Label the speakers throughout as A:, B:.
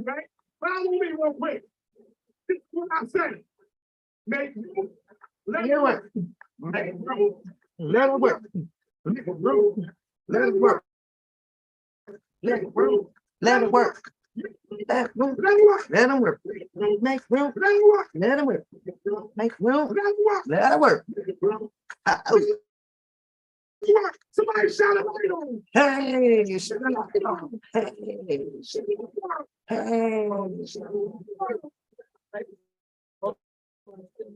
A: Right? Follow me real quick. This is what I say. Make room. Let it work. Make room. Let it work. Make room. Let it work. Let it work. Let it work. Let it work. Let it work. Make room. Let it work. Let it work. Make room. Let it work. Somebody shout it right on. Hey, shout it right on. Hey,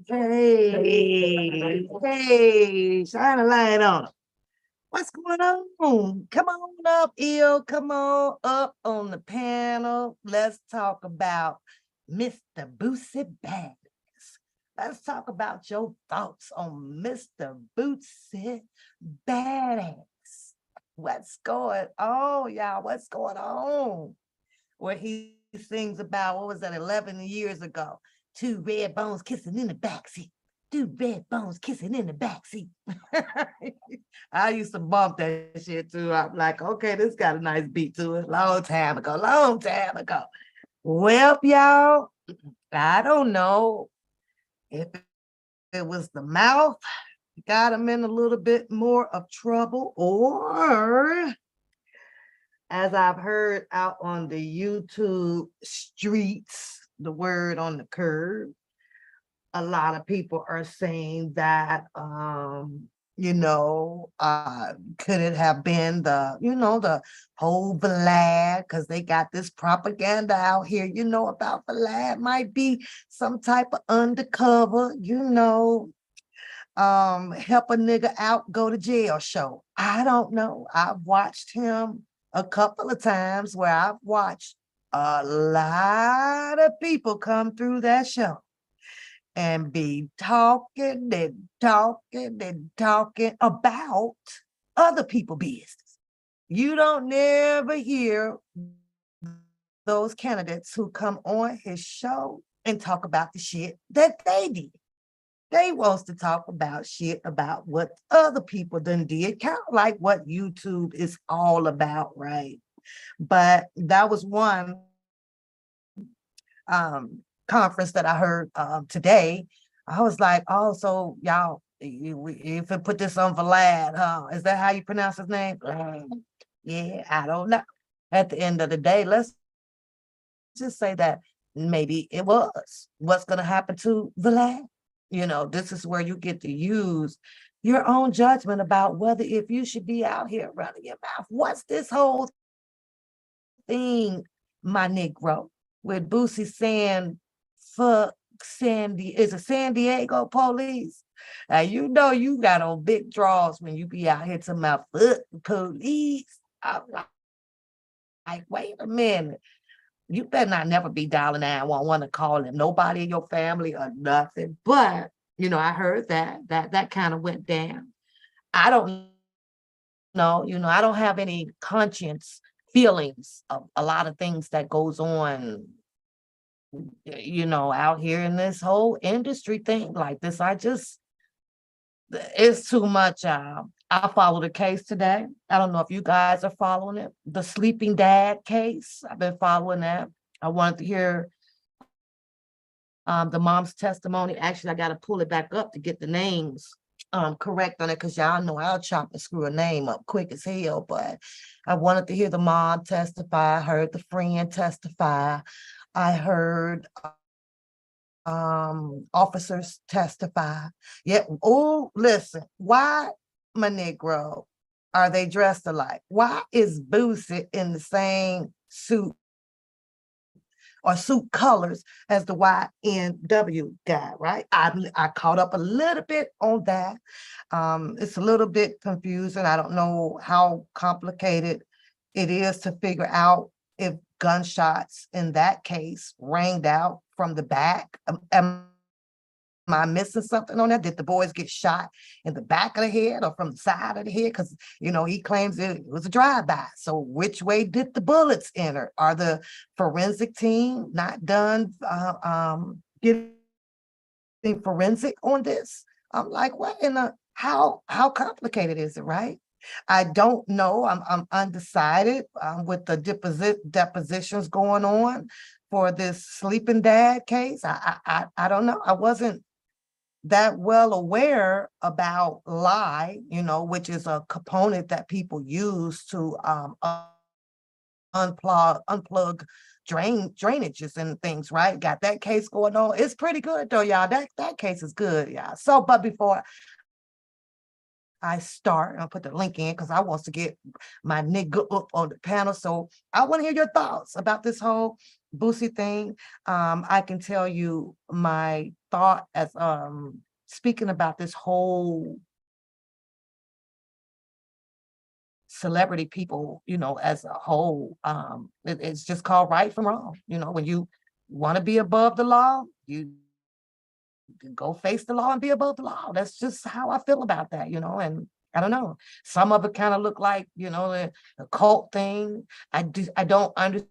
A: hey, hey, shine a light on. What's going on? Come on up, Eel. Come on up on the panel. Let's talk about Mr. Boosie Badass. Let's talk about your thoughts on Mr. Boosie Badass. What's going on, y'all? What's going on? Where he sings about, what was that, 11 years ago? 2 red bones kissing in the backseat. 2 red bones kissing in the backseat. I used to bump that shit too. I'm like, okay, this got a nice beat to it. Long time ago. Well, y'all, I don't know if it was the mouth got him in a little bit more of trouble, or as I've heard out on the YouTube streets, the word on the curb, a lot of people are saying that, could it have been the whole Vlad, because they got this propaganda out here, about Vlad might be some type of undercover, help a nigga out, go to jail show. I don't know. I've watched him a couple of times where I've watched a lot of people come through that show and be talking about other people's business. You don't never hear those candidates who come on his show and talk about the shit that they did. They wants to talk about shit about what other people done did, kind of like what YouTube is all about, right? But that was one conference that I heard today. I was like, oh, so y'all, if I put this on Vlad, huh? Is that how you pronounce his name? Yeah, I don't know. At the end of the day, let's just say that maybe it was. What's going to happen to Vlad? This is where you get to use your own judgment about whether if you should be out here running your mouth. What's this whole thing, my Negro, with Boosie saying, fuck San Diego police? Now, you got on big draws when you be out here talking about fuck police. I'm like, wait a minute. You better not never be dialing 911 to call him nobody in your family or nothing. But, I heard that kind of went down. I don't know, I don't have any conscience feelings of a lot of things that goes on, out here in this whole industry thing like this. It's too much. I followed the case today. I don't know if you guys are following it. The sleeping dad case. I've been following that. I wanted to hear the mom's testimony. Actually, I got to pull it back up to get the names correct on it, because y'all know I'll chop and screw a name up quick as hell. But I wanted to hear the mom testify. I heard the friend testify. I heard officers testify. Yeah. Oh, listen, why, my Negro, are they dressed alike? Why is Boosie in the same suit or suit colors as the YNW guy, right? I caught up a little bit on that. It's a little bit confusing. I don't know how complicated it is to figure out if gunshots in that case rang out from the back. Am I missing something on that? Did the boys get shot in the back of the head or from the side of the head? Because, he claims it was a drive-by. So which way did the bullets enter? Are the forensic team not done getting forensic on this? I'm like, what in the, how complicated is it, right? I don't know. I'm undecided with the depositions going on for this sleeping dad case. I don't know. I wasn't that well aware about lie, which is a component that people use to unplug drainages and things, right? Got that case going on. It's pretty good though, y'all. That case is good, y'all. So, but before I start, I'll put the link in because I want to get my nigga up on the panel. So I want to hear your thoughts about this whole Boosie thing. I can tell you my thought as speaking about this whole celebrity people, as a whole. It's just called right from wrong. When you want to be above the law, you go face the law and be above the law. That's just how I feel about that, and I don't know. Some of it kind of look like, the cult thing. I don't understand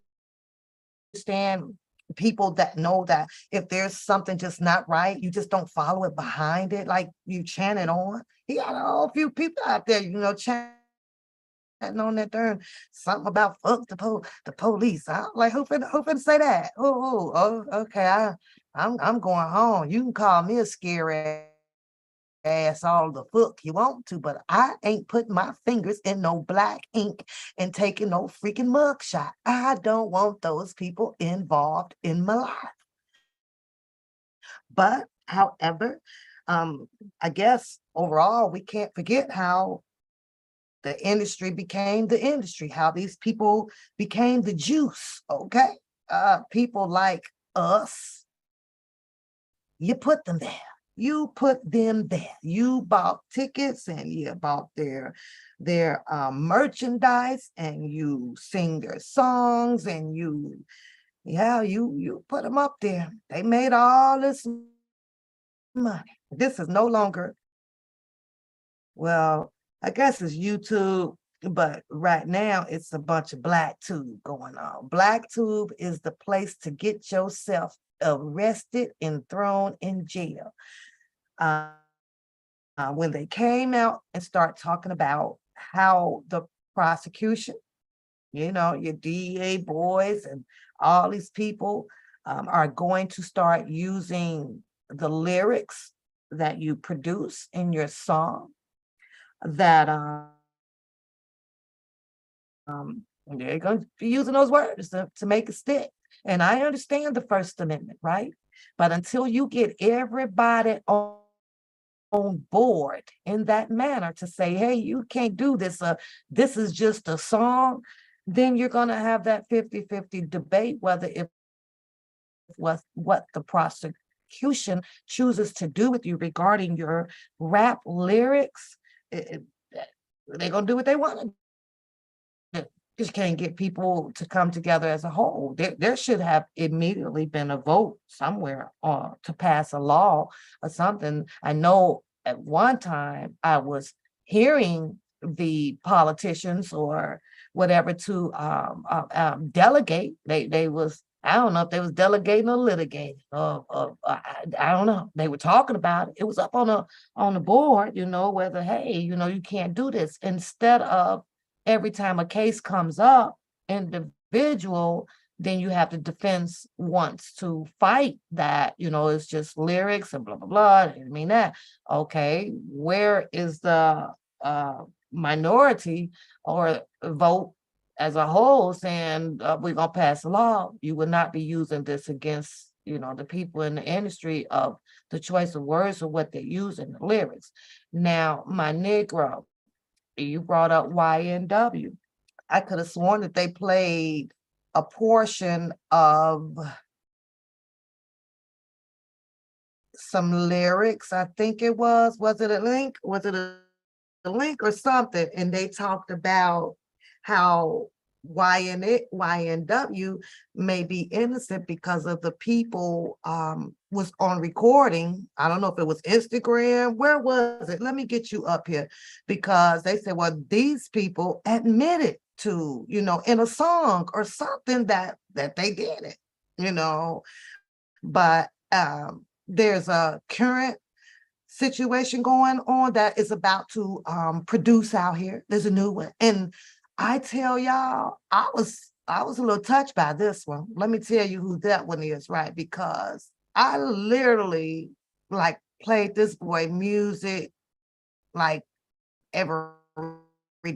A: people that know that if there's something just not right, you just don't follow it behind it, like you chant it on. He got a whole few people out there, chanting on that darn something about fuck the police. I'm like, who finna say that? Oh, okay. I'm going home. You can call me a scary ass all the fuck you want to, but I ain't putting my fingers in no black ink and taking no freaking mugshot. I don't want those people involved in my life. But however, I guess overall we can't forget how the industry became the industry, how these people became the juice. Okay. People like us, you put them there. You put them there. You bought tickets and you bought their merchandise and you sing their songs and you put them up there. They made all this money. This is no longer, well, I guess it's YouTube, but right now it's a bunch of black tube going on. Black tube is the place to get yourself arrested and thrown in jail. When they came out and start talking about how the prosecution, your DEA boys and all these people are going to start using the lyrics that you produce in your song, that they're going to be using those words to make it stick. And I understand the First Amendment, right? But until you get everybody on board in that manner to say, hey, you can't do this, this is just a song, then you're going to have that 50-50 debate whether it was what the prosecution chooses to do with you regarding your rap lyrics. They're going to do what they want to do. Just can't get people to come together as a whole. There should have immediately been a vote somewhere to pass a law or something. I know at one time I was hearing the politicians or whatever to delegate. They was, I don't know if they was delegating or litigating. I don't know. They were talking about it. It was up on the board, whether, hey, you can't do this. Instead of every time a case comes up, individual, then you have the defense wants to fight that, it's just lyrics and blah, blah, blah. I mean that. Okay, where is the minority or vote as a whole saying we're going to pass a law? You would not be using this against, the people in the industry of the choice of words or what they use in the lyrics. Now, my Negro, you brought up YNW. I could have sworn that they played a portion of some lyrics. I think it was it a link? Was it a link or something? And they talked about how YNW may be innocent because of the people was on recording. I don't know if it was Instagram. Where was it? Let me get you up here, because they said, well, these people admitted to, in a song or something that they did it, but there's a current situation going on that is about to produce out here. There's a new one. And I tell y'all, I was a little touched by this one. Let me tell you who that one is, right? Because I literally like played this boy music like every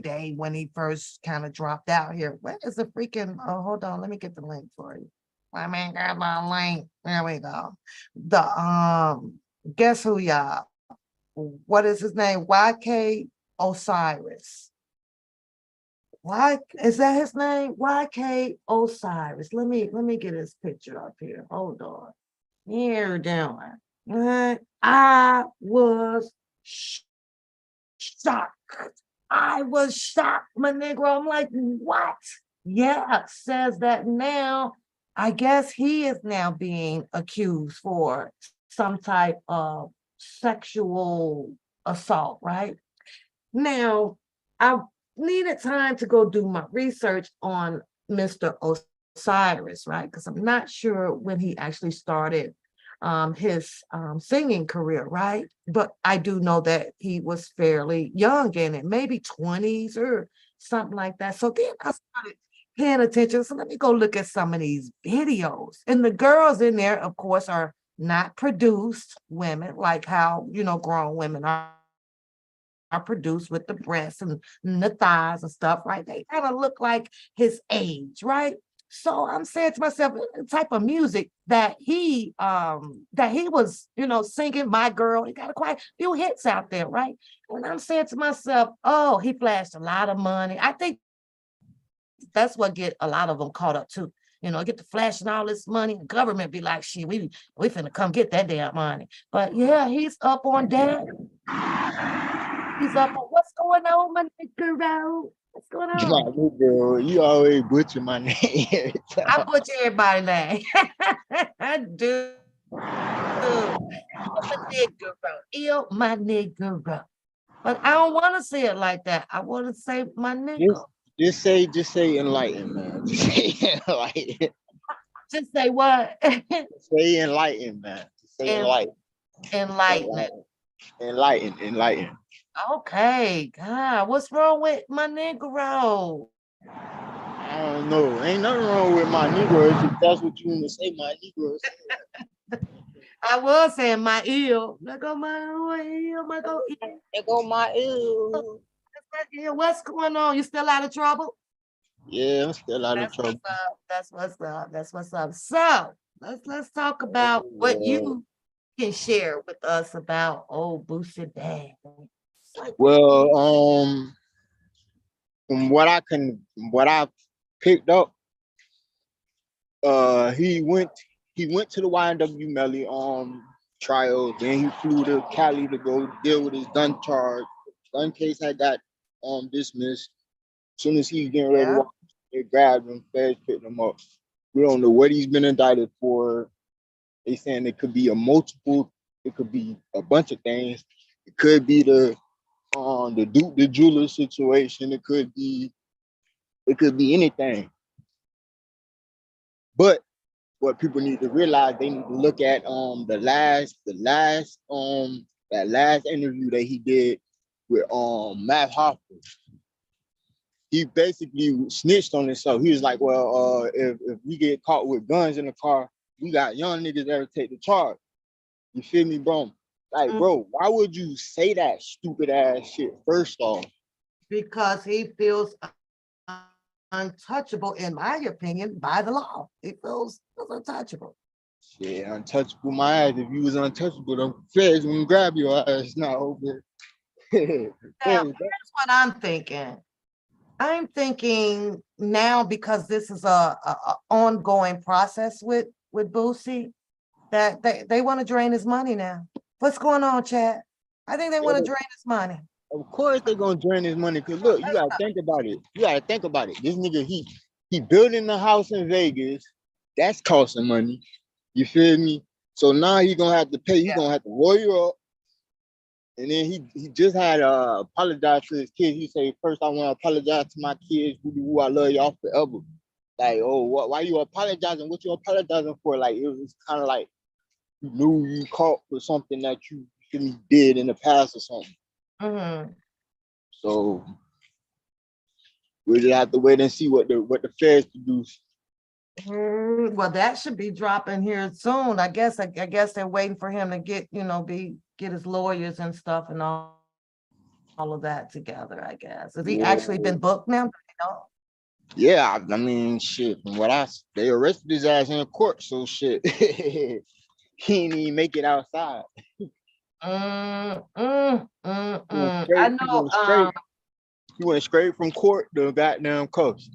A: day when he first kind of dropped out here. Where is the freaking, oh, hold on, let me get the link for you. I mean, got my link. There we go. The guess who, y'all? What is his name? YK Osiris. Why is that his name? YK Osiris. Let me get his picture up here. Hold on. Here doing. I was shocked. I was shocked, my nigga. I'm like, what? Yeah, says that now. I guess he is now being accused for some type of sexual assault, right? Now, I needed time to go do my research on Mr. Osiris, right? Because I'm not sure when he actually started his singing career, right? But I do know that he was fairly young in it, maybe 20s or something like that. So then I started paying attention. So let me go look at some of these videos. And the girls in there, of course, are not produced women, like how, grown women are produced with the breasts and the thighs and stuff, right? They kind of look like his age, right? So I'm saying to myself, the type of music that he was, singing, My Girl, he got quite a few hits out there, right? And I'm saying to myself, oh, he flashed a lot of money. I think that's what get a lot of them caught up too. Get the flashing all this money. The government be like, shit, we finna come get that damn money. But yeah, he's up on that. He's up on what's going on, my nigga. What's going on?
B: Girl, you always butcher my name.
A: I butcher everybody's name. I do. I'm a nigga, my nigga. But I don't want to say it like that. I want to say my nigga.
B: Just say enlightened, man. Just say enlightened.
A: Just say what?
B: Say enlightened, man. Just say enlightened. Enlightened.
A: Okay, God, what's wrong with my Negro?
B: I don't know. Ain't nothing wrong with my Negro. If that's what you want to say, my Negro.
A: I was saying my ear. Let go my ear, my go ear.
B: Let go my ear.
A: What's going on? You still out of trouble?
B: Yeah, I'm still out of trouble.
A: That's what's up. So let's talk about what you can share with us about old Boosie dad.
B: Well, from what I picked up, he went to the YNW Melly trial. Then he flew to Cali to go deal with his gun charge. Gun case had got dismissed. As soon as he was getting ready to walk, they grabbed him. Feds picked him up. We don't know what he's been indicted for. They saying it could be it could be a bunch of things. It could be the jeweler situation. It could be anything. But what people need to realize, they need to look at that last interview that he did with Matt Hoffa. He basically snitched on himself. He was like, well, if we get caught with guns in the car, we got young niggas that'll take the charge. You feel me, bro? Like, bro, why would you say that stupid ass shit first off?
A: Because he feels untouchable, in my opinion, by the law. He feels untouchable.
B: Shit, untouchable my ass. If you was untouchable, the feds wouldn't grab your ass now over.
A: Now, here's what I'm thinking. I'm thinking now, because this is a ongoing process with Boosie, that they want to drain his money now. What's going on, Chad? I think they want to drain his money.
B: Of course they're gonna drain his money. Cause look, you gotta think about it. You gotta think about it. This nigga, he building a house in Vegas. That's costing money. You feel me? So now he gonna have to pay. He gonna have to lawyer up. And then he just had apologize to his kids. He said, first I want to apologize to my kids who I love y'all forever. Like, oh, why you apologizing? What you apologizing for? Like, it was kind of like you knew you caught for something that you did in the past or something.
A: Mm-hmm.
B: So we just have to wait and see what the feds produce.
A: Well, that should be dropping here soon. I guess they're waiting for him to get, get his lawyers and stuff and all of that together, I guess. Has he actually been booked now?
B: Yeah, I mean, shit. From what they arrested his ass in court, so shit. He didn't even make it outside.
A: I know.
B: He went straight from court to goddamn cuffs.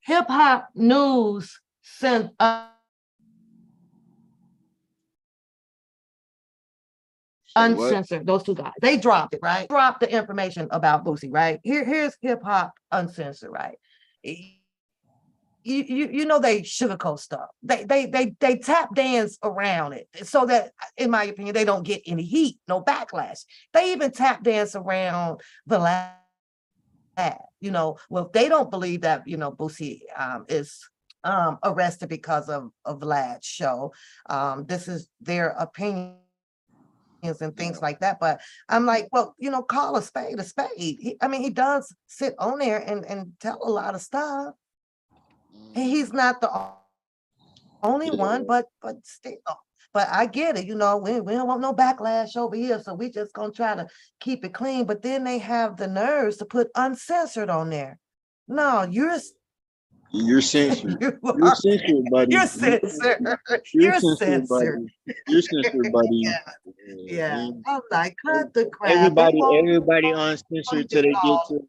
A: Hip Hop News sent Uncensored, those two guys, they dropped it, right? Dropped the information about Boosie, right? Here's Hip Hop Uncensored, right? You know they sugarcoat stuff. They tap dance around it so that, in my opinion, they don't get any heat, no backlash. They even tap dance around the lab. Well, if they don't believe that, Boosie is arrested because of Vlad's show. This is their opinion and things like that. But I'm like, well, call a spade a spade. He does sit on there and tell a lot of stuff. And he's not the only one, but still. But I get it, we don't want no backlash over here, so we just gonna try to keep it clean. But then they have the nerves to put uncensored on there. No, you're
B: censored.
A: You're
B: censored, buddy.
A: You're censored.
B: You're censored, buddy. You're censored, buddy.
A: Yeah. I'm like, cut the crap.
B: Everybody uncensored till they get to.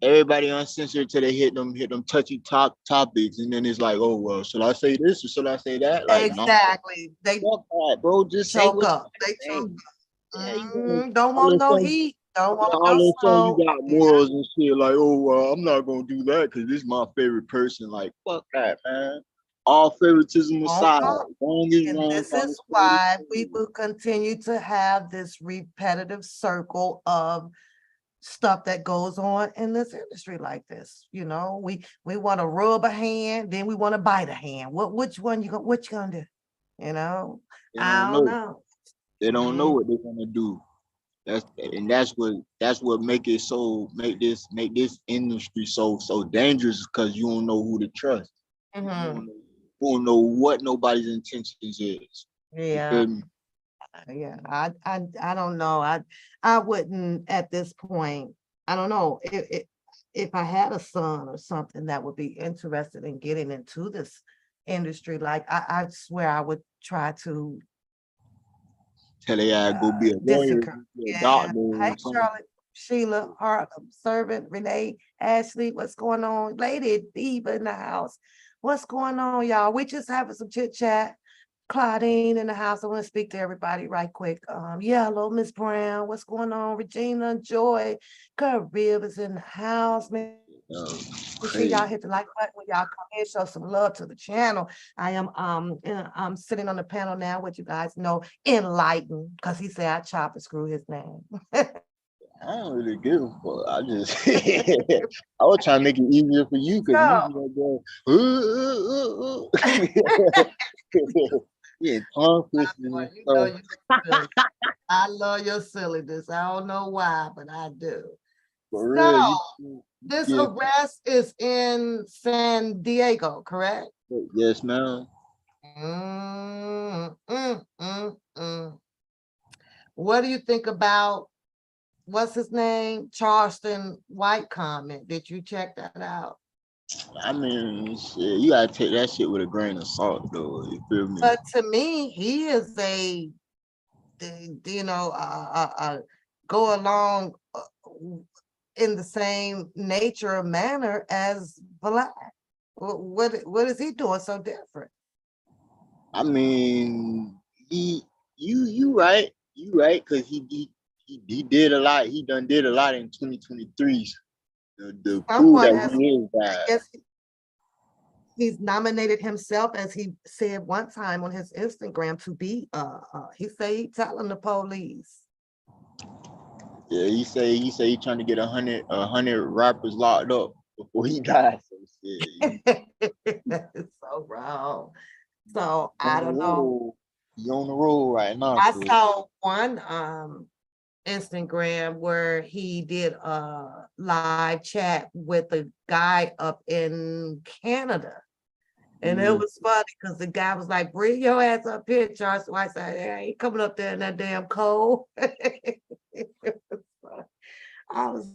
B: Everybody uncensored till they hit them touchy topics, and then it's like, oh well, should I say this or should I say that? Like,
A: exactly.
B: No, they fuck that, bro. Just choke up.
A: They choke up. Don't want no heat. Don't want
B: no
A: smoke.
B: You got morals and shit. Like, oh, I'm not gonna do that because this is my favorite person. Like, fuck that, man. All favoritism aside,
A: this is why we will continue to have this repetitive circle of stuff that goes on in this industry like this. We want to rub a hand, then we want to bite a hand. Which you gonna do? I don't know.
B: They don't know what they're gonna do. That's what make this industry so dangerous, because you don't know who to trust. You don't know what nobody's intentions is.
A: Yeah. Yeah, I don't know. I wouldn't at this point. I don't know if I had a son or something that would be interested in getting into this industry. Like I swear I would try to
B: tell they go be a lawyer, a doctor.
A: Hey, Charlotte, Sheila, Harlem, Servant, Renee, Ashley, what's going on? Lady Diva in the house. What's going on, y'all? We just having some chit chat. Claudine in the house. I want to speak to everybody right quick. Hello, Miss Brown. What's going on? Regina, Joy, Carib is in the house, man. Make sure y'all hit the like button when y'all come in, show some love to the channel. I am I'm sitting on the panel now with you guys know Enlighten, because he said I chop and screw his name.
B: I don't really give a fuck. I just I was trying to make it easier for you because yeah,
A: I love your silliness. I don't know why, but I do.
B: For real,
A: this arrest is in San Diego, correct?
B: Yes, ma'am.
A: What do you think about what's his name? Charleston White comment. Did you check that out?
B: I mean, shit, you gotta take that shit with a grain of salt, though. You feel me?
A: But to me, he is go along in the same nature or manner as Black. What is he doing so different?
B: I mean, you right, because he he did a lot. He done did a lot in 2023. The crew
A: Someone
B: that
A: has,
B: he is
A: I
B: bad.
A: guess he's nominated himself, as he said one time on his Instagram, to be, he said he telling the police.
B: Yeah, he say he trying to get 100 rappers locked up before he dies. So shit,
A: It's so wrong. So
B: he on
A: I
B: the
A: don't know.
B: road. He on the road right now.
A: I
B: So
A: saw one Instagram where he did a live chat with a guy up in Canada. And it was funny because the guy was like, bring your ass up here, Charles. So I said, yeah, I ain't coming up there in that damn cold. I was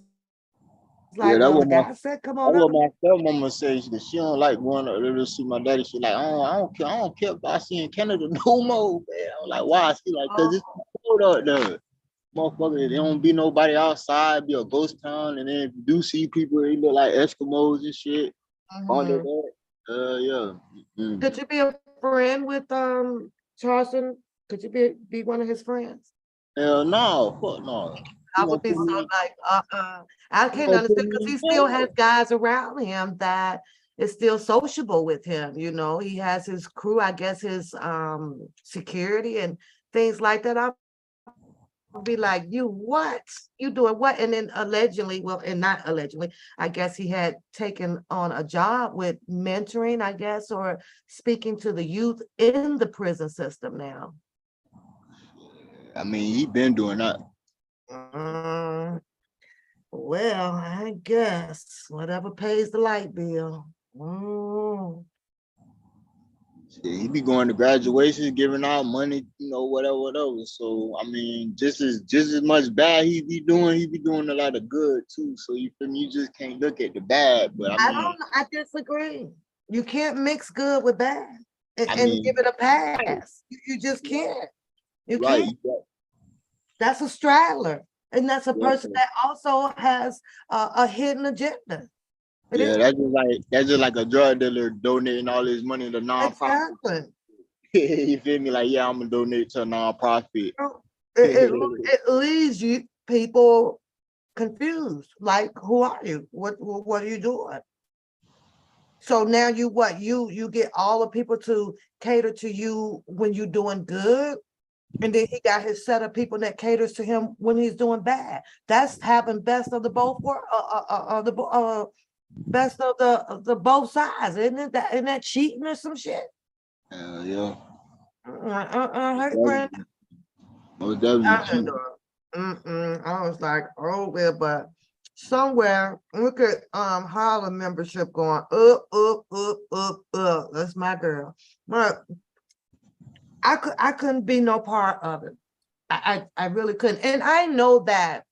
B: yeah,
A: like,
B: that
A: well,
B: was
A: the
B: my
A: guy said, come
B: that
A: on up.
B: what my stepmama says. She don't like going up there to see my daddy. She like, oh, I don't care about seeing Canada no more. Man. I'm like, why? She like, cause it's cold up there. Motherfucker, there don't be nobody outside, be a ghost town, and then if you do see people, they look like Eskimos and shit. Under
A: Mhm.
B: that, yeah. Mm.
A: Could you be a friend with Charleston? Could you be one of his friends?
B: Hell no, fuck no.
A: I
B: You gonna
A: would be
B: put
A: so
B: me?
A: like, I
B: You
A: can't
B: gonna put
A: understand
B: me
A: because
B: in
A: he still
B: jail?
A: has guys around him that is still sociable with him. You know, he has his crew, I guess his security and things like that. I'll be like, you what? You doing what? And then allegedly, well, and not allegedly, I guess he had taken on a job with mentoring, I guess, or speaking to the youth in the prison system now.
B: I mean, he been doing that.
A: Mm, well, I guess whatever pays the light bill. Mm.
B: Shit, he be going to graduations, giving out money, whatever, whatever. So I mean, just as much bad he be doing a lot of good too. So you feel me? You just can't look at the bad. But I
A: I
B: mean,
A: don't know. I disagree. You can't mix good with bad
B: I
A: and give
B: mean,
A: it a pass. You just can't. You
B: right?
A: can't. That's a straddler. And that's a
B: Yeah,
A: person that also has a hidden agenda. It
B: yeah.
A: is.
B: That's just like a drug dealer donating all his money to nonprofit.
A: Exactly.
B: You feel me? Like, yeah, I'm gonna donate to a nonprofit.
A: So it leaves you people confused. Like, who are you? What are you doing? So now you what? You get all the people to cater to you when you're doing good, and then he got his set of people that caters to him when he's doing bad. That's having best of the both world, best of the both sides, isn't it? Isn't that cheating or some shit?
B: Yeah.
A: Hey, Brandon.
B: Most definitely
A: I didn't
B: cheap.
A: do it. I was like, oh well, but somewhere look at Holler membership going up, up, up, up, up. That's my girl. But I couldn't be no part of it. I really couldn't. And I know that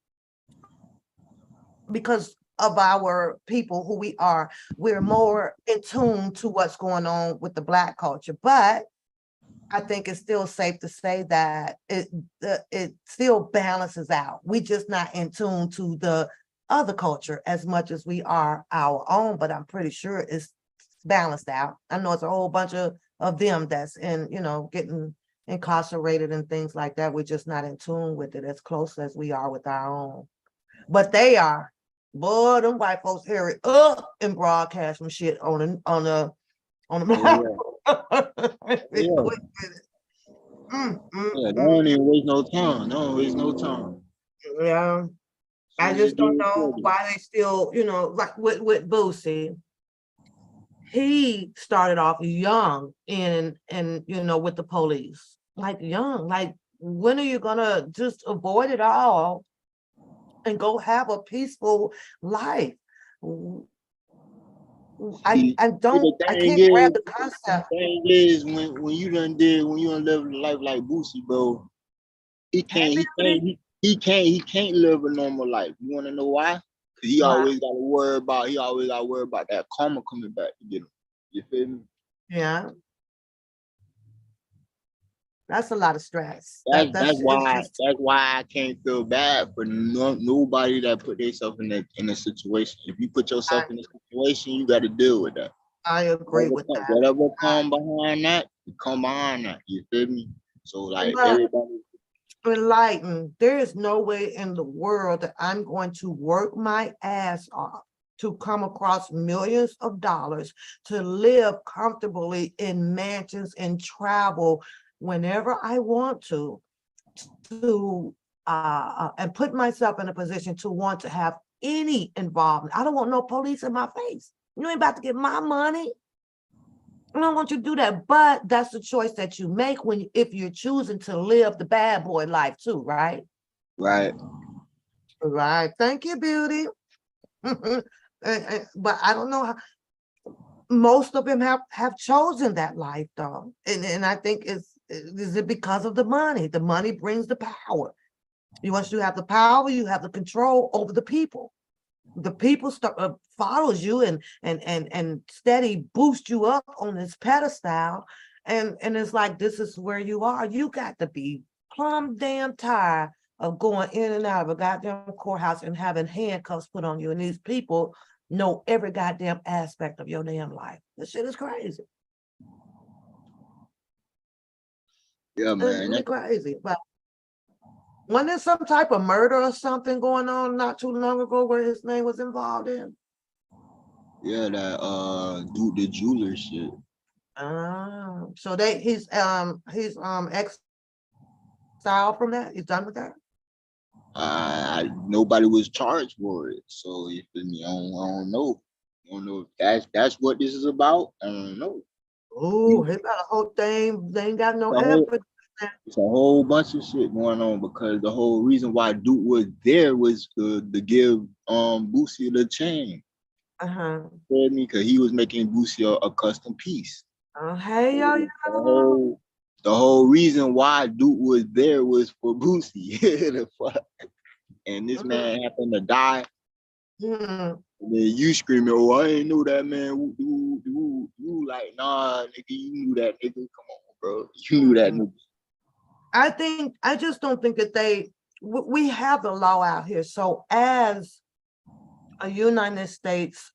A: because of our people who we are, we're more in tune to what's going on with the Black culture. But I think it's still safe to say that it still balances out. We just not in tune to the other culture as much as we are our own, but I'm pretty sure it's balanced out. I know it's a whole bunch of them that's in, getting incarcerated and things like that. We're just not in tune with it as close as we are with our own. But they are. Boy, them white folks hear it up and broadcast some shit on
B: Yeah,
A: the
B: yeah. Yeah, they don't even waste no time. They don't waste no time.
A: Yeah, I
B: Soon as you
A: just don't
B: do
A: know
B: it,
A: why they still, like with Boosie, he started off young and with the police, like young. Like, when are you gonna just avoid it all and go have a peaceful life?
B: see, the
A: I
B: thing
A: can't grab
B: is,
A: the concept.
B: when you done live a life like Boosie, bro, he
A: Can't
B: can't,
A: live
B: he
A: with
B: can't,
A: it.
B: he can't live a normal life. You want to know why? 'Cause
A: Why?
B: he always got to worry about that karma coming back to get him. You feel me?
A: Yeah, that's a lot of stress.
B: That's
A: That's
B: that's
A: it's
B: why
A: just
B: that's why I can't feel bad for nobody that put themselves in a situation. If you put
A: I,
B: yourself in a situation, you got to deal with that.
A: I agree with that.
B: Whatever come behind that, you come behind that. You feel me? So like
A: But
B: everybody.
A: enlightened. There is no way in the world that I'm going to work my ass off to come across millions of dollars to live comfortably in mansions and travel whenever I want to and put myself in a position to want to have any involvement. I don't want no police in my face. You ain't about to get my money. I don't want you to do that, but that's the choice that you make when if you're choosing to live the bad boy life too, right?
B: Right.
A: Right. Thank you, beauty. But I don't know how most of them have chosen that life though. And I think is it because of the money? The money brings the power. Once you have the power, you have the control over the people. The people start follows you and steady boost you up on this pedestal, and it's like this is where you are. You got to be plumb damn tired of going in and out of a goddamn courthouse and having handcuffs put on you, and these people know every goddamn aspect of your damn life. This shit is crazy.
B: Yeah,
A: It's
B: man.
A: really crazy. But wasn't there some type of murder or something going on not too long ago where his name was involved in?
B: Yeah, that dude, the jeweler shit.
A: So he's exiled from that. He's done with that.
B: Nobody was charged for it, so you feel me? I don't know. I don't know if that's what this is about. I don't know.
A: Oh, he got a whole thing. They ain't got no
B: The whole,
A: evidence.
B: it's a whole bunch of shit going on because the whole reason why Duke was there was to give Boosie the chain.
A: Uh-huh.
B: Feel me? Because he was making Boosie a custom piece.
A: Hey, yo,
B: The whole reason why Duke was there was for Boosie. The fuck? And this man happened to die.
A: Mm.
B: And then you screaming, "Oh, I ain't know that man." You like, nah, nigga, you knew that nigga. Come on, bro, you knew that nigga.
A: I just don't think that we have the law out here. So as a United States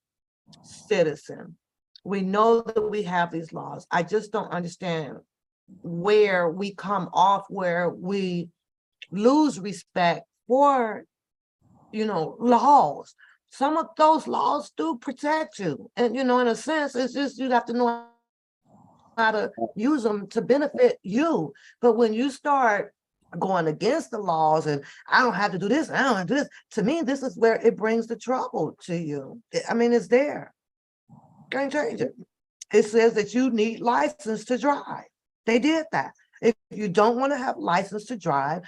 A: citizen, we know that we have these laws. I just don't understand where we come off, where we lose respect for, laws. Some of those laws do protect you. And, in a sense, it's just you have to know how to use them to benefit you. But when you start going against the laws and I don't have to do this, I don't have to do this, to me, this is where it brings the trouble to you. I mean, it's there. Can't change it. It says that you need license to drive. They did that. If you don't want to have license to drive,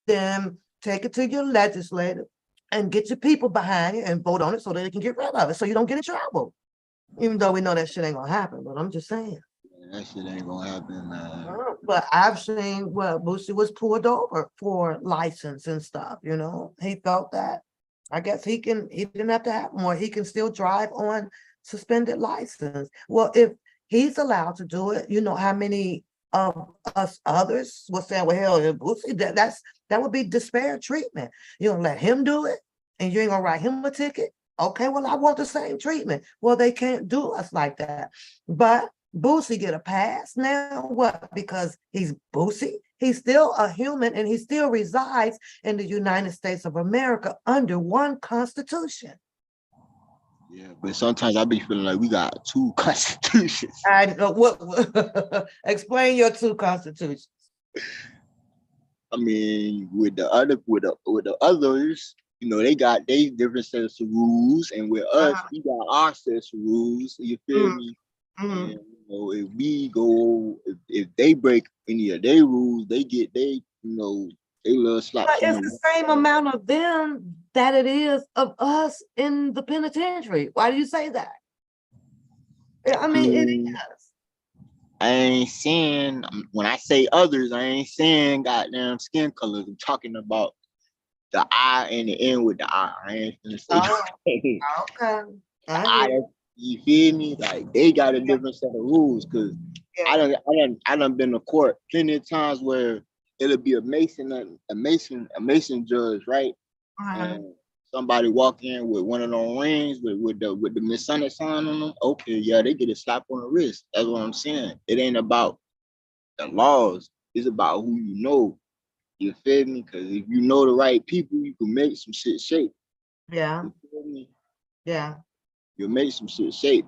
A: then take it to your legislator and get your people behind you and vote on it so that they can get rid of it so you don't get in trouble. Even though we know that shit ain't gonna happen, but I'm just saying.
B: That shit ain't gonna happen, man.
A: But I've seen where Boosie was pulled over for license and stuff, He felt that. I guess he didn't have to have more. He can still drive on suspended license. Well, if he's allowed to do it, you know how many of us others will say, well, hell, Boosie, that would be disparate treatment. You don't let him do it and you ain't gonna write him a ticket. Okay, well, I want the same treatment. Well, they can't do us like that. But Boosie get a pass now. What? Because he's Boosie. He's still a human and he still resides in the United States of America under one constitution.
B: Yeah, but sometimes I be feeling like we got two constitutions.
A: I know what explain your two constitutions.
B: I mean, with the others, they got their different sets of rules, and with us, we got our sets of rules. You feel me? And if we go, if they break any of their rules, they get they little slaps.
A: But it's the same amount of them that it is of us in the penitentiary. Why do you say that? I mean, it is.
B: I ain't saying, when I say others, I ain't saying goddamn skin colors. I'm talking about the I and the N with the I. I ain't gonna say
A: Okay.
B: You feel me? Like they got a different set of rules because I done been to court plenty of times where it'll be a mason judge, right? And somebody walk in with one of those rings with the Masonic sign on them. Okay, yeah, they get a slap on the wrist. That's what I'm saying. It ain't about the laws. It's about who you know. You feel me? Because if you know the right people, you can make some shit shape.
A: Yeah.
B: You feel me?
A: Yeah.
B: You'll make some shit shape.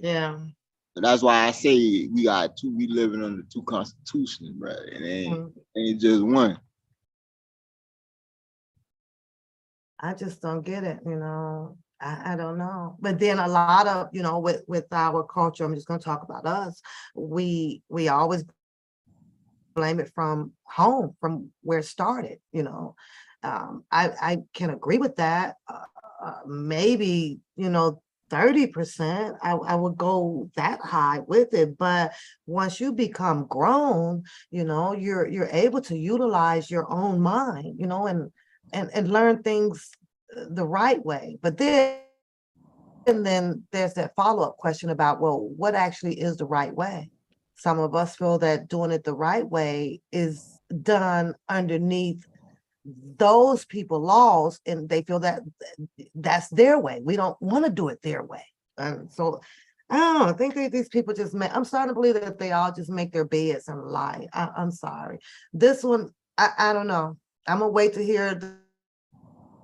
A: Yeah.
B: So that's why I say we living under two constitutions, bro. And ain't just one.
A: I just don't get it, I don't know. But then a lot of, with our culture, I'm just gonna talk about us, we always blame it from home, from where it started, I can agree with that. Maybe, 30%, I would go that high with it. But once you become grown, you're able to utilize your own mind, and learn things the right way. But then there's that follow-up question about, well, what actually is the right way? Some of us feel that doing it the right way is done underneath those people laws, and they feel that that's their way. We don't want to do it their way. And so I don't know, I think these people just I'm starting to believe that they all just make their beds and lie. I'm sorry. This one, I don't know. I'm gonna wait to hear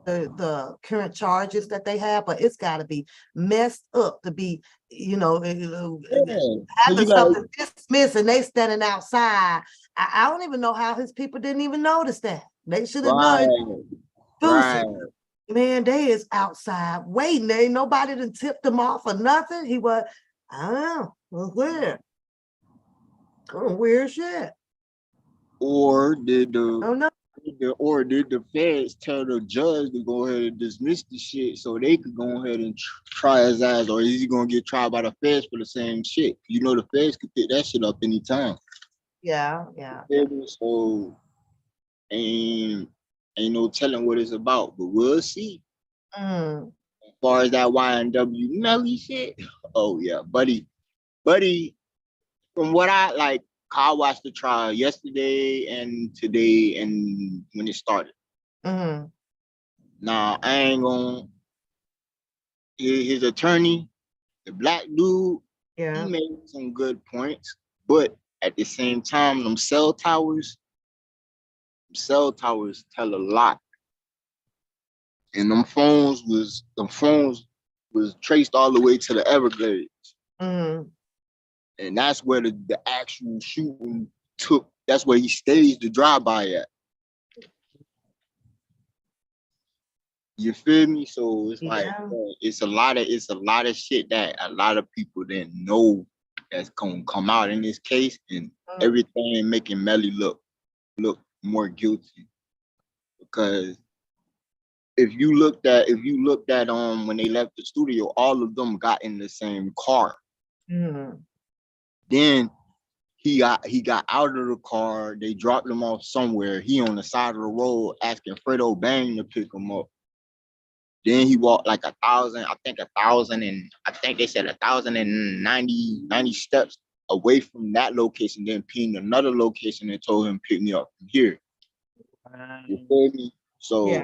A: the current charges that they have, but it's got to be messed up to be, having something dismissed and they standing outside. I don't even know how his people didn't even notice that. They should have known.
B: Right.
A: Man, they is outside waiting. There ain't nobody to tip them off or nothing. He was, I don't know, was weird. Weird shit.
B: Or did
A: Oh no.
B: did the feds tell the judge to go ahead and dismiss the shit so they could go ahead and try his ass, or is he gonna get tried by the feds for the same shit? The feds could pick that shit up anytime.
A: Yeah.
B: So ain't no telling what it's about, but we'll see. As far as that YNW Melly shit, oh yeah, buddy, from what I watched the trial yesterday and today and when it started. Now I ain't gonna. His attorney, the black dude, he made some good points, but at the same time, them cell towers tell a lot. And them phones was traced all the way to the Everglades. And that's where the actual shooting took. That's where he staged the drive-by at. You feel me? So it's like it's a lot of shit that a lot of people didn't know that's gonna come out in this case, and everything making Melly look more guilty. Because if you looked at when they left the studio, all of them got in the same car. Then he got out of the car, they dropped him off somewhere. He on the side of the road asking Fredo Bang to pick him up. Then he walked like 1,000, I think they said 1,090 steps away from that location, then pinged another location and told him pick me up from here. You feel me? So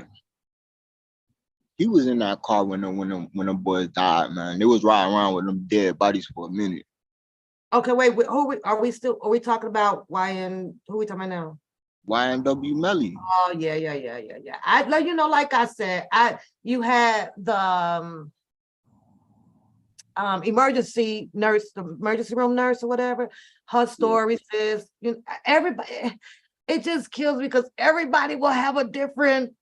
B: he was in that car when the boys died, man. They was riding around with them dead bodies for a minute.
A: Okay, wait, are we talking about who are we talking about now?
B: YNW Melly.
A: Oh yeah. I like I said, you had the emergency nurse, the emergency room nurse or whatever. Her story says, everybody. It just kills me because everybody will have a different,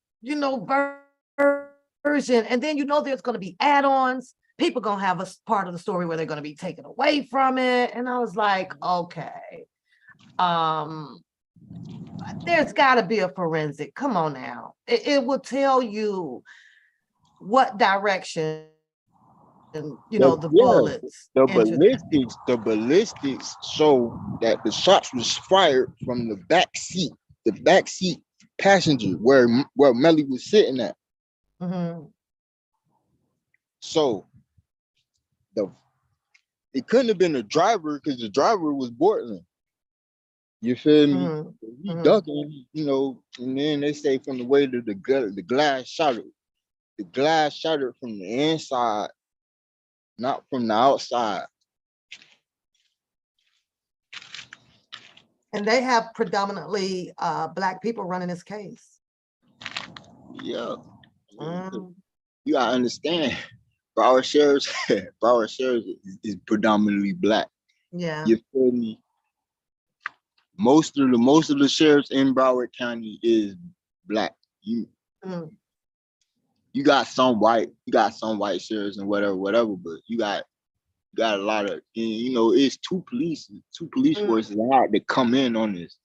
A: version, and then there's going to be add-ons. People gonna have a part of the story where they're going to be taken away from it, and I was like, okay. There's got to be a forensic. Come on now. It will tell you what direction, the bullets.
B: The ballistics show that the shots was fired from the back seat passenger where Melly was sitting at. So it couldn't have been the driver because the driver was Portland. You feel me? He ducking, and then they say from the way that the glass shattered. The glass shattered from the inside, not from the outside.
A: And they have predominantly Black people running this case.
B: Yeah.
A: Mm,
B: You gotta understand, Broward Sheriff's Broward Sheriff is predominantly Black.
A: yeah.
B: You feel me? Most of the sheriffs in Broward County is Black.
A: Mm,
B: You got some white sheriffs and whatever, but you got a lot of, it's two police
A: mm,
B: forces that had to come in on this.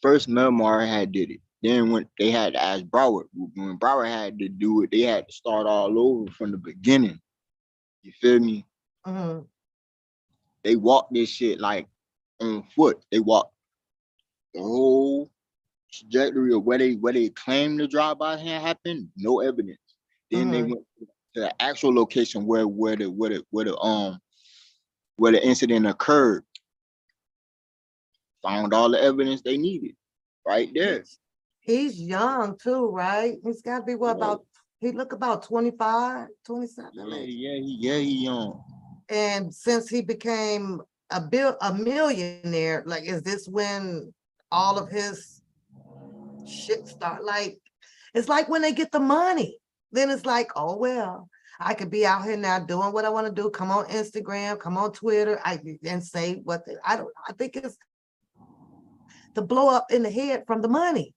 B: First, Melmar had did it. Then when they had to ask Broward, when Broward had to do it, they had to start all over from the beginning. You feel me?
A: mm,
B: They walked this shit like on foot. They walked the whole trajectory of where they claimed the drive-by had happened. No evidence. Then they
A: mm.
B: went to the actual location where the incident occurred. Found all the evidence they needed right there.
A: He's young too, right? He's got to be what, about, he look about 25, 27.
B: He young.
A: And since he became a millionaire, like, is this when all of his shit start? Like, it's like when they get the money, then it's like, oh well, I could be out here now doing what I want to do. Come on Instagram, come on Twitter, and say what I think it's the blow up in the head from the money.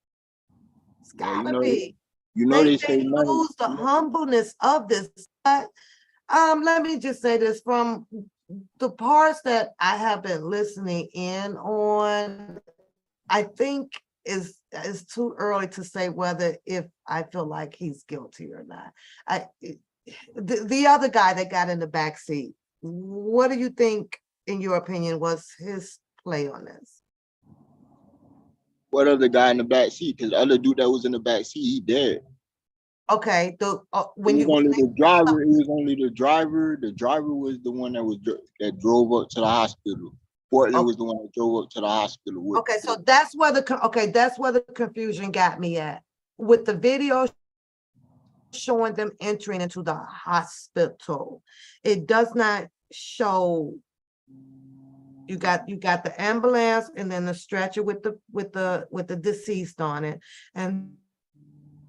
A: It's gotta be.
B: They say
A: They
B: money.
A: lose the humbleness of this. But, let me just say this, from the parts that I have been listening in on, I think it's too early to say whether if I feel like he's guilty or not. The other guy that got in the back seat, what do you think, in your opinion, was his play on this?
B: What other guy in the back seat? Because the other dude that was in the back seat, he dead.
A: Okay, when
B: It
A: you
B: was only the driver. It was only the driver. The driver was the one that drove up to the hospital. Portland was the one that drove up to the hospital.
A: Okay, so that's where the confusion got me at. With the video showing them entering into the hospital, it does not show. You got the ambulance and then the stretcher with the deceased on it, and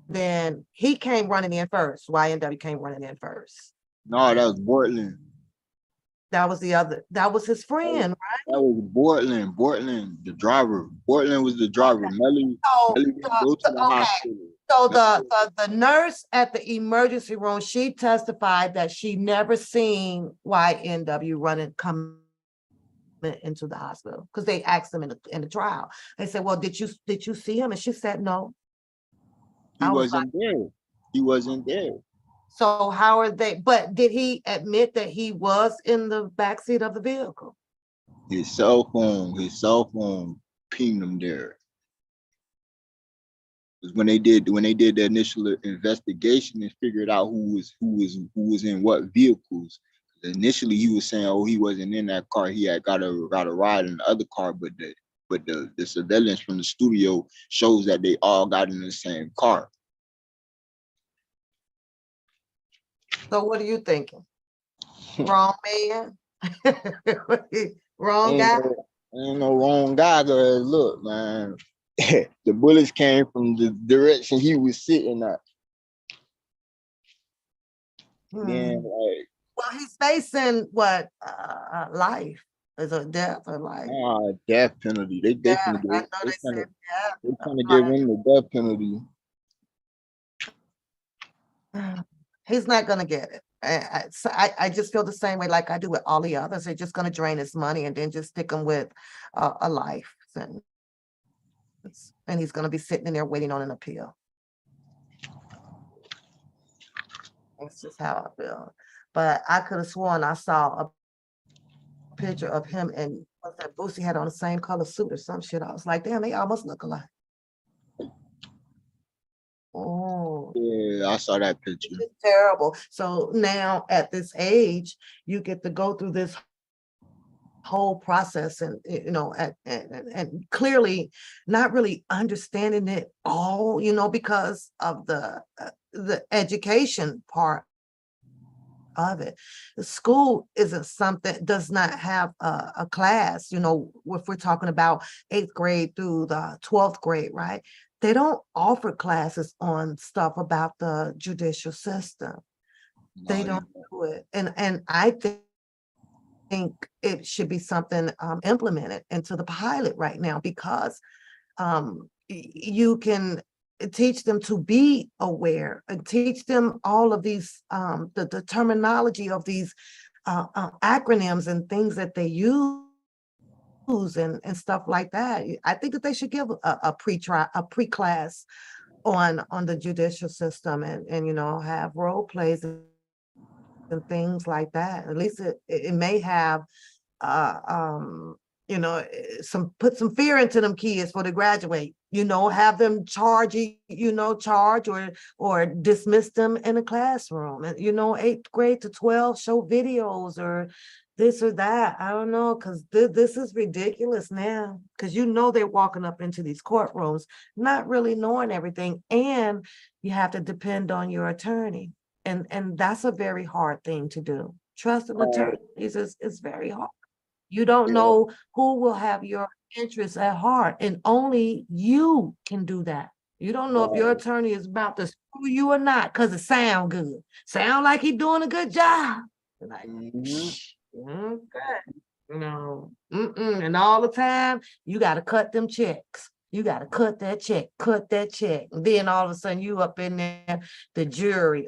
A: then he came running in first. YNW came running in first.
B: No, that was Portland.
A: That was his friend, right?
B: That was Portland, the driver. Portland was the driver.
A: Okay.
B: Melly didn't go to the hospital.
A: So the nurse at the emergency room, she testified that she never seen YNW coming into the hospital, because they asked them in the trial. They said, well, did you see him? And she said, no.
B: He wasn't there. He wasn't there.
A: So how are they? But did he admit that he was in the backseat of the vehicle?
B: His cell phone pinged him there. Because when they did the initial investigation and figured out who was in what vehicles. Initially, he was saying, "Oh, he wasn't in that car. He had got a ride in the other car." But the surveillance from the studio shows that they all got in the same car.
A: So what are you thinking? Wrong man? Wrong guy?
B: Ain't no wrong guy. Look, man, the bullets came from the direction he was sitting at. Then, like,
A: well, he's facing what, life? Is it death or life?
B: Death penalty. They trying to give him the death penalty.
A: He's not gonna get it. I just feel the same way like I do with all the others. They're just gonna drain his money and then just stick him with a life sentence. And he's gonna be sitting in there waiting on an appeal. That's just how I feel. But I could have sworn I saw a picture of him and what's that, Boosie had on the same color suit or some shit. I was like, damn, they almost look alike. Oh,
B: yeah, I saw that picture.
A: It's terrible. So now at this age, you get to go through this whole process and and clearly not really understanding it all, because of the education part of it. The school isn't something, does not have a class, if we're talking about 8th grade through the 12th grade, right? They don't offer classes on stuff about the judicial system. They
B: No,
A: don't do it. And I think it should be something implemented into the pilot right now, because you can teach them to be aware and teach them all of these the terminology of these acronyms and things that they use and stuff like that. I think that they should give a pre-class on the judicial system, and have role plays and things like that. At least it may have uh um put some fear into them kids for to graduate, have them charge or dismiss them in a classroom, and 8th grade to 12 show videos or this or that. I don't know, because this is ridiculous now, because they're walking up into these courtrooms not really knowing everything, and you have to depend on your attorney, and that's a very hard thing to do. Trusting attorneys is very hard. You don't
B: yeah,
A: know who will have your interests at heart, and only you can do that. You don't know if your
B: right.
A: attorney is about to screw you or not, because it sound good. Sound like he's doing a good job. Like,
B: Mhm.
A: shh, okay. And all the time, you got to cut them checks. You got to cut that check. And then all of a sudden you up in there, the jury,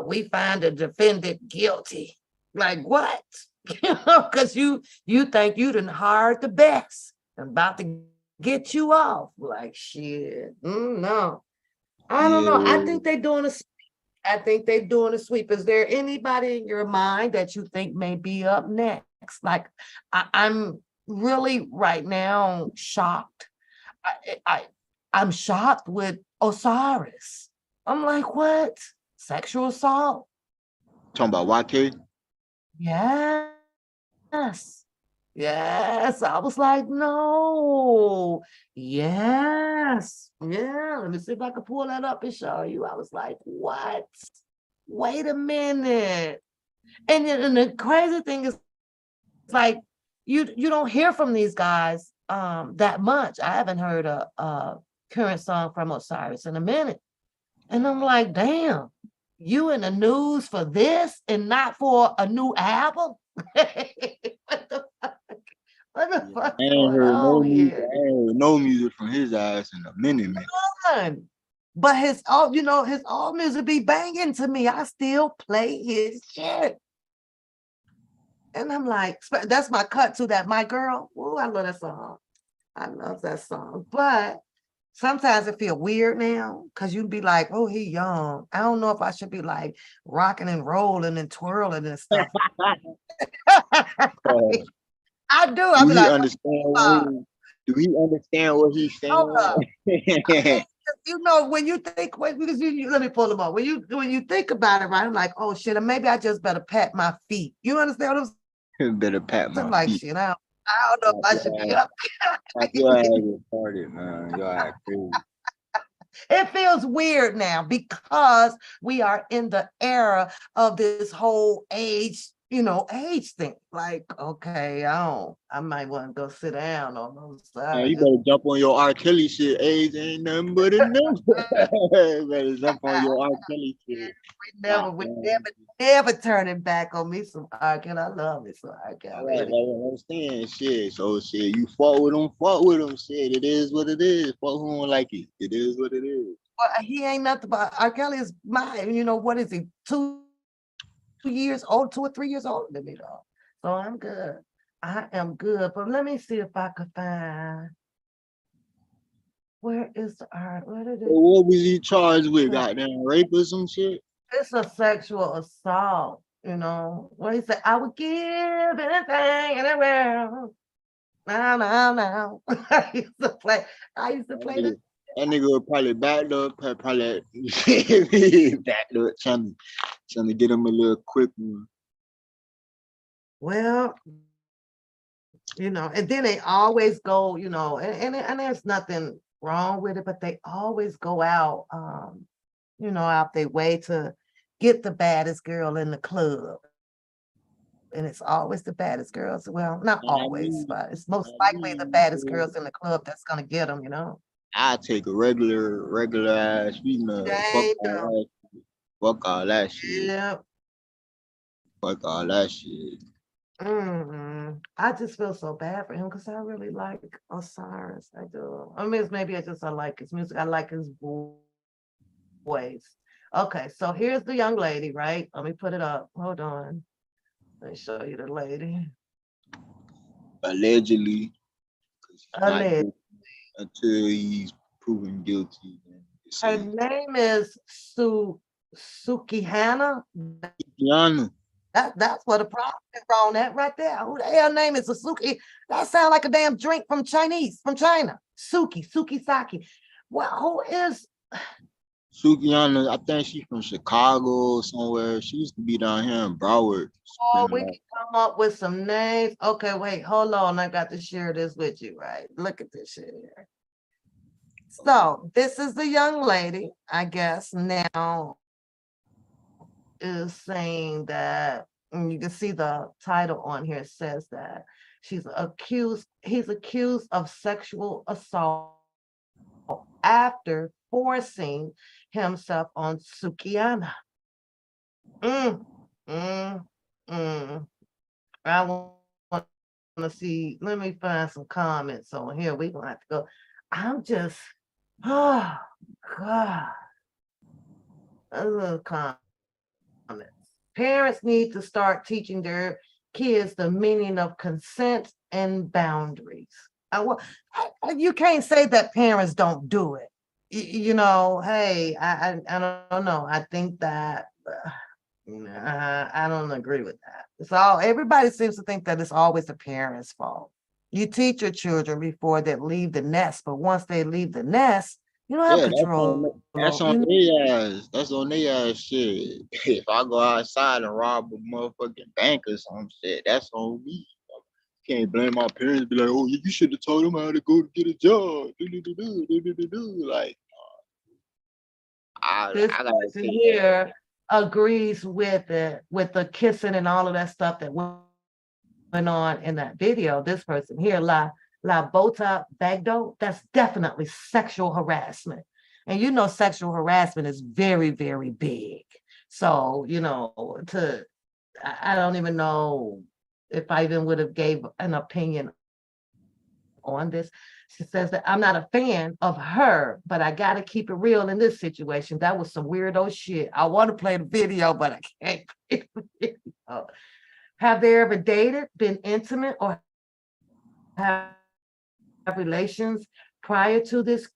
A: we find the defendant guilty. Like what? Because you think you done hired the best. I'm about to get you off. Like shit. No. I don't know.
B: Yeah.
A: I think they're doing a sweep. Is there anybody in your mind that you think may be up next? Like I'm really right now shocked. I I'm shocked with Osiris. I'm like, what? Sexual assault?
B: Talking about YK?
A: Yes. Yes. I was like, no. Yes. Yeah. Let me see if I can pull that up and show you. I was like, what? Wait a minute. And the crazy thing is, like, you don't hear from these guys that much. I haven't heard a current song from Osiris in a minute. And I'm like, damn, you in the news for this and not for a new album? What the fuck? What the
B: Yeah,
A: fuck's going on here?
B: I ain't heard no music from his ass in a minute, man.
A: None. But his old music be banging to me. I still play his shit. And I'm like, that's my cut to that, My Girl. Oh, I love that song. I love that song. But sometimes it feel weird now, because you'd be like, oh, he young. I don't know if I should be like rocking and rolling and twirling and stuff.
B: Uh,
A: I do. I'll
B: do
A: be
B: he
A: like,
B: understand
A: uh,
B: do he understand what he's
A: hold
B: saying?
A: up. When you think, because let me pull them up. When you think about it, right? I'm like, oh shit, and maybe I just better pat my feet. You understand what I'm
B: Better pat
A: saying?
B: my
A: Like
B: feet.
A: shit. I don't know if
B: Pop
A: I
B: your
A: should be
B: ass,
A: up.
B: pop your ass retarded, man. Your ass crazy.
A: It feels weird now because we are in the era of this whole age thing. Like, okay, I might want to go sit down on those
B: Man,
A: sides.
B: you better jump on your R. Kelly shit. AIDS ain't nothing but a number. You better jump on your R. Kelly shit.
A: We
B: Man.
A: never turning back on me some R. Kelly. I love me some R.
B: All
A: Kelly.
B: right, I understand shit. So shit, you fought with them. Shit, it is what it is. Fuck who don't like it. It is what it is.
A: Well, he ain't nothing but R. Kelly is what is he? 2 years old, 2 or 3 years older than me though. So I'm good. I am good. But let me see if I could find. Where is the art? Where did
B: So
A: it?
B: what was he charged with? Goddamn rape or some shit?
A: It's a sexual assault, where he said, I would give anything in the world. Now. I used to
B: That
A: play this.
B: nigga, that nigga was probably backed up, probably backed up, trying to get him a little quick one.
A: Well, and then they always go, and there's nothing wrong with it, but they always go out, out their way to get the baddest girl in the club. And it's always the baddest girls. Well, not
B: And
A: always, but it's most likely the baddest girls in the club that's gonna get them, you know.
B: I take a regular ass female.
A: They know.
B: Fuck all that shit.
A: Yeah.
B: Fuck all that shit.
A: I just feel so bad for him because I really like Osiris. I do. I mean, maybe I like his music. I like his voice. Okay, so here's the young lady, right? Let me put it up. Hold on. Let me show you the lady.
B: Allegedly, because he's not
A: Alleged.
B: guilty until he's proven guilty.
A: Her name is Sukihana.
B: Yana.
A: That's what the problem is on that right there. Who the hell name is Suki? That sounds like a damn drink from China. Suki Saki. Well, who is
B: Sukiyana, I think she's from Chicago somewhere. She used to be down here in Broward.
A: Oh, we can come up with some names. Okay, wait, hold on. I got to share this with you, right? Look at this shit here. So this is the young lady, I guess now is saying that, and you can see the title on here says that he's accused of sexual assault after forcing himself on Sukiana. Mm, mm, mm. I want to see, let me find some comments on here. We're gonna have to go. I'm just, oh God. A little comments. Parents need to start teaching their kids the meaning of consent and boundaries. You can't say that parents don't do it. You know, hey, I don't know. I think that I don't agree with that. It's all everybody seems to think that it's always the parents' fault. You teach your children before they leave the nest, but once they leave the nest, you don't have
B: Yeah,
A: control.
B: that's on their ass. That's on their ass shit. If I go outside and rob a motherfucking bank or some shit, that's on me. Can't blame my parents. Be like, oh, you should have told them how to go to get a job. Like,
A: This
B: I gotta
A: person
B: say that.
A: here agrees with the kissing and all of that stuff that went on in that video. This person here, La Bota Bagdo, that's definitely sexual harassment. And you know, sexual harassment is very, very big. So, you know, I don't even know if I even would have gave an opinion on this. She says that I'm not a fan of her, but I got to keep it real in this situation. That was some weirdo shit. I want to play the video, but I can't play the video. Have they ever dated, been intimate, or have relations prior to this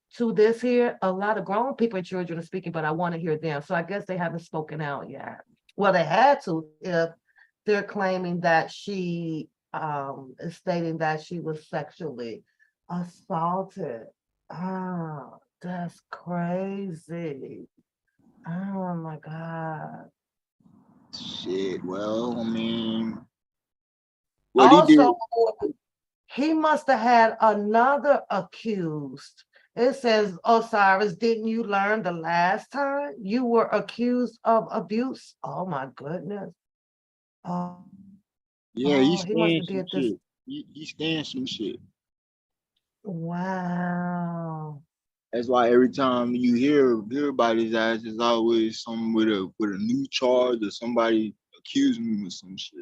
A: here? A lot of grown people and children are speaking, but I want to hear them. So I guess they haven't spoken out yet. Well, they had to if they're claiming that she is stating that she was sexually assaulted. Oh, that's crazy. Oh my God.
B: Shit, well, I mean, what he did.
A: Also, he must have had another accused. It says, Osiris, didn't you learn the last time you were accused of abuse? Oh my goodness. Oh,
B: Yeah, he
A: he must
B: staying
A: have
B: some
A: did this.
B: shit. He staying some shit.
A: Wow.
B: That's why every time you hear about his ass, it's always someone with a new charge or somebody accusing him of some shit.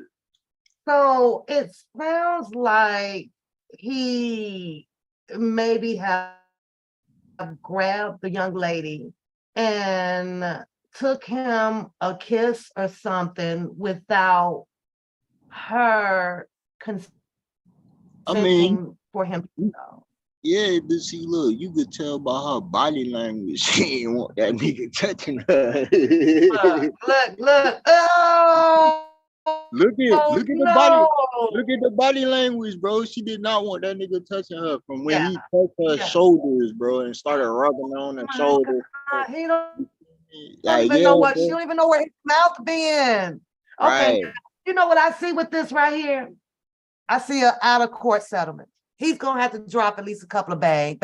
A: So it sounds like he maybe have grabbed the young lady and took him a kiss or something without her
B: I mean,
A: consenting for him to go.
B: yeah, but see, look, you could tell by her body language she didn't want that nigga touching her.
A: Look. Oh,
B: Look at the body. Look
A: no.
B: at the body language, bro. She did not want that nigga touching her from when
A: Yeah,
B: he touched her
A: yeah.
B: shoulders, bro, and started rubbing on
A: Oh
B: her
A: my
B: shoulder.
A: God. He don't
B: Like,
A: even
B: yeah,
A: know what, she
B: bro.
A: don't even know where his mouth been. Okay,
B: Right.
A: you know what I see with this right here? I see an out of court settlement. He's gonna have to drop at least a couple of bags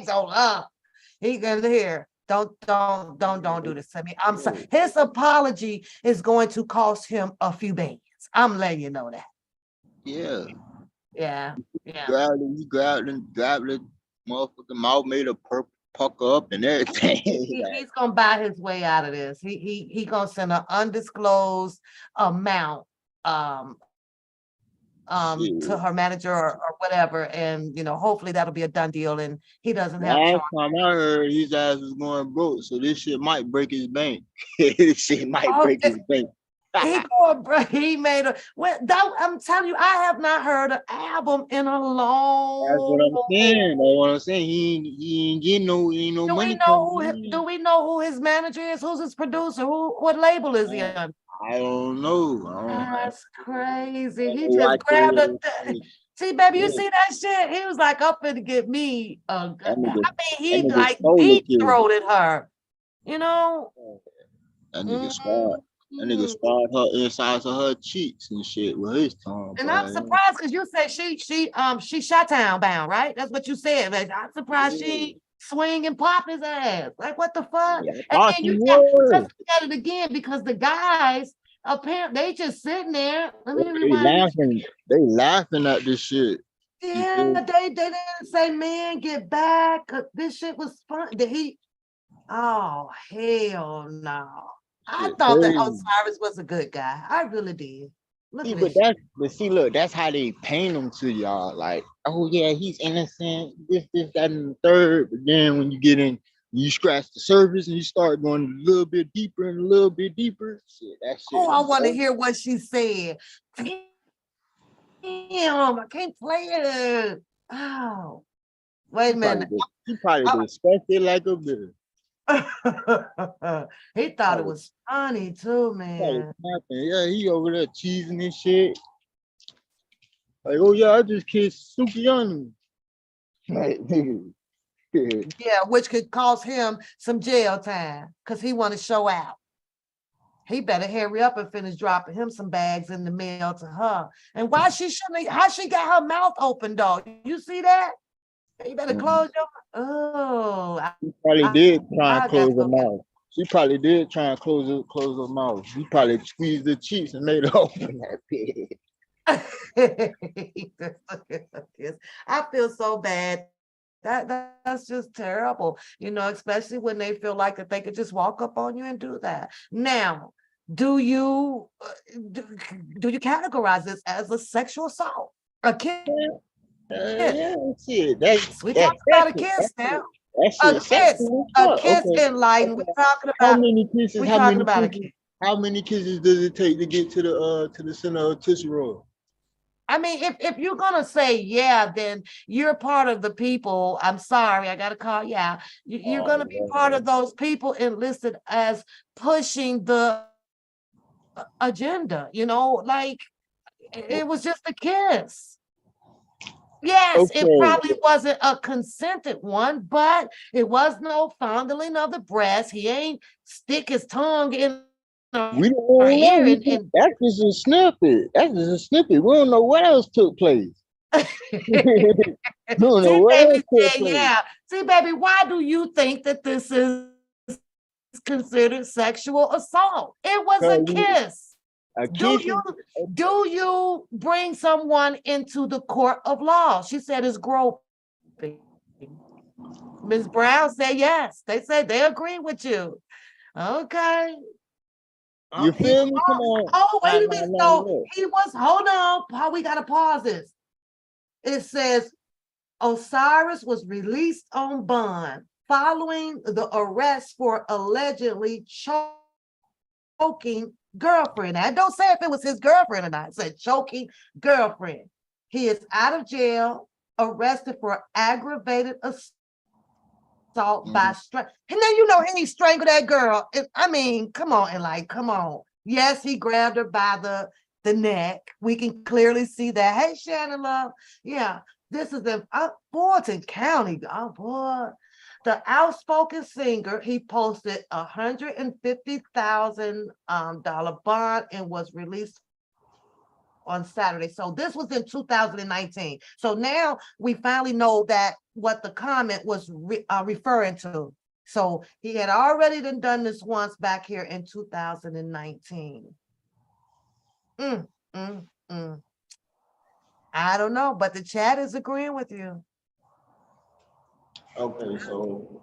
A: on her. He gonna hear. Don't do this to me. I'm sorry. His apology is going to cost him a few bands. I'm letting you know that.
B: Yeah.
A: Yeah, yeah.
B: Grabbed the motherfucking mouth, made a pucker up and everything.
A: He's gonna buy his way out of this. He gonna send an undisclosed amount to her manager or whatever, and hopefully that'll be a done deal, and he doesn't have
B: Last
A: charge.
B: time I heard, his ass was going broke, so this shit might break his bank. This shit might break his bank.
A: He made I'm telling you, I have not heard an album in a
B: That's what
A: long.
B: I'm saying. That's what I'm saying. He ain't getting no money coming in.
A: Do we know who his manager is? Who's his producer? What label is he on?
B: I don't know.
A: That's crazy. He
B: know why
A: just grabbed a.
B: they-
A: See, baby, you
B: Yeah,
A: see that shit? He was like, up to get me. I
B: that
A: mean,
B: that
A: he
B: nigga
A: like
B: stole the
A: deep
B: kid.
A: throated her. You know.
B: That nigga scarred. That nigga scarred her insides of her cheeks and shit with his tongue.
A: And I'm surprised because you said she Chi-Town bound, right? That's what you said. Like, I'm surprised she swing and pop his ass. Like, what the fuck?
B: Yeah,
A: And
B: thought
A: then
B: she
A: you
B: was.
A: just look at it again because the guys apparently they just sitting there. Let me
B: They
A: rewind.
B: laughing at this shit.
A: Yeah, they didn't say, man, get back. This shit was fun. Oh, hell no. I
B: Shit
A: thought that
B: crazy.
A: Osiris was a good guy. I really did. Look at this.
B: Look, that's how they paint him to y'all. Like, oh yeah, he's innocent, this, that, and the third. But then when you get in, you scratch the surface and you start going a little bit deeper and a little bit deeper. Shit, that shit.
A: Oh, I want to hear what she said. Damn, I can't play it. Oh, wait a minute.
B: He probably disgusted like a bitch.
A: He thought it was funny too, man.
B: Yeah, he over there cheesing and shit. Like, oh yeah, I just kissed Sukiyanu. Like,
A: Yeah, which could cost him some jail time because he want to show out. He better hurry up and finish dropping him some bags in the mail to her. And why she shouldn't? How she got her mouth open, though? You see that? You better close your. Oh,
B: she probably did try and close her mouth. She probably did try and close her mouth. He probably squeezed the cheeks and made her open that pig.
A: I feel so bad. That's just terrible, especially when they feel like that they could just walk up on you and do that. Now, do you categorize this as a sexual assault? A kiss?
B: Yeah, shit.
A: We talking about a kiss now. A kiss enlightened. We're talking about
B: how many kisses?
A: We're talking about a kiss.
B: How many kisses does it take to get to the center of Tootsie Roll?
A: I mean, if you're gonna say yeah, then you're part of the people. I'm sorry, I gotta call you out. You're gonna be part of those people enlisted as pushing the agenda. Like it was just a kiss. Yes, it probably wasn't a consented one, but it was no fondling of the breast. He ain't stick his tongue in
B: we don't know. That's just a snippet. We don't know what else took place.
A: Yeah. See, baby, why do you think that this is considered sexual assault? It was a kiss. Do you bring someone into the court of law? She said it's groping. Ms. Brown said yes. They said they agree with you. Okay.
B: You feel me? Come on.
A: Oh, wait a minute. So he was, hold on. We got to pause this. It says Osiris was released on bond following the arrest for allegedly choking girlfriend. I don't say if it was his girlfriend or not. It said choking girlfriend. He is out of jail, arrested for aggravated assault by strength. And then he strangled that girl. Come on, come on. Yes, he grabbed her by the neck. We can clearly see that. Hey, Shannon Love. Yeah, this is in Fulton County. Oh boy. The outspoken singer, he posted $150,000 bond and was released on Saturday. So this was in 2019. So now we finally know that what the comment was referring to. So he had already done this once back here in 2019. Mm, mm, mm. I don't know, but the chat is agreeing with you.
B: Okay, so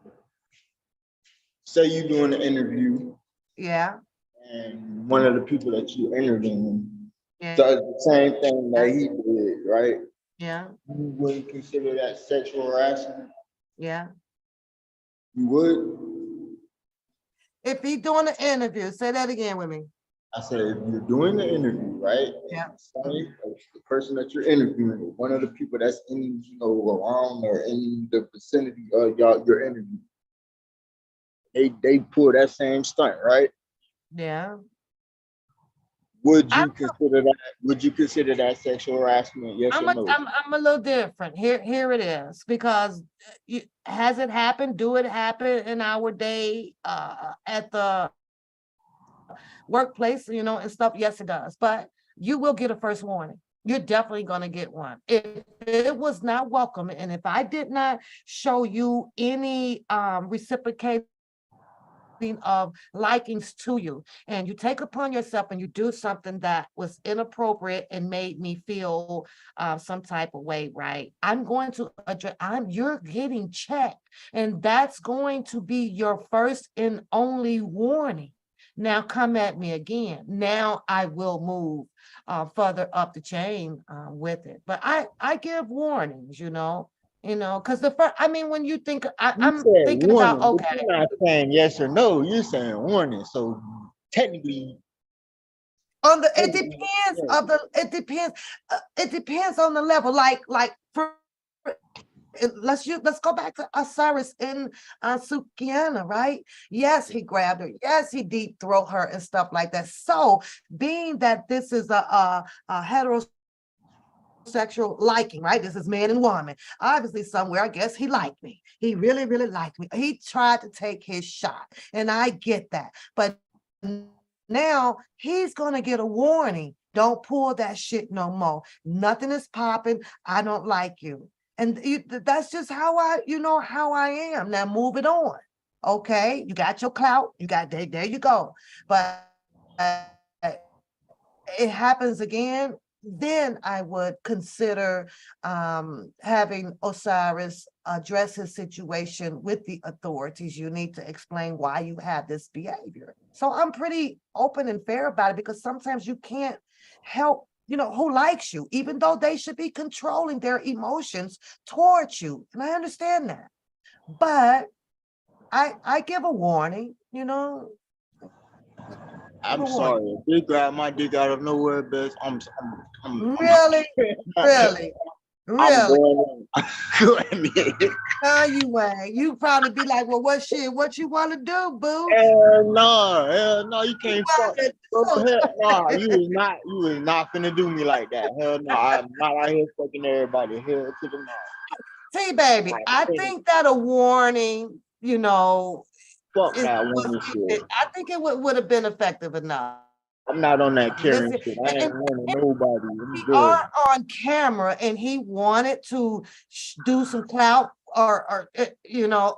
B: say you're doing an interview
A: Yeah,
B: and one of the people that you interviewing
A: yeah,
B: does the same thing that he did, right?
A: yeah,
B: You wouldn't consider that sexual harassment?
A: yeah.
B: You would?
A: If he doing an interview, say that again with me.
B: I said, if you're doing the interview, right?
A: Yeah.
B: Say the person that you're interviewing, one of the people that's in, around or in the vicinity of your interview, they pull that same stunt, right?
A: Yeah.
B: Would
A: I'm
B: you consider that? Would you consider that sexual harassment? Yes or no?
A: I'm a little different. Here it is, because has it happened? Do it happen in our day at the workplace, and stuff? Yes, it does. But you will get a first warning. You're definitely going to get one. If it was not welcome, and if I did not show you any reciprocating of likings to you, and you take upon yourself and you do something that was inappropriate and made me feel some type of way, right? I'm going to address, you're getting checked, and that's going to be your first and only warning. Now come at me again. Now I will move further up the chain with it. But I give warnings, because the first, when you think,
B: You
A: I'm
B: said
A: thinking about,
B: warning, but
A: okay,
B: you're not saying yes or no. You're saying warning. So technically,
A: it depends
B: yeah.
A: of the, it depends on the level. Like for let's go back to Osiris in Sukiana, right? Yes, he grabbed her. Yes, he deep throat her and stuff like that. So being that this is a heterosexual liking, right? This is man and woman. Obviously, somewhere, I guess he liked me. He really, really liked me. He tried to take his shot, and I get that. But now he's going to get a warning. Don't pull that shit no more. Nothing is popping. I don't like you. And that's just how how I am. Now move it on. Okay, you got your clout. You got there you go. But it happens again, then I would consider having Osiris address his situation with the authorities. You need to explain why you have this behavior. So I'm pretty open and fair about it, because sometimes you can't help, who likes you, even though they should be controlling their emotions towards you. And I understand that. But I give a warning, give a
B: I'm
A: warning.
B: sorry. If they grab my dick out of nowhere, bitch,
A: Really, really,
B: I'm
A: really.
B: going on.
A: No, you ain't. You probably be like, well, what you want to do, boo?
B: Hell no, you can't fuck. Bro, hell no, you was not finna do me like that. Hell no, I'm not out here fucking everybody. Hell to the no.
A: See, baby, I think that a warning,
B: Fuck that woman shit.
A: I think it would have been effective enough.
B: I'm not on that Karen
A: Listen,
B: shit. I ain't
A: and
B: warning nobody. I'm
A: we
B: good.
A: are on camera, and he wanted to do some clout or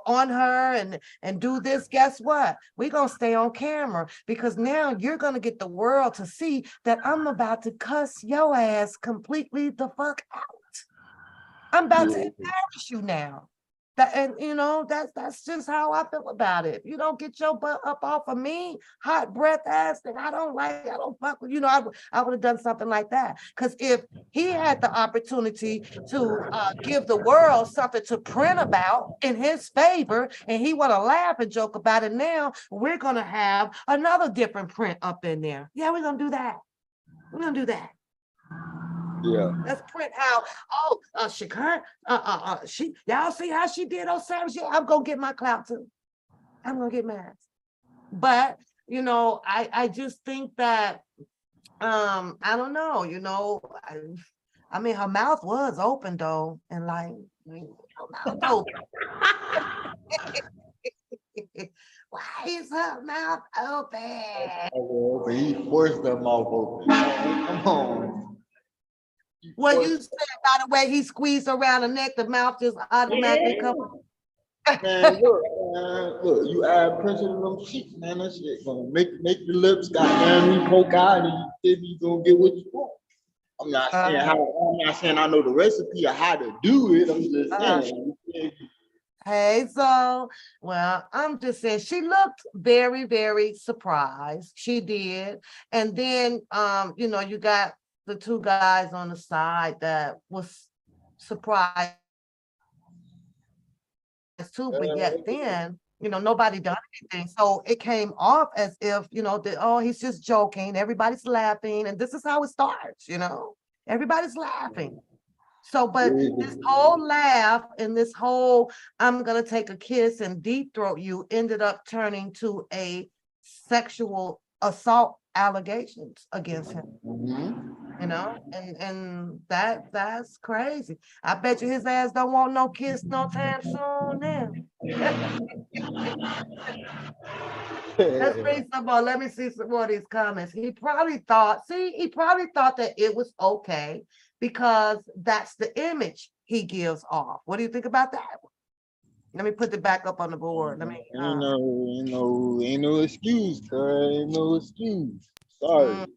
A: on her and do this. Guess what? We're gonna stay on camera, because now you're gonna get the world to see that I'm about to cuss your ass completely the fuck out. I'm about to
B: Yeah.
A: embarrass you now. That's just how I feel about it. If you don't get your butt up off of me, hot breath ass, then I don't fuck with, I would have done something like that. Because if he had the opportunity to give the world something to print about in his favor, and he want to laugh and joke about it, now we're gonna have another different print up in there. Yeah, we're gonna do that. We're gonna do that.
B: Yeah.
A: Let's print out. Oh, Shakir, y'all see how she did Osiris? Yeah, I'm gonna get my clout too. I'm gonna get mad. But I just think that I don't know. I mean, her mouth was open though, and like her mouth open. Why is her mouth open?
B: He forced that mouth open. Come on.
A: Well, you said by the way he squeezed around the neck, the mouth just automatically comes.
B: Man, look, Man, look, you add pressure to them cheeks, man. That shit gonna make the lips goddamn me poke out, and you gonna get what you want. I'm not saying I know the recipe of how to do it. I'm just saying.
A: Hey, so, well, I'm just saying she looked very, very surprised. She did. And then, you know, you got the two guys on the side that was surprised too, but yet then, you know, nobody done anything. So it came off as if, you know, that, oh, he's just joking. Everybody's laughing. And this is how it starts, you know, everybody's laughing. So, but this whole laugh and this whole, I'm going to take a kiss and deep throat you ended up turning to a sexual assault allegations against him, you know, and that's crazy. I bet you his ass don't want no kiss no time soon now. Let's read some more. Let me see some more of these comments. He probably thought that it was okay because that's the image he gives off. What do you think about that? Let me put it back up on the board. Let me
B: Ain't no excuse, cuz ain't no excuse. Sorry.
A: I'm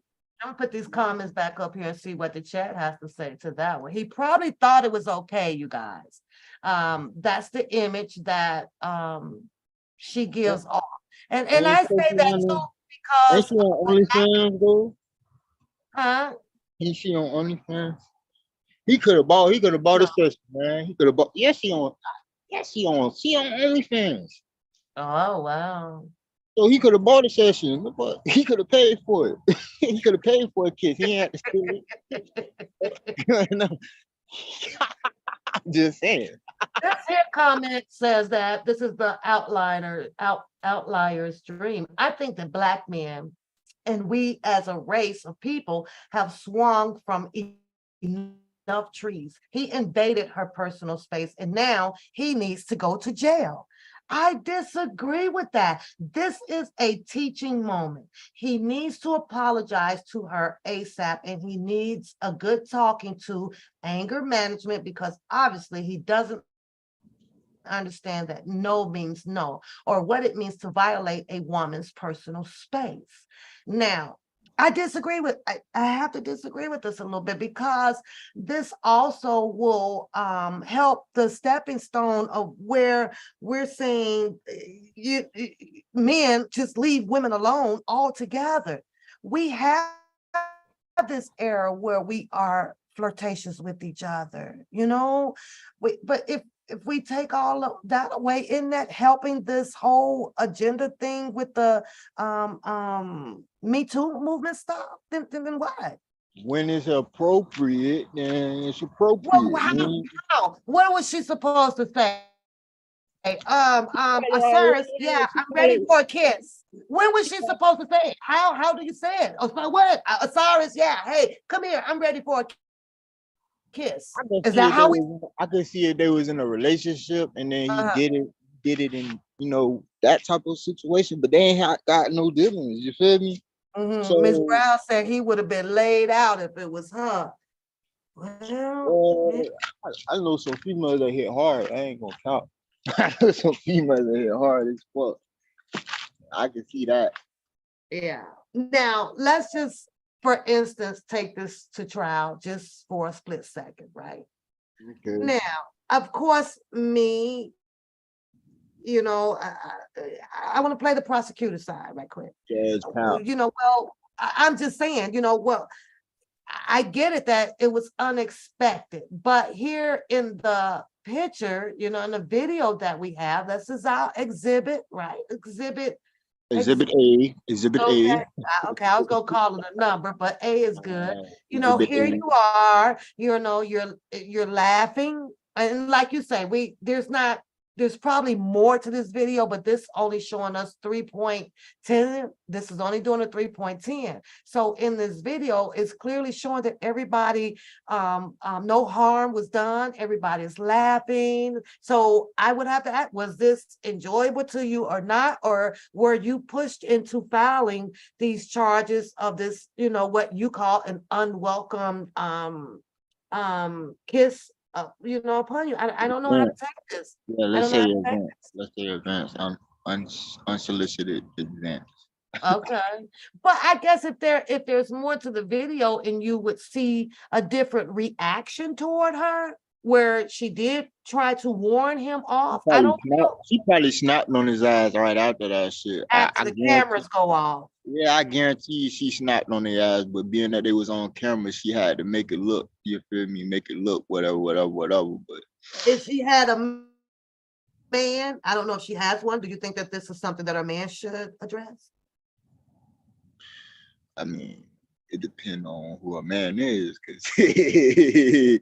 A: gonna put these comments back up here and see what the chat has to say to that one. He probably thought it was okay, you guys. That's the image that she gives off. And I say that too because
B: ain't she on OnlyFans though?
A: Huh?
B: Ain't she on OnlyFans? He could have bought a session, man. He could have bought she on OnlyFans.
A: Oh wow.
B: So he could have bought a session, but he could have paid for it. He could have paid for a kiss. He ain't had to steal it. I'm just saying.
A: This here comment says that this is the outlier's dream. I think that Black men and we as a race of people have swung from enough trees. He invaded her personal space and now he needs to go to jail. I disagree with that. This is a teaching moment. He needs to apologize to her ASAP and he needs a good talking to, anger management, because obviously he doesn't understand that no means no, or what it means to violate a woman's personal space. Now, I have to disagree with this a little bit because this also will help the stepping stone of where we're saying men just leave women alone altogether. We have this era where we are flirtatious with each other, you know, but if we take all of that away, isn't that helping this whole agenda thing with the Me Too movement stuff? Then what?
B: When it's appropriate, then it's appropriate.
A: Well, how? What was she supposed to say? Osiris, yeah, I'm ready for a kiss. When was she supposed to say it? How do you say it? What? Osiris, yeah, hey, come here, I'm ready for a kiss. Is that how
B: I could see if they was in a relationship and then he did it in, you know, that type of situation, but they ain't got no dealings, you feel me?
A: So Ms. Brown said he would have been laid out if it was her. Well,
B: I know some females that hit hard. I ain't gonna count. I know some females that hit hard as fuck. I can see that.
A: Yeah. Now let's just, for instance, take this to trial just for a split second, right? Okay. Now, of course, me, you know, I want to play the prosecutor side right quick.
B: Yes,
A: you know, well, I'm just saying, you know, well, I get it that it was unexpected, but here in the picture, you know, in the video that we have, this is our exhibit, right? Exhibit
B: A.
A: Okay. Okay, I was gonna call it a number, but A is good. You know, here you are, you know, you're laughing. And like you say, there's probably more to this video, but this only showing us 3.10. This is only doing a 3.10. So in this video, it's clearly showing that everybody, no harm was done. Everybody's laughing. So I would have to ask, was this enjoyable to you or not? Or were you pushed into filing these charges of this, you know, what you call an unwelcome kiss upon you. I don't know how to
B: Yeah,
A: take this.
B: yeah,
A: I
B: let's
A: don't know
B: say
A: how to take
B: advance. Let's say advance. Unsolicited advance.
A: Okay. But I guess if there's more to the video and you would see a different reaction toward her where she did try to warn him off. I don't know.
B: She probably snapped on his ass right after that shit.
A: After
B: I
A: the
B: guarantee.
A: cameras go off.
B: Yeah, I guarantee you she snapped on their ass, but being that they was on camera, she had to make it look, you feel me, make it look whatever, whatever, whatever. But
A: If she had a man, I don't know if she has one. Do you think that this is something that a man should address?
B: I mean, it depends on who a man is, cause see,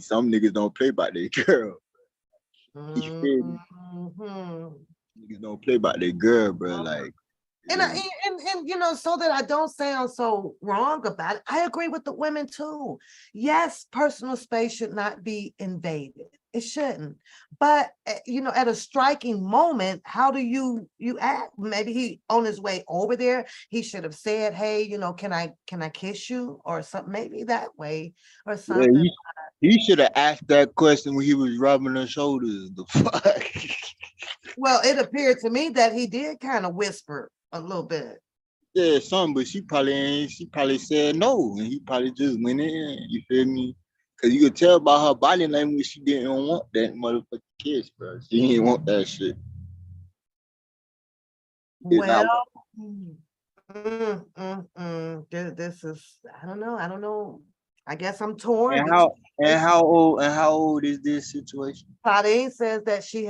B: some niggas don't play by their girl. You feel me?
A: Mm-hmm.
B: Niggas don't play by their girl, bro. Like,
A: And, so that I don't sound so wrong about it, I agree with the women too. Yes, personal space should not be invaded. It shouldn't. But at a striking moment, how do you act? Maybe he on his way over there, he should have said, "Hey, can I kiss you?" or something. Maybe that way or
B: yeah,
A: something.
B: he should have asked that question when he was rubbing her shoulders. The fuck.
A: Well, it appeared to me that he did kind of whisper a little bit.
B: Yeah, something, but she probably ain't. She probably said no, and he probably just went in. You feel me? Cause you could tell by her body language she didn't want that motherfucking kiss, bro. She didn't want that shit. Did
A: Well,
B: not want.
A: This is, I don't know. I don't know. I guess I'm torn.
B: And how old is this situation?
A: Claudine says that she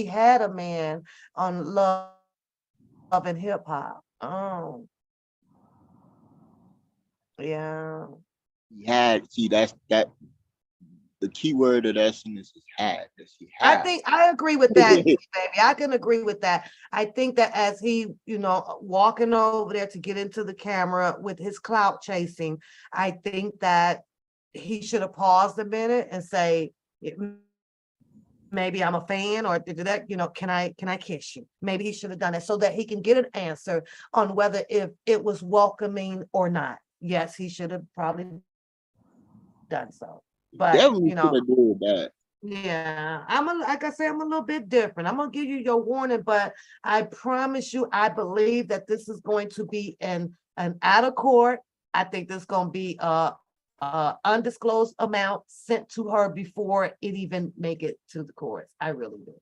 A: had a man on Love and Hip Hop. Oh, yeah.
B: He had. See, that's that. The key word of that sentence is had. That she
A: I
B: had.
A: think I agree with that, baby. I can agree with that. I think that as he, walking over there to get into the camera with his clout chasing, I think that he should have paused a minute and say, maybe I'm a fan, or did that, can I kiss you? Maybe he should have done it so that he can get an answer on whether if it was welcoming or not. Yes, he should have probably done so. But
B: Definitely should have did that.
A: yeah, like I said, I'm a little bit different. I'm gonna give you your warning, but I promise you, I believe that this is going to be an out of court. I think this is gonna be a undisclosed amount sent to her before it even make it to the courts. I really do.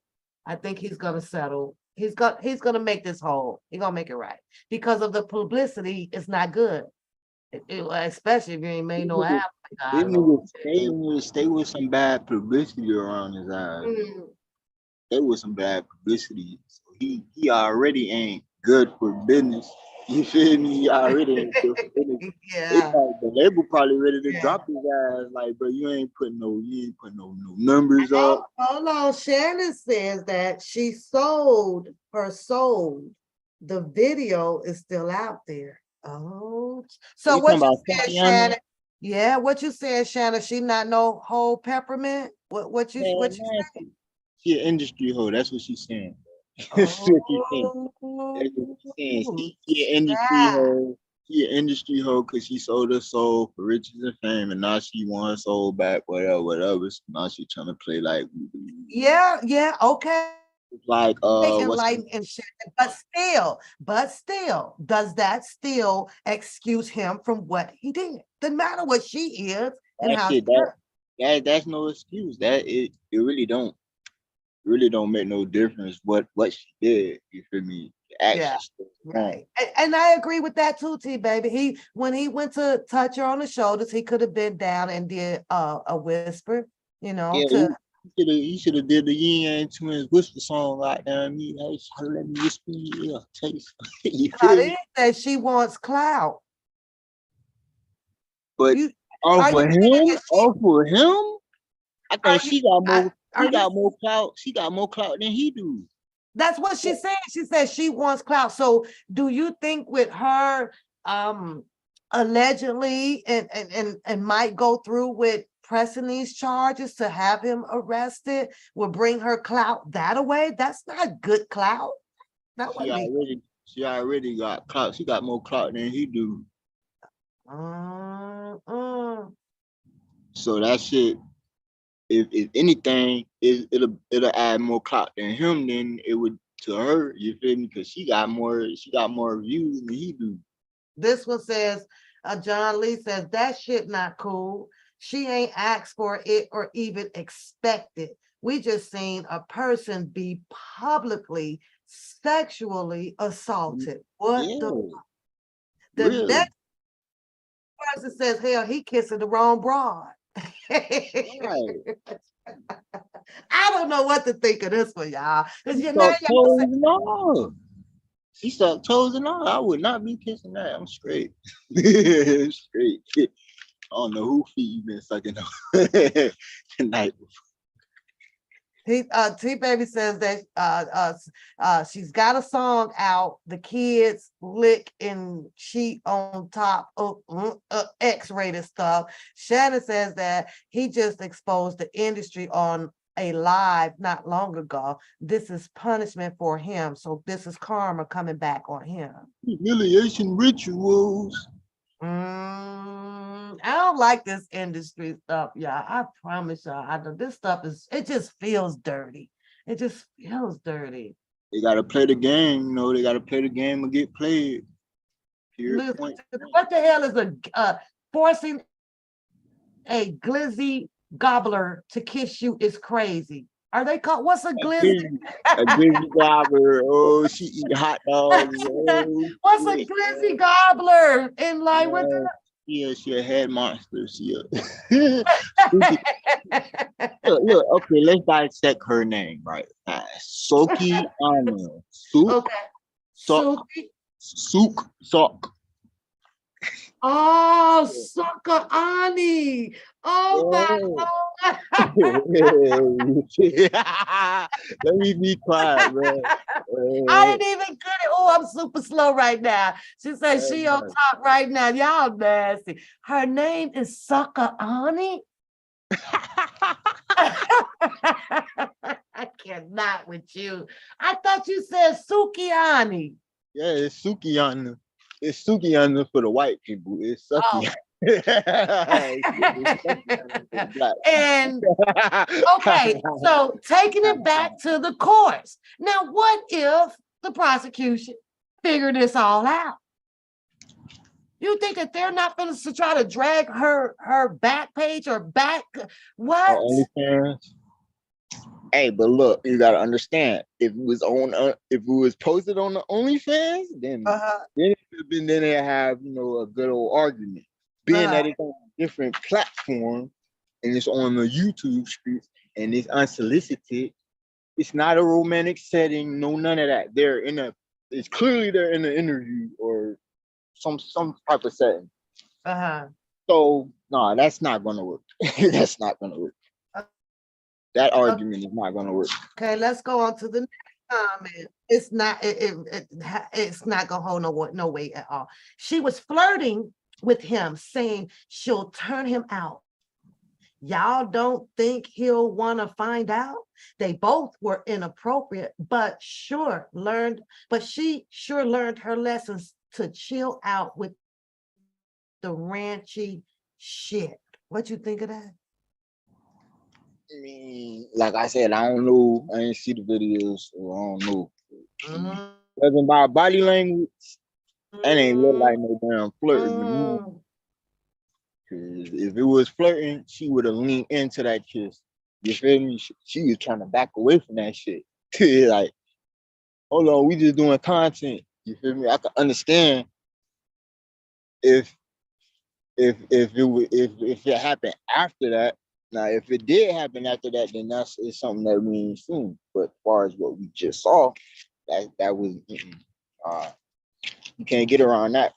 A: I think he's gonna settle. He's gonna make this whole. He's gonna make it right because of the publicity. It's not good. Especially if you ain't made no app.
B: This
A: God, Lord.
B: nigga stay with some bad publicity around his eyes.
A: Mm.
B: Stay with some bad publicity. So he already ain't good for business. You feel me? He already ain't good for business.
A: Yeah.
B: The label probably ready to
A: Yeah.
B: drop his ass. Like, bro, you ain't putting no numbers up.
A: Hold on. Shannon says that she sold her soul. The video is still out there. Oh, so
B: You talking
A: what you
B: about
A: said,
B: Tatiana?
A: Shannon? Yeah, what you said, Shannon? She not no whole peppermint. What you
B: Man,
A: said?
B: she an industry hoe. That's what she's saying. That's what she's saying. That's what she's saying.
A: Oh,
B: She an industry hoe. She an industry hoe because she sold her soul for riches and fame, and now she want her soul back, whatever, whatever. So now she trying to play like,
A: yeah, okay.
B: like what's
A: Enlightened and shit, but still, does that still excuse him from what he did? Doesn't matter what she is and
B: that
A: how she
B: shit?
A: looks.
B: That's no excuse. That it really don't make no difference what she did. You feel me? The
A: Yeah,
B: action still wrong.
A: right. And I agree with that too, T baby. When he went to touch her on the shoulders, he could have been down and did a whisper,
B: Yeah,
A: to
B: he should have did the Yin Yang Twins whisper song like that. Me, hey, let me whisper in your ear. Tell you, you feel me?
A: Claudine that she wants clout.
B: But
A: You
B: off
A: are you
B: of
A: saying
B: him,
A: that
B: off of him, I
A: are
B: think
A: you
B: she got more.
A: are
B: She
A: you
B: got more clout. She got more clout than he do.
A: That's what she said. She said she wants clout. So do you think with her allegedly and might go through with pressing these charges to have him arrested will bring her clout that away? That's not good clout. That
B: She
A: would be
B: already got clout. She got more clout than he do.
A: mm, mm.
B: So that shit, if anything, it'll add more clout than him than it would to her. You feel me? Because she got more views than he do.
A: This one says, John Lee says, that shit not cool. She ain't asked for it or even expected. We just seen a person be publicly sexually assaulted. What
B: Yeah,
A: the
B: really.
A: next person says, hell, he kissing the wrong broad.
B: Right.
A: I don't know what to think of this one, y'all. Because
B: She
A: you now
B: sucked
A: y'all
B: toes
A: say,
B: and all. She sucked toes and all. I would not be kissing that. I'm straight. Straight. I don't know who feet you been sucking on tonight.
A: T Baby says that she's got a song out, the kids lick and cheat on top of X-rated stuff. Shannon says that he just exposed the industry on a live not long ago. This is punishment for him. So this is karma coming back on him.
B: Humiliation rituals.
A: I don't like this industry stuff, y'all. I promise y'all. I know this stuff it just feels dirty. It just feels dirty.
B: They gotta play the game, you know, they gotta play the game and get played. Period.
A: Listen,
B: Point.
A: what the hell is forcing a glizzy gobbler to kiss you is crazy. Are they called what's a glizzy?
B: A busy gobber. Oh, she eat hot dogs. Oh,
A: What's a
B: shit.
A: glizzy gobbler? And like what
B: Yeah, she a head monster. She a look, okay, let's dissect her name, right? Soki Anna. Sook,
A: okay.
B: Sok,
A: Suki.
B: Sook, Sok.
A: Oh, Sucker Ani. Oh my
B: Let
A: Lord.
B: me be quiet, man.
A: I didn't even get it. Oh, I'm super slow right now. She said she on top right now. Y'all nasty. Her name is Sucker Ani. I cannot with you. I thought you said Sukiani.
B: Yeah, it's Sukiana. It's Sukiana for the white people. It's
A: Oh.
B: Suki.
A: And okay, so taking it back to the courts. Now, what if the prosecution figure this all out? You think that they're not going to try to drag her back page or back what?
B: OnlyFans. Hey, but look, you gotta understand. If it was posted on the OnlyFans, then then they have a good old argument. Being that it's on a different platform and it's on the YouTube streets and it's unsolicited, it's not a romantic setting, no none of that. It's clearly they're in an interview or some type of setting. So no, that's not gonna work. That's not gonna work. That argument is not gonna work.
A: Okay, let's go on to the next comment. It's not gonna hold no weight at all. She was flirting with him, saying she'll turn him out. Y'all don't think he'll want to find out? They both were inappropriate, but she sure learned her lessons to chill out with the ranchy shit. What you think of that?
B: I mean, like I said, I don't know. I ain't see the videos, so I don't know. Judging by body language, that ain't look like no damn flirting to me. Cause if it was flirting, she would have leaned into that kiss. You feel me? She was trying to back away from that shit. Like, hold on, we just doing content. You feel me? I can understand if it happened after that. Now, if it did happen after that, then it's something that we ain't seen. But as far as what we just saw, that was you can't get around that.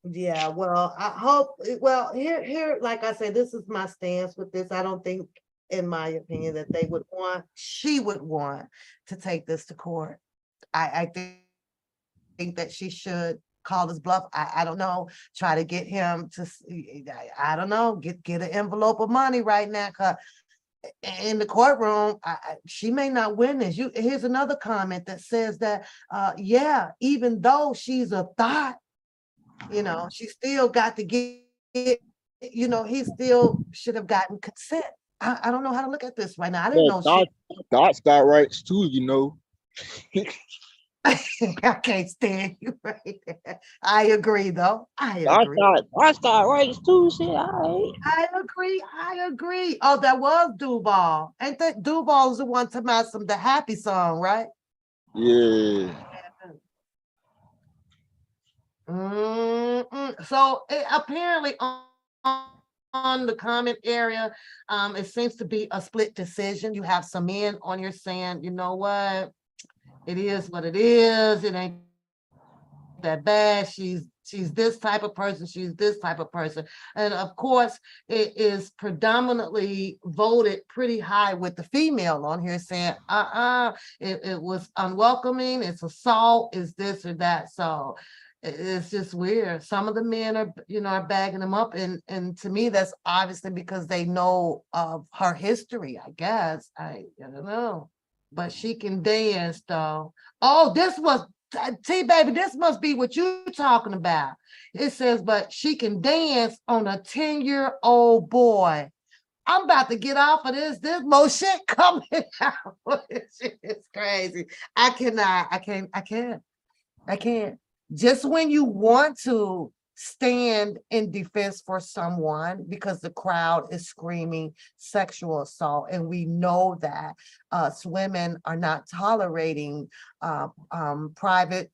A: Yeah, well, I hope. Well, here, like I said, this is my stance with this. I don't think, in my opinion, that she would want to take this to court. I think that she should call his bluff. I don't know. Try to get him to. I don't know. Get an envelope of money right now, cause in the courtroom, she may not win this. Here's another comment that says that, yeah, even though she's a thought, she still got to get you know, he still should have gotten consent. I don't know how to look at this right now. I didn't
B: Yeah,
A: know shit.
B: God's got rights too, you know.
A: I can't stand you right there. I agree, though. I
B: God's
A: agree.
B: got God's got rights too. Shit, all right.
A: I agree. I agree. Oh, that was Duval. Ain't that Duval's the one to about some the happy song, right?
B: Yeah.
A: So apparently on the comment area, it seems to be a split decision. You have some men on here saying, you know what, it is what it is. It ain't that bad. She's this type of person. She's this type of person. And of course, it is predominantly voted pretty high with the female on here saying, it was unwelcoming. It's assault. It's this or that. So it's just weird. Some of the men are, you know, are bagging them up. And to me, that's obviously because they know of her history, I guess. I don't know. But she can dance though. Oh, this was T baby, this must be what you're talking about. It says, but she can dance on a 10-year-old boy. I'm about to get off of this. There's more shit coming out. It's crazy. I can't. Just when you want to stand in defense for someone because the crowd is screaming sexual assault, and we know that us women are not tolerating private,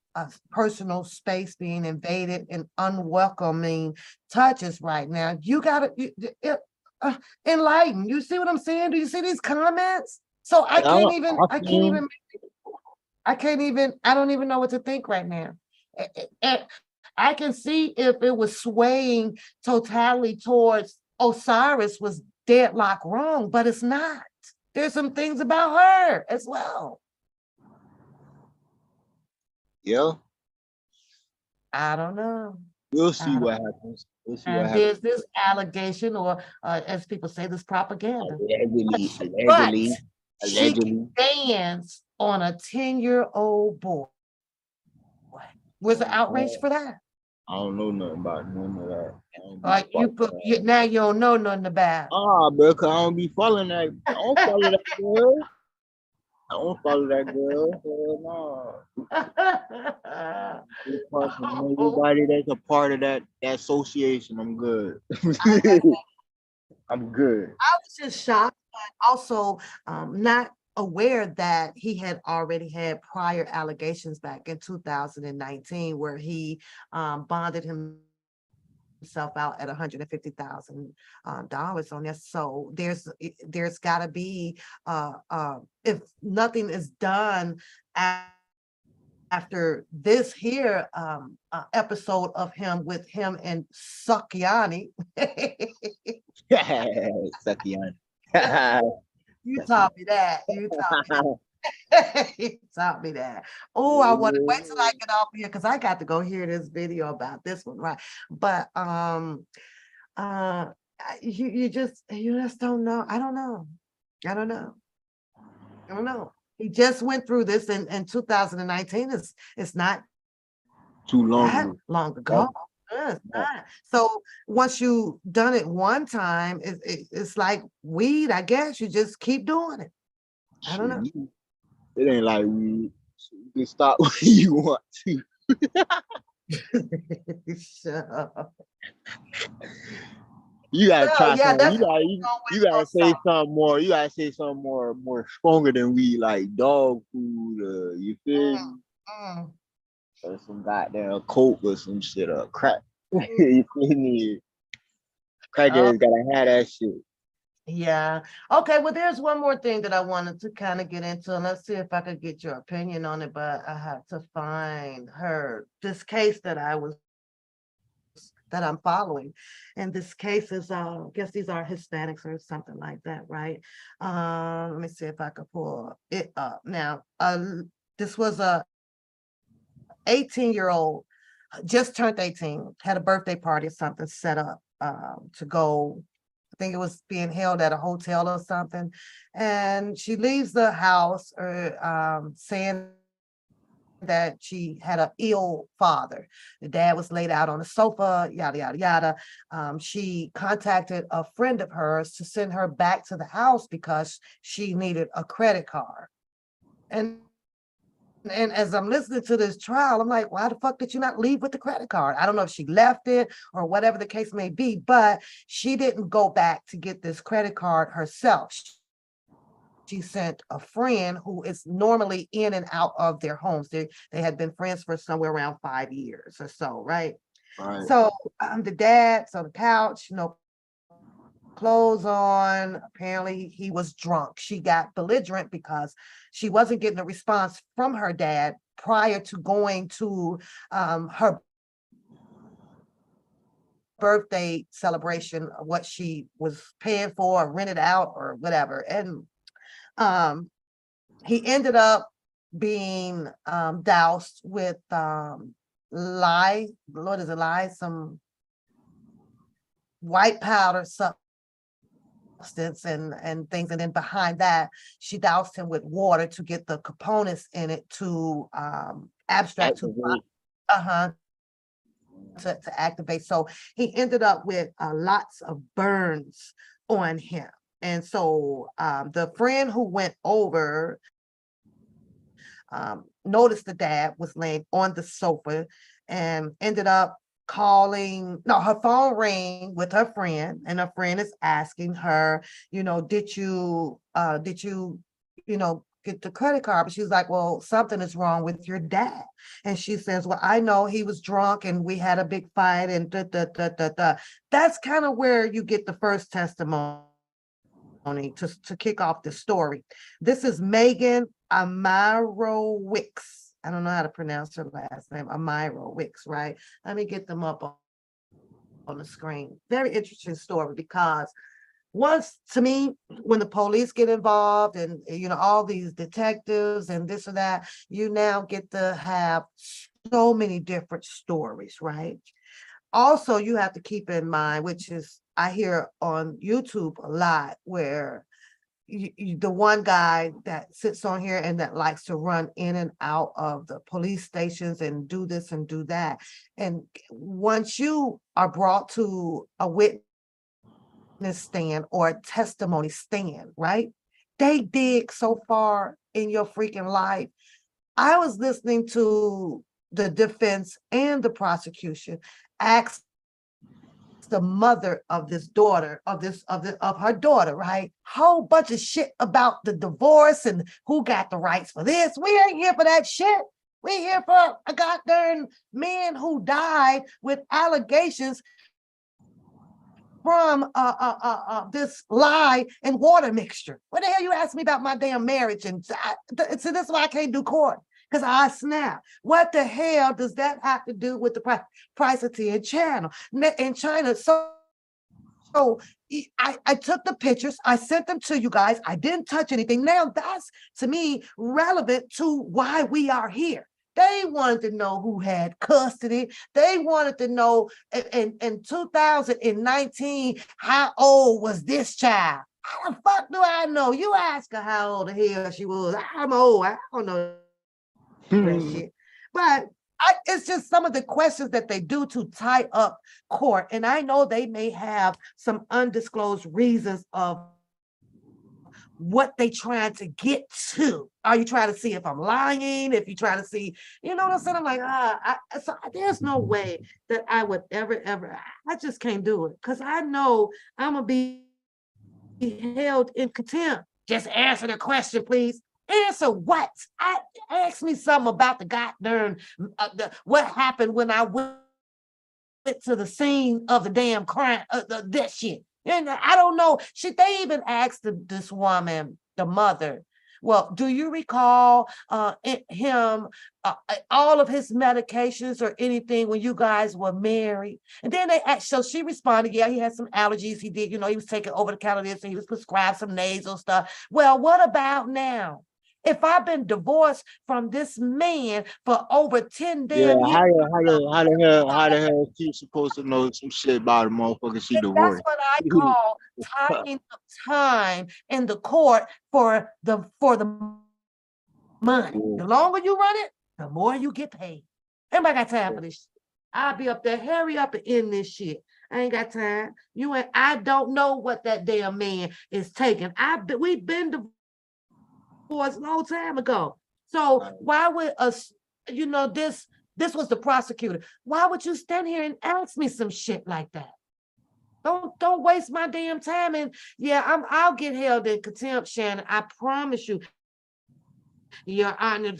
A: personal space being invaded and unwelcoming touches right now. You gotta enlighten. You see what I'm saying? Do you see these comments? So
B: Yeah,
A: I don't even know what to think right now. I can see if it was swaying totally towards Osiris was deadlock wrong, but it's not. There's some things about her as well.
B: yeah.
A: I don't know.
B: We'll
A: I
B: see
A: don't
B: what
A: know.
B: happens. We'll see what
A: And
B: happens.
A: there's this allegation, or as people say, this propaganda.
B: Allegedly,
A: But
B: allegedly,
A: she can
B: allegedly.
A: dance on a 10-year-old boy. Was the outrage for that?
B: I don't know nothing about none of that. I don't be
A: Like now you don't know nothing about.
B: bro, cause I don't be following that. I don't follow that girl. I don't follow that girl. Hell no. Everybody that's a part of that association, I'm good. I'm good.
A: I was just shocked, but also not aware that he had already had prior allegations back in 2019 where he bonded himself out at $150,000 on this. So there's got to be if nothing is done after this here episode of him with him and Sakyani.
B: Sakian.
A: You taught me that. You taught me that. You taught me that. Oh, I want to wait till I get off here because I got to go hear this video about this one, right? But uh you just don't know. I don't know. I don't know. I don't know. He just went through this in 2019. It's not
B: Too
A: that
B: long.
A: long ago. It's not. So once you done it one time, it's like weed, I guess. You just keep doing it. I don't know.
B: It ain't like weed. You can stop when you want to.
A: Shut up.
B: You gotta try
A: Yeah,
B: something.
A: that's
B: You gotta say something more. You gotta say something more stronger than weed, like dog food. You feel me? Or some goddamn coke or some shit or crack. You feel me? Crackheads gotta have that shit.
A: Yeah. Okay. Well, there's one more thing that I wanted to kind of get into, and let's see if I could get your opinion on it. But I have to find this case that I'm following. And this case is I guess these are Hispanics or something like that, right? Let me see if I could pull it up. Now, this was a 18-year-old, just turned 18, had a birthday party or something set up to go. I think it was being held at a hotel or something. And she leaves the house saying that she had an ill father. The dad was laid out on a sofa, yada, yada, yada. She contacted a friend of hers to send her back to the house because she needed a credit card. And as I'm listening to this trial, I'm like, why the fuck did you not leave with the credit card? I don't know if she left it or whatever the case may be, but she didn't go back to get this credit card herself. She sent a friend who is normally in and out of their homes. They had been friends for somewhere around 5 years or so, right?
B: Right.
A: So the dad, so the couch, clothes on. Apparently he was drunk. She got belligerent because she wasn't getting a response from her dad prior to going to her birthday celebration, what she was paying for, rented out or whatever. And he ended up being doused with lye, what is it, lye, some white powder substance and things. And then behind that, she doused him with water to get the components in it to abstract to to activate. So he ended up with lots of burns on him. And so the friend who went over noticed the dad was laying on the sofa and ended up calling. No, her phone rang with her friend, and her friend is asking her, did you get the credit card? But she's like, well, something is wrong with your dad. And she says, well, I know he was drunk and we had a big fight and da, da, da, da, da. That's kind of where you get the first testimony to kick off the story. This is Megan Amirowicz. I don't know how to pronounce her last name, Amirowicz, right? Let me get them up on the screen. Very interesting story because once, to me, when the police get involved and all these detectives and this or that, you now get to have so many different stories, right? Also, you have to keep in mind, which is I hear on YouTube a lot, where the one guy that sits on here and that likes to run in and out of the police stations and do this and do that. And once you are brought to a witness stand or a testimony stand, right? They dig so far in your freaking life. I was listening to the defense and the prosecution ask the mother of this daughter, of her daughter, right? Whole bunch of shit about the divorce and who got the rights for this. We ain't here for that shit. We're here for a goddamn man who died with allegations from this lye and water mixture. What the hell you ask me about my damn marriage? And so this is why I can't do court, because I snap. What the hell does that have to do with the price of tea in China? So I took the pictures, I sent them to you guys. I didn't touch anything. Now that's, to me, relevant to why we are here. They wanted to know who had custody. They wanted to know in 2019, how old was this child? How the fuck do I know? You ask her how old the hell she was. I'm old. I don't know that shit. But it's just some of the questions that they do to tie up court. And I know they may have some undisclosed reasons of what they trying to get to. Are you trying to see if I'm lying? If you trying to see, you know what I'm saying? I'm like, so there's no way that I would ever, I just can't do it. Because I know I'm going to be held in contempt. Just answer the question, please. Answer what? Ask me something about the goddamn, what happened when I went to the scene of the damn crime, that shit. And I don't know. Should they even ask this woman, the mother, well, do you recall him, all of his medications or anything when you guys were married? And then they asked, so she responded, yeah, he had some allergies. He did, he was taking over the counter this and he was prescribed some nasal stuff. Well, what about now? If I've been divorced from this man for over 10 damn years.
B: How the hell is she supposed to know some shit about a motherfucker she divorced?
A: That's what I call tying up time in the court for the money. The longer you run it, the more you get paid. Anybody got time for this shit? I'll be up there, hurry up and end this shit. I ain't got time. You ain't, I don't know what that damn man is taking. We've been divorced a long time ago. So why would us, this was the prosecutor. Why would you stand here and ask me some shit like that? Don't waste my damn time. And yeah, I'll get held in contempt, Shannon. I promise you, Your Honor,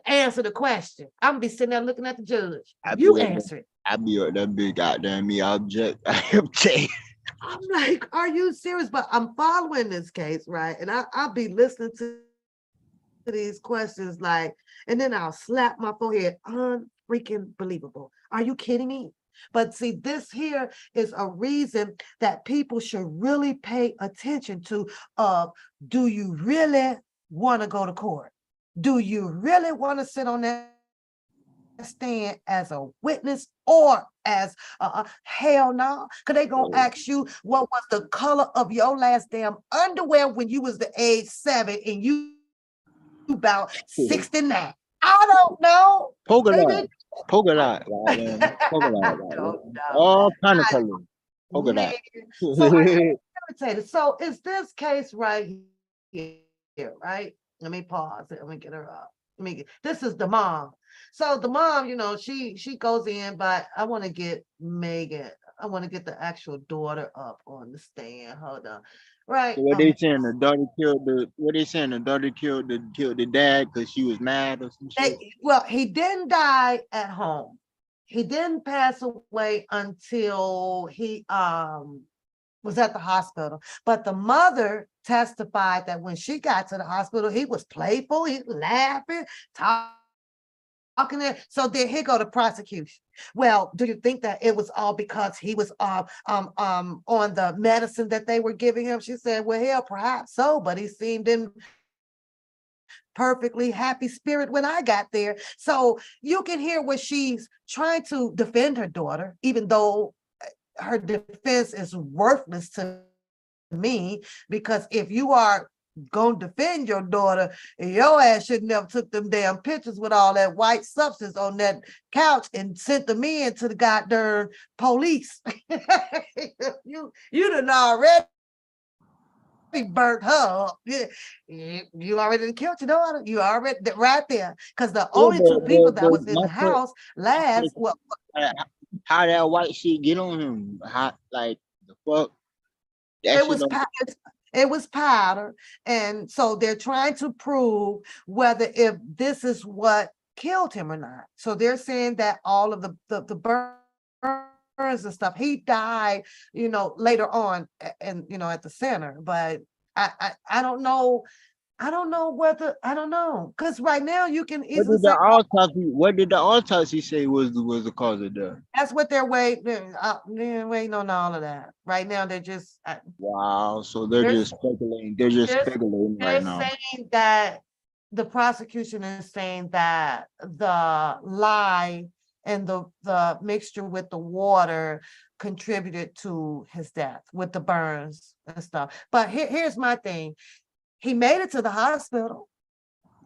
A: answer the question. I'm gonna be sitting there looking at the judge. You answer it.
B: I be up that big goddamn me object. I object.
A: I'm like, are you serious? But I'm following this case, right? And I'll be listening to these questions, like, and then I'll slap my forehead. Unfreaking believable. Are you kidding me? But see, this here is a reason that people should really pay attention to. Do you really want to go to court? Do you really want to sit on that stand as a witness or as hell no? Because they gonna ask you what was the color of your last damn underwear when you was the age 7 and you about 69. I don't know.
B: Polka dot. Polka dot. Polka dot. All kind of colors. Polka dot.
A: So I'm irritated. So is this case right here, right? Let me pause it. Let me get her up. This is the mom. So the mom, she goes in, but I want to get Megan. I want to get the actual daughter up on the stand. Hold on. Right.
B: So what they saying the daughter killed the dad because she was mad or some shit?
A: Well, he didn't die at home. He didn't pass away until he was at the hospital. But the mother testified that when she got to the hospital, he was playful, he was laughing, talking. So then here go the prosecution. Well, do you think that it was all because he was on the medicine that they were giving him? She said, well, hell, perhaps so, but he seemed in perfectly happy spirit when I got there. So you can hear where she's trying to defend her daughter, even though her defense is worthless to me, because if you are gonna defend your daughter, your ass should never took them damn pictures with all that white substance on that couch and sent them in to the goddamn police. you done already burnt her up. You already killed your daughter. You already right there. Because the only two people that was in the house last, well,
B: how that white shit get on him? How, like, the fuck?
A: It was powder. And so they're trying to prove whether if this is what killed him or not. So they're saying that all of the burns and stuff, he died, later on and, at the center. But I don't know. I don't know. Because right now you can easily
B: what did the autopsy say was the cause of death?
A: That's what they're waiting on all of that. Right now, they're just
B: wow. So they're just speculating. They're just speculating right now.
A: They're saying that the prosecution is saying that the lye and the mixture with the water contributed to his death with the burns and stuff. But here's my thing. He made it to the hospital.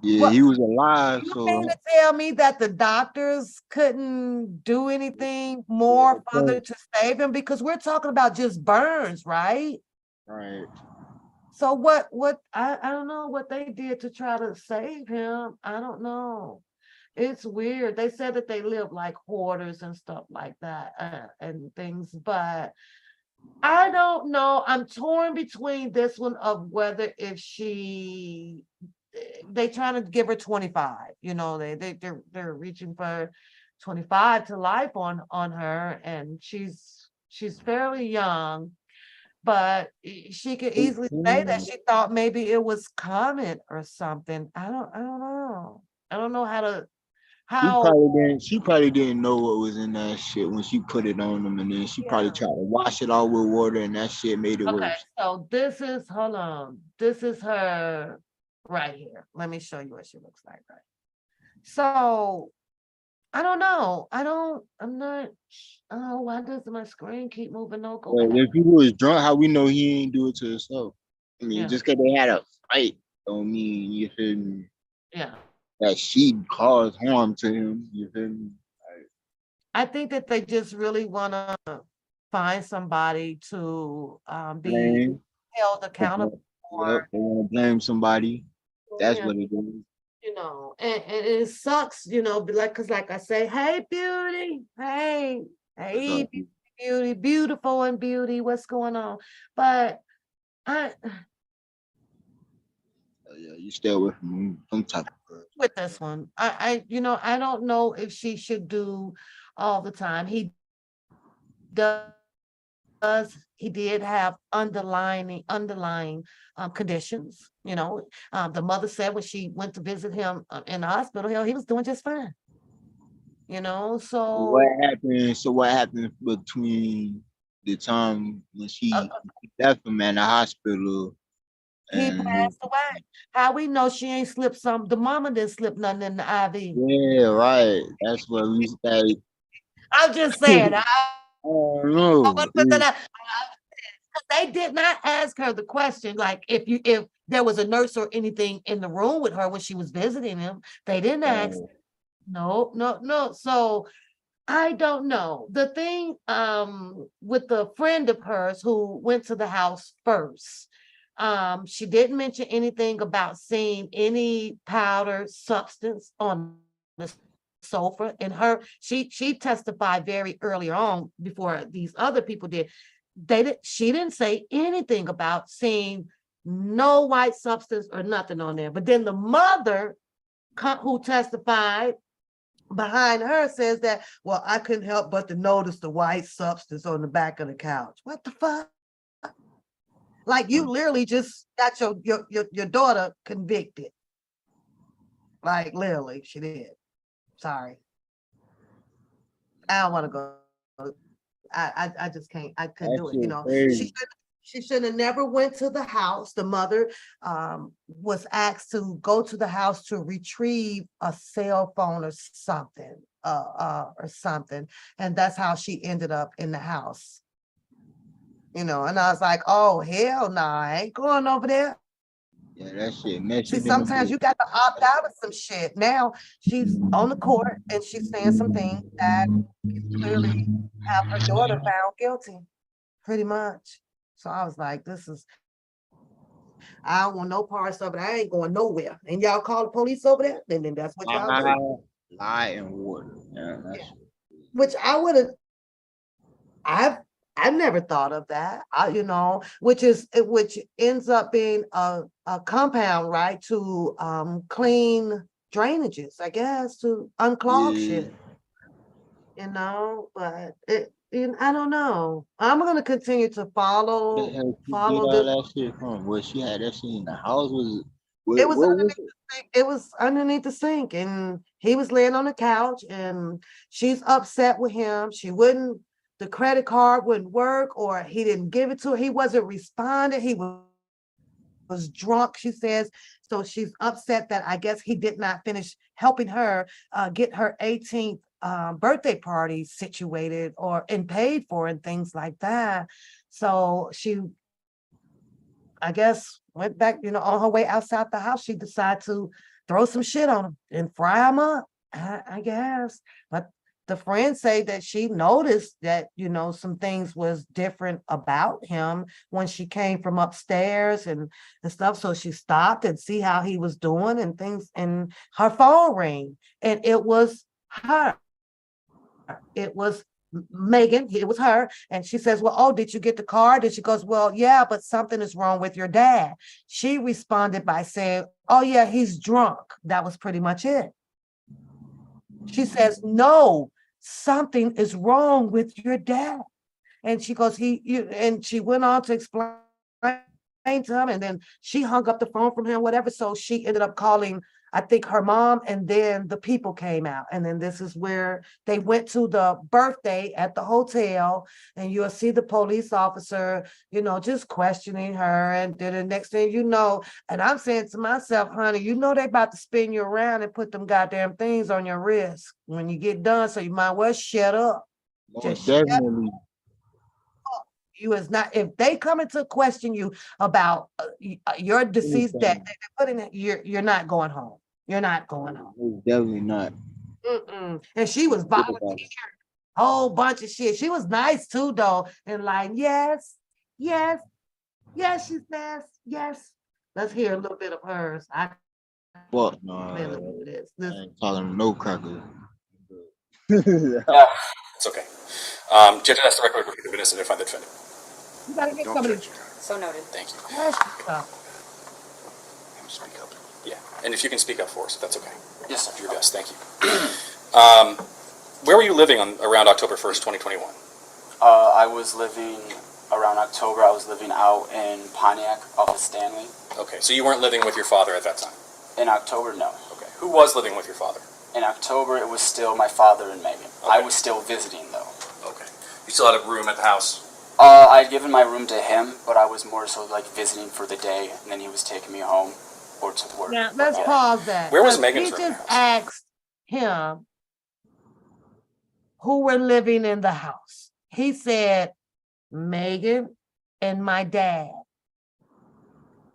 B: Yeah, he was alive.
A: You mean to tell me that the doctors couldn't do anything more further to save him? Because we're talking about just burns, right?
B: Right.
A: So what I don't know what they did to try to save him. I don't know. It's weird. They said that they live like hoarders and stuff like that and things, but I don't know. I'm torn between this one of whether if they trying to give her 25, they're reaching for 25 to life on her, and she's fairly young, but she could easily say that she thought maybe it was coming or something. I don't know. I don't know
B: She probably didn't know what was in that shit when she put it on them, and then she probably tried to wash it all with water, and that shit made it worse.
A: So hold on. This is her right here. Let me show you what she looks like, right? So I don't know. I'm not. Oh, why does my screen keep moving? No, go back.
B: If he was drunk, how we know he ain't do it to himself? I mean, just because they had a fight don't mean you feel me.
A: Yeah.
B: that she caused harm to him. You feel me? Like,
A: I think that they just really want to find somebody to be
B: blame.
A: held accountable
B: Yep,
A: for.
B: they want to blame somebody. That's
A: Yeah,
B: what it is.
A: and it sucks, like, because like I say, hey, beauty,
B: What's
A: hey,
B: up, dude?
A: beauty, beautiful and beauty, what's going on? But I,
B: Yeah, you stay away from some type of person.
A: with this one, I don't know if she should do all the time. Does, he did have underlying conditions. The mother said when she went to visit him in the hospital, hell, he was doing just fine.
B: What
A: So
B: happened? So what happened between the time when
A: uh,
B: she left him in the hospital
A: he
B: and his,
A: passed away. How we know she ain't slipped some? The mama didn't slip nothing in the IV.
B: yeah, right. That's what we say.
A: I'm just
B: I
A: saying.
B: don't
A: I would
B: know.
A: put that out. They did not ask her the question, like if there was a nurse or anything in the room with her when she was visiting him. They didn't ask. No, no, no. So I don't know. The thing with the friend of hers who went to the house first, she didn't mention anything about seeing any powder substance on the sofa. And she testified very early on before these other people did. She didn't say anything about seeing no white substance or nothing on there. But then the mother who testified behind her says that, well, I couldn't help but to notice the white substance on the back of the couch. What the fuck? Like, you literally just got your daughter convicted. Like, literally, she did. Sorry. I don't want to go. I just can't. I couldn't
B: That
A: do it.
B: shit crazy.
A: She should have never went to the house. The mother was asked to go to the house to retrieve a cell phone or something, and that's how she ended up in the house. And I was like, oh hell no, I ain't going over there.
B: Yeah, that shit mess
A: See,
B: you than a
A: sometimes
B: bitch.
A: you got to opt out of some shit. Now she's on the court and she's saying some things that clearly have her daughter found guilty, pretty much. So I was like, I don't want no parts of it. I ain't going nowhere. And y'all call the police over there, then that's what y'all
B: Lie,
A: do.
B: lie and water. Yeah,
A: Yeah.
B: that's
A: Which I've I never thought of that. Which ends up being a compound, right? To clean drainages, I guess, to unclog
B: yeah.
A: shit, but I don't know. I'm gonna continue to
B: Where the
A: follow
B: hell she get
A: follow
B: all
A: this.
B: that shit from? Where she had that shit in the house? Was it?
A: It was
B: Where was
A: underneath
B: it?
A: the sink. It was underneath the sink, and he was laying on the couch, and she's upset with him. The credit card wouldn't work, or he didn't give it to her. He wasn't responding. He was drunk, she says. So she's upset that I guess he did not finish helping her get her 18th birthday party situated and paid for and things like that. So she, I guess, went back, on her way outside the house. She decided to throw some shit on him and fry him up, I guess. But the friends say that she noticed that, some things was different about him when she came from upstairs and stuff. So she stopped and see how he was doing and things, and her phone rang, and it was her. It was Megan, it was her. And she says, well, oh, did you get the card? And she goes, well, yeah, but something is wrong with your dad. She responded by saying, oh, yeah, he's drunk. That was pretty much it. She says, no, something is wrong with your dad. And she goes, and she went on to explain to him, and then she hung up the phone from him, whatever. So she ended up calling, I think, her mom, and then the people came out. And then this is where they went to the birthday at the hotel, and you'll see the police officer, just questioning her. And then the next thing you know, and I'm saying to myself, honey, they about to spin you around and put them goddamn things on your wrist when you get done. So you might well shut up.
B: Most
A: Just shut.
B: definitely.
A: You is not, if they come into question you about your deceased dad,
B: Anything.
A: you're not going home. You're not going home.
B: It's definitely not.
A: And she was volunteering a whole bunch of shit. She was nice too, though. And like, yes, yes, yes, she says, yes. Let's hear a little bit of hers. I
B: Fuck
A: play a little
B: no.
A: bit of
B: I
A: this.
B: ain't talking to no cracker.
C: Yeah, it's okay. Judge asked the record repeat the witness and identify the defendant.
A: You gotta get
C: No
A: some of
C: objection.
A: these
D: So noted.
C: Thank you.
A: questions up.
C: Speak up. Yeah, and if you can speak up for us, if that's okay.
D: Yes, sir.
C: Do your best. Thank you. Where were you living on around October 1st, 2021?
D: I was living around October. I was living out in Pontiac off of Stanley.
C: Okay, so you weren't living with your father at that time?
D: In October, no.
C: Okay. Who was living with your father?
D: In October, it was still my father and Megan. I was still visiting, though.
C: Okay. You still had a room at the house?
D: I had given my room to him, but I was more so like visiting for the day, and then he was taking me home or to work.
A: Now let's pause that.
C: Where was
A: 'cause
C: Megan's
A: He
C: room
A: just
C: house?
A: asked him who were living in the house. He said Megan and my dad.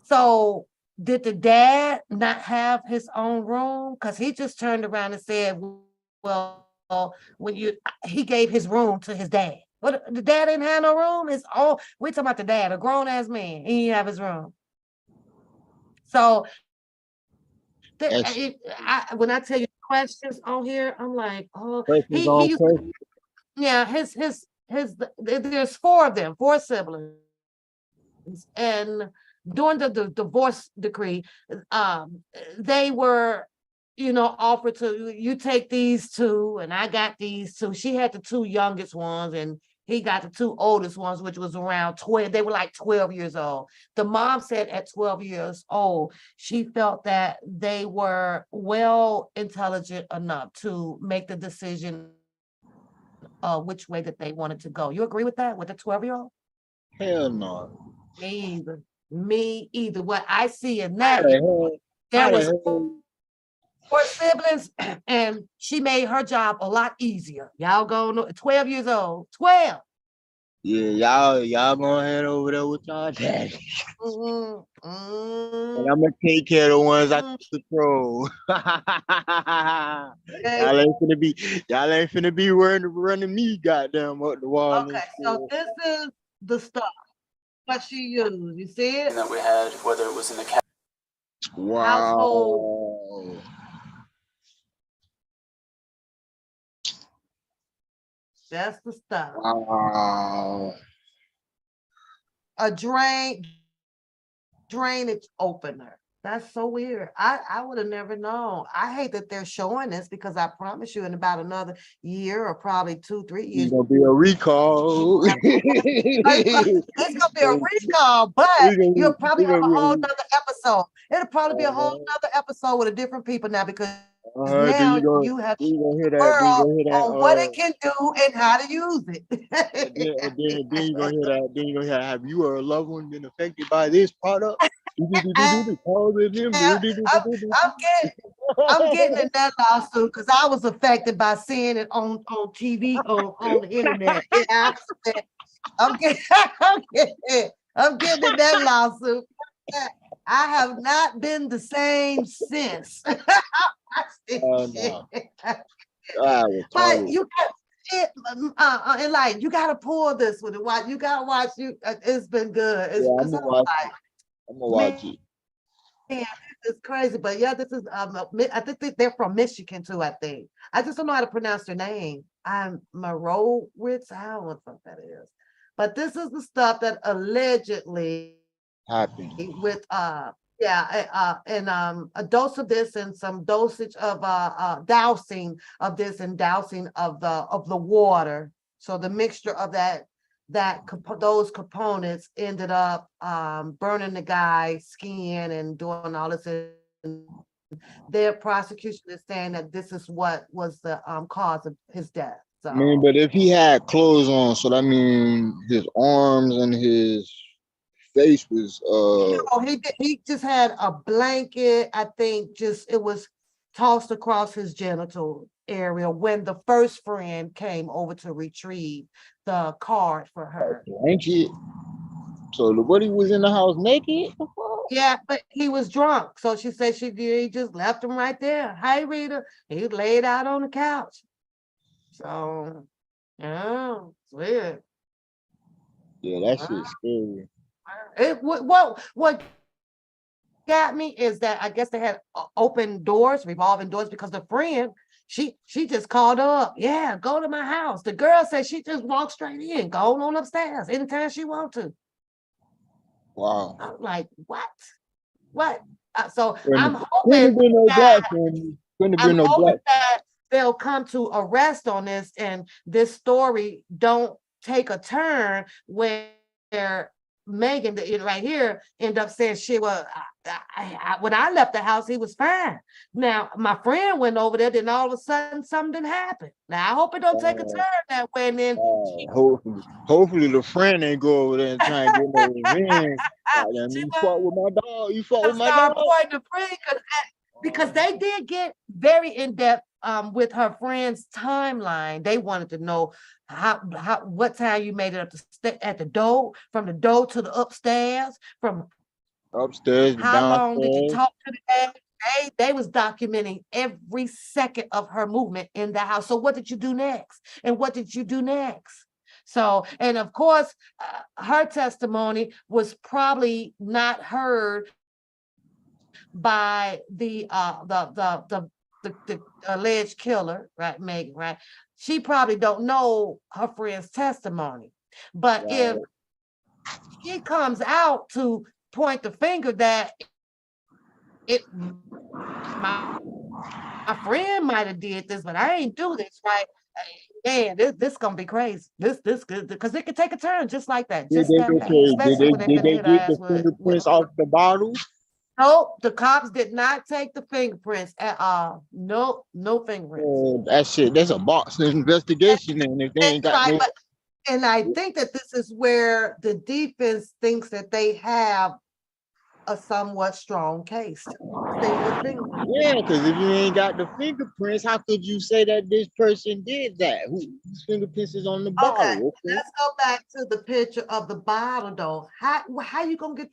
A: So did the dad not have his own room? Because he just turned around and said, well, when he gave his room to his dad. But the dad didn't have no room. It's all we talking about the dad, a grown ass man. He didn't have his room. So when I tell you questions on here, I'm like, oh,
B: Questions on
A: he used
B: questions.
A: yeah, there's four of them, four siblings. And during the divorce decree, they were, offered to you take these two, and I got these two. She had the two youngest ones, and he got the two oldest ones, which was around 12. They were like 12 years old. The mom said at 12 years old, she felt that they were well intelligent enough to make the decision which way that they wanted to go. You agree with that, with the 12-year-old?
B: Hell no.
A: Me either. Me either. What I see in
B: How
A: that,
B: the hell?
A: there
B: How the
A: was
B: hell?
A: four siblings, and she made her job a lot easier. Y'all go 12 years old. 12.
B: Yeah, y'all gonna head over there with y'all daddy.
A: Mm,
B: And I'm gonna take care of the ones I control. Y'all ain't finna be running me goddamn up the wall.
A: Okay, so this is the stuff what she used. You see it?
D: That we had, whether it was in the
A: Household.
B: Wow.
A: That's the stuff.
B: Wow.
A: A drainage opener. That's so weird. I would have never known. I hate that they're showing this because I promise you in about another year or probably 2-3 years.
B: It's gonna be a recall.
A: It's gonna be a recall, but you'll probably have a whole nother episode. It'll probably be a whole nother episode with a different people now because now you have the world on what it can do and how to use it.
B: Then you're gonna hear that. Then you're gonna hear, have you or a loved one been affected by this product?
A: I'm getting in that lawsuit because I was affected by seeing it on TV on the internet. Yeah, I'm getting I'm getting in that lawsuit. I have not been the same since.
B: No.
A: But you got it, and like you gotta pull this with it. Watch, you gotta watch. It's been good.
B: I'm gonna watch it.
A: Man, it's crazy, but yeah, this is I think they're from Michigan too. I think I just don't know how to pronounce their name. I'm Marowitz. I don't know what the fuck that is, but this is the stuff that allegedly
B: Happened.
A: with and a dose of this and some dosage of dousing of this and dousing of the water. So the mixture of those components ended up burning the guy's skin and doing all this. And their prosecution is saying that this is what was the cause of his death. So
B: I mean, but if he had clothes on, so that means his arms and his face was
A: he just had a blanket. I think just it was tossed across his genital area when the first friend came over to retrieve the card for her.
B: blanket. So the buddy was in the house naked.
A: Yeah, but he was drunk. So she said he just left him right there. Hey, Rita, he laid out on the couch. So, yeah, it's weird.
B: Yeah, that shit's scary.
A: What got me is that I guess they had open doors, revolving doors, because the friend, she just called her up. Yeah, go to my house. The girl said she just walked straight in, go on upstairs anytime she want to.
B: Wow.
A: I'm like, what? What? So
B: Couldn't
A: I'm
B: couldn't
A: hoping
B: be no
A: that
B: black family. Couldn't have
A: I'm
B: been no
A: hoping
B: black.
A: that they'll come to arrest on this, and this story don't take a turn where Megan, right here, end up saying, "Shit, well, when I left the house, he was fine. Now my friend went over there, then all of a sudden something happened. Now I hope it don't take a turn that way, and then she,
B: Hopefully the friend ain't go over there and try and get no revenge. Goddamn,
A: she
B: you fought with my dog. You fought with my
A: start
B: dog.
A: pointing the finger because they did get very in depth with her friend's timeline. They wanted to know how what time you made it up at the door, from the door to the upstairs, from
B: Upstairs,
A: how long did you
B: downstairs.
A: talk to the dad. They was documenting every second of her movement in the house. So what did you do next? And what did you do next? So, and of course, her testimony was probably not heard by the alleged killer, right, Megan, right? She probably don't know her friend's testimony. But if
B: Right.
A: she comes out to point the finger that it my friend might have did this, but I ain't do this, right? Man, this gonna be crazy. This good because it could take a turn just like that,
B: Did
A: just
B: they
A: that fast,
B: okay?
A: especially when they
B: Did
A: finna
B: they
A: hit her
B: get the
A: ass with
B: fingerprints off the bottle?
A: nope, the cops did not take the fingerprints at all. Nope, no fingerprints.
B: That shit, that's a box investigation, and if they ain't
A: That's
B: got
A: right,
B: no,
A: and I think that this is where the defense thinks that they have a somewhat strong case. Thing with fingerprints.
B: yeah, because if you ain't got the fingerprints, how could you say that this person did that? Whose fingerprints is on the
A: Okay,
B: bottle? Okay.
A: let's go back to the picture of the bottle though. How you gonna get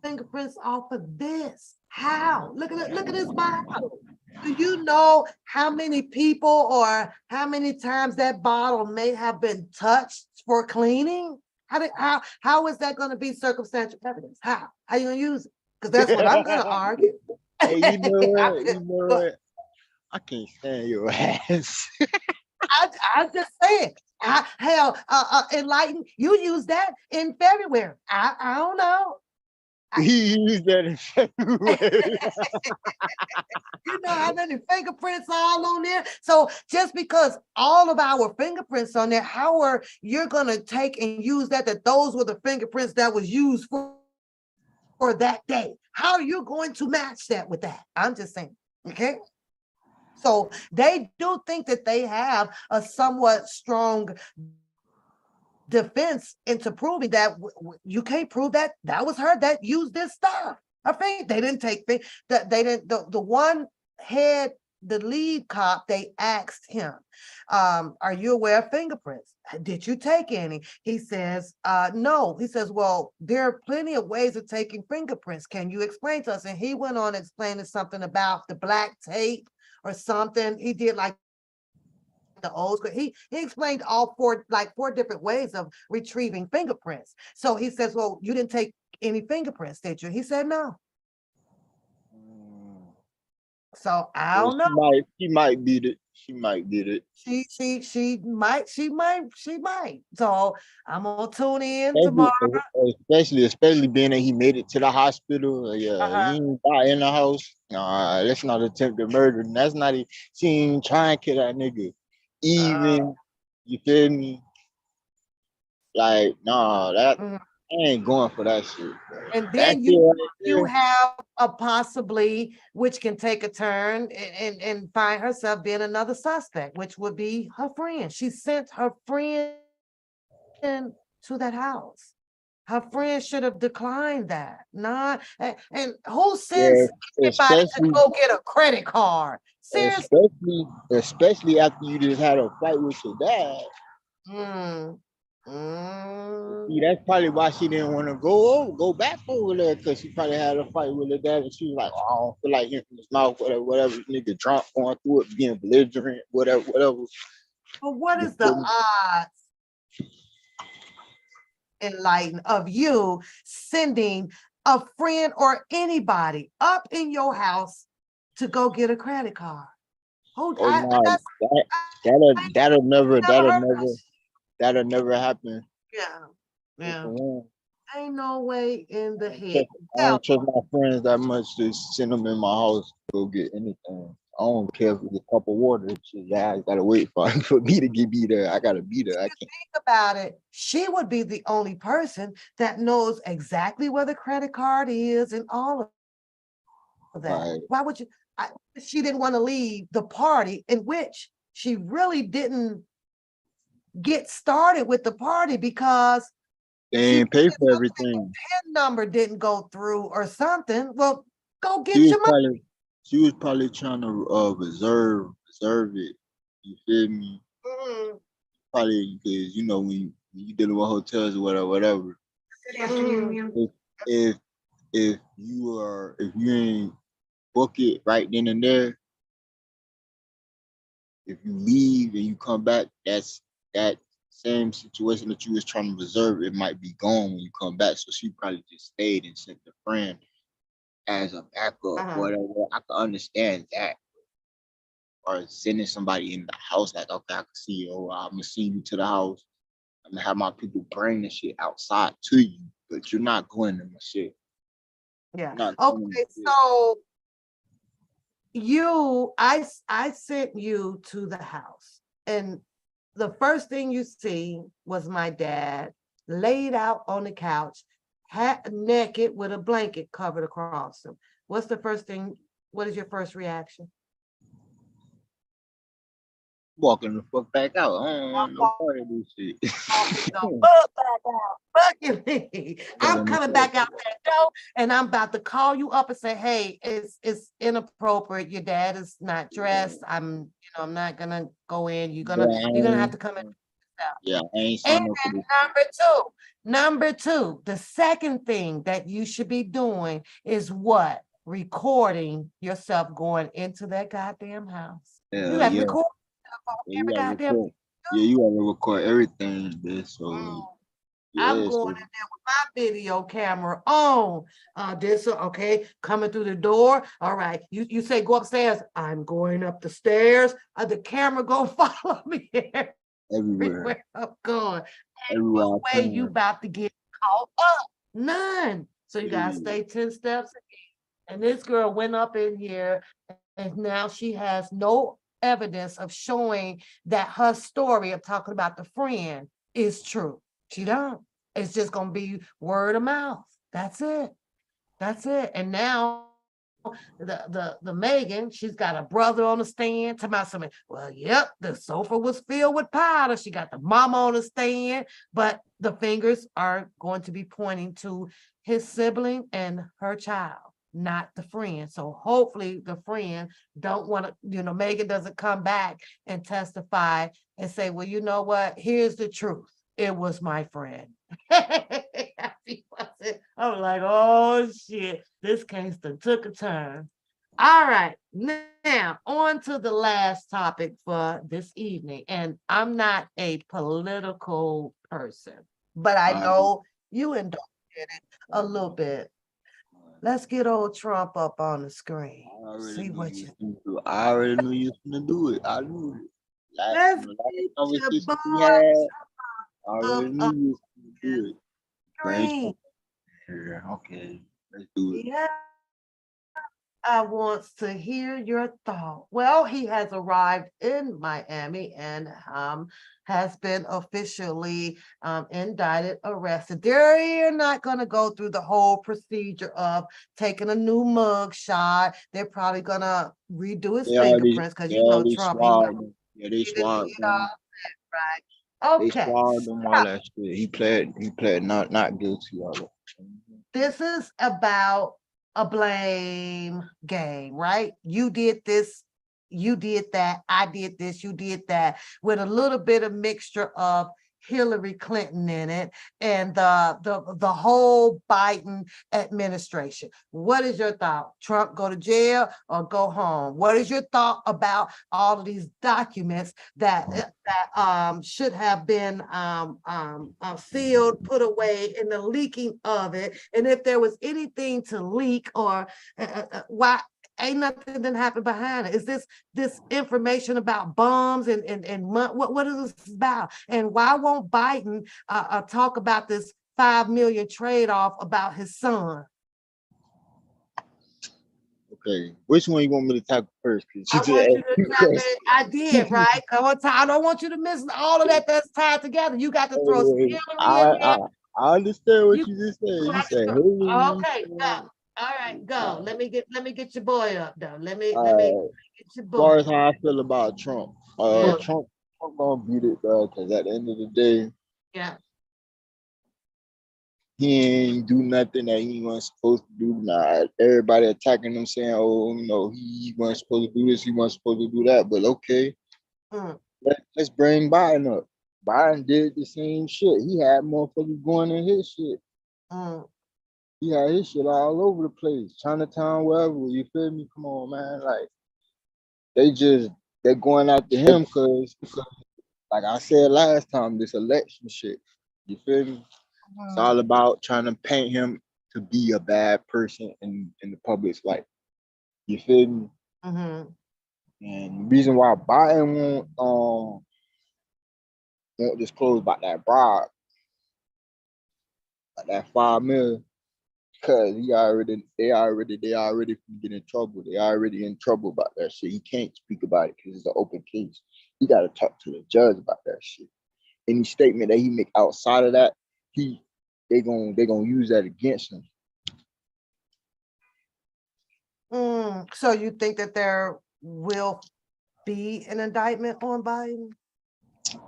A: fingerprints off of this? How? Look at this bottle. Do you know how many people or how many times that bottle may have been touched for cleaning? How is that going to be circumstantial evidence? How you gonna use it? Because that's what I'm gonna argue.
B: Hey, you know what? You know
A: But
B: what? I can't stand your ass.
A: I just saying. Hell, enlighten. You use that in February. I don't know.
B: He used that in February.
A: You know how many fingerprints all on there? So just because all of our fingerprints on there, how are you're gonna take and use that those were the fingerprints that was used for that day? How are you going to match that with that? I'm just saying. Okay. So they do think that they have a somewhat strong defense into proving that you can't prove that was her that used this stuff. I think they didn't take that they didn't the one head the lead cop, they asked him, are you aware of fingerprints? Did you take any? He says, no. He says, well, there are plenty of ways of taking fingerprints. Can you explain to us? And he went on explaining something about the black tape or something. He did like the old school. He explained all four different ways of retrieving fingerprints. So he says, well, you didn't take any fingerprints, did you? He said no. So I don't know.
B: She might beat it. She might get it.
A: She might. So I'm gonna tune in tomorrow.
B: Especially being that he made it to the hospital. Yeah, he ain't die in the house. Nah, that's not attempted murder. And that's not she ain't even trying to kill that nigga. Even you feel me? Like, nah, that I ain't going for that shit.
A: And
B: That
A: then
B: shit right
A: you
B: there.
A: have a possibly which can take a turn and find herself being another suspect, which would be her friend. She sent her friend to that house. Her friend should have declined that. Not and who sends
B: Yeah,
A: anybody to go get a credit card? Seriously.
B: especially after you just had a fight with your dad. See, that's probably why she didn't want to go back over there, because she probably had a fight with her dad, and she was like, oh, I don't feel like hearing from his mouth, whatever, nigga drunk, going through it, being belligerent, whatever.
A: But what is the odds, Enlighten, of you sending a friend or anybody up in your house to go get a credit card?
B: Oh no, that'll never happen.
A: Yeah, yeah.
B: I
A: Ain't no way in the
B: don't
A: head.
B: trust, I don't trust my friends that much to send them in my house to go get anything. I don't care if it's a cup of water. Shit, yeah, I gotta wait for me to get be there. I gotta be there. I can't.
A: Think about it. She would be the only person that knows exactly where the credit card is and all of that.
B: Right.
A: Why would you? She didn't want to leave the party in which she really didn't get started with the party because
B: They ain't pay for everything.
A: PIN number didn't go through or something. Well, go get
B: She was
A: your money.
B: probably trying to reserve it. You feel me?
A: Mhm.
B: Probably because when you dealing with hotels or whatever.
A: Mhm.
B: If you ain't book it right then and there, if you leave and you come back, that's that same situation that you was trying to reserve. It might be gone when you come back. So she probably just stayed and sent a friend as a backup, whatever. I can understand that. Or sending somebody in the house, like, okay, I can see you. Oh, I'm gonna send you to the house. I'm gonna have my people bring the shit outside to you, but you're not going to my shit.
A: Yeah.
B: You're not going to
A: Okay,
B: shit.
A: so I sent you to the house, and the first thing you see was my dad laid out on the couch, naked with a blanket covered across him. What's the first thing? What is your first reaction?
B: Walking the fuck back out. I don't want no part of this shit.
A: Fuck back out. Fuck me. I'm coming back out that door, and I'm about to call you up and say, "Hey, it's inappropriate. Your dad is not dressed. I'm not gonna go in. You're gonna have to come in."
B: Yeah, I ain't
A: And
B: signed up for this.
A: number two, the second thing that you should be doing is what? Recording yourself going into that goddamn house. You have to record
B: Yeah,
A: every
B: you gotta
A: goddamn.
B: record. Yeah, you gotta record everything, bitch. So
A: I'm
B: yeah,
A: going in there with my video camera on. Okay, coming through the door. All right, you say go upstairs. I'm going up the stairs. The camera go follow me
B: everywhere.
A: I'm going. Ain't
B: Everywhere
A: no
B: I
A: way you
B: can.
A: about to get caught up. None. So you gotta
B: Yeah.
A: stay 10 steps. And this girl went up in here, and now she has no evidence of showing that her story of talking about the friend is true. She don't. It's just gonna be word of mouth. That's it. That's it. And now the Megan, she's got a brother on the stand. Talking about something. Well, yep, the sofa was filled with powder. She got the mama on the stand, but the fingers are going to be pointing to his sibling and her child, not the friend. So hopefully the friend don't want to, Megan doesn't come back and testify and say, well, you know what? Here's the truth. It was my friend. I'm like, oh shit, this case done took a turn. All right, now on to the last topic for this evening. And I'm not a political person, but I know you indulged in it a little bit. Let's get old Trump up on the screen. See what you.
B: I already knew you was gonna do it. I knew it.
A: Let's
B: Last
A: get your
B: conversation we
A: boy
B: had, I
A: up
B: already knew you was gonna do it.
A: screen.
B: Here, okay, let's do it.
A: Yeah. I wants to hear your thought. Well, he has arrived in Miami and has been officially indicted, arrested. They're not going to go through the whole procedure of taking a new mug shot. They're probably going to redo his fingerprints because Trump.
B: Yeah, they swabbed him.
A: Right.
B: They
A: Okay.
B: swabbed him, all that shit. He pled not guilty. All that.
A: This is about a blame game, right? You did this, you did that, I did this, you did that, with a little bit of mixture of Hillary Clinton in it and the whole Biden administration. What is your thought? Trump go to jail or go home? What is your thought about all of these documents that should have been sealed, put away, in the leaking of it? And if there was anything to leak, or why ain't nothing that happened behind it? Is this information about bombs and what is this about? And why won't Biden talk about this 5 million trade-off about his son?
B: Okay, which one you want me to talk first? Because
A: I
B: you
A: want
B: just
A: you
B: asked
A: to
B: two
A: tap
B: questions.
A: it. I did, right? I don't want you to miss all of that that's tied together. You got to throw some
B: Hey,
A: Hillary in there.
B: I understand what
A: You
B: you just said. You
A: got to
B: said
A: throw.
B: Hillary.
A: Okay, go. All right, go. Let me get your boy up though. Let me
B: Uh,
A: get your
B: as far
A: boy.
B: as how I feel about Trump,
A: Yeah,
B: Trump gonna beat it, though, because at the end of the day,
A: yeah.
B: he ain't do nothing that he wasn't supposed to do. Nah, everybody attacking him saying, "Oh, he wasn't supposed to do this, he wasn't supposed to do that." But okay,
A: Mm,
B: let's bring Biden up. Biden did the same shit. He had motherfuckers going in his shit.
A: mm,
B: He had his shit all over the place, Chinatown, wherever. You feel me? Come on, man. Like they're going after him because like I said last time, this election shit. You feel me? It's
A: mm,
B: all about trying to paint him to be a bad person in the public's life. You feel me?
A: mm-hmm.
B: And the reason why Biden won't disclose about that bribe, like that 5 million, because they already can get in trouble. They already in trouble about that shit. He can't speak about it because it's an open case. He got to talk to the judge about that shit. Any statement that he make outside of that, they gonna use that against him.
A: So you think that there will be an indictment on Biden?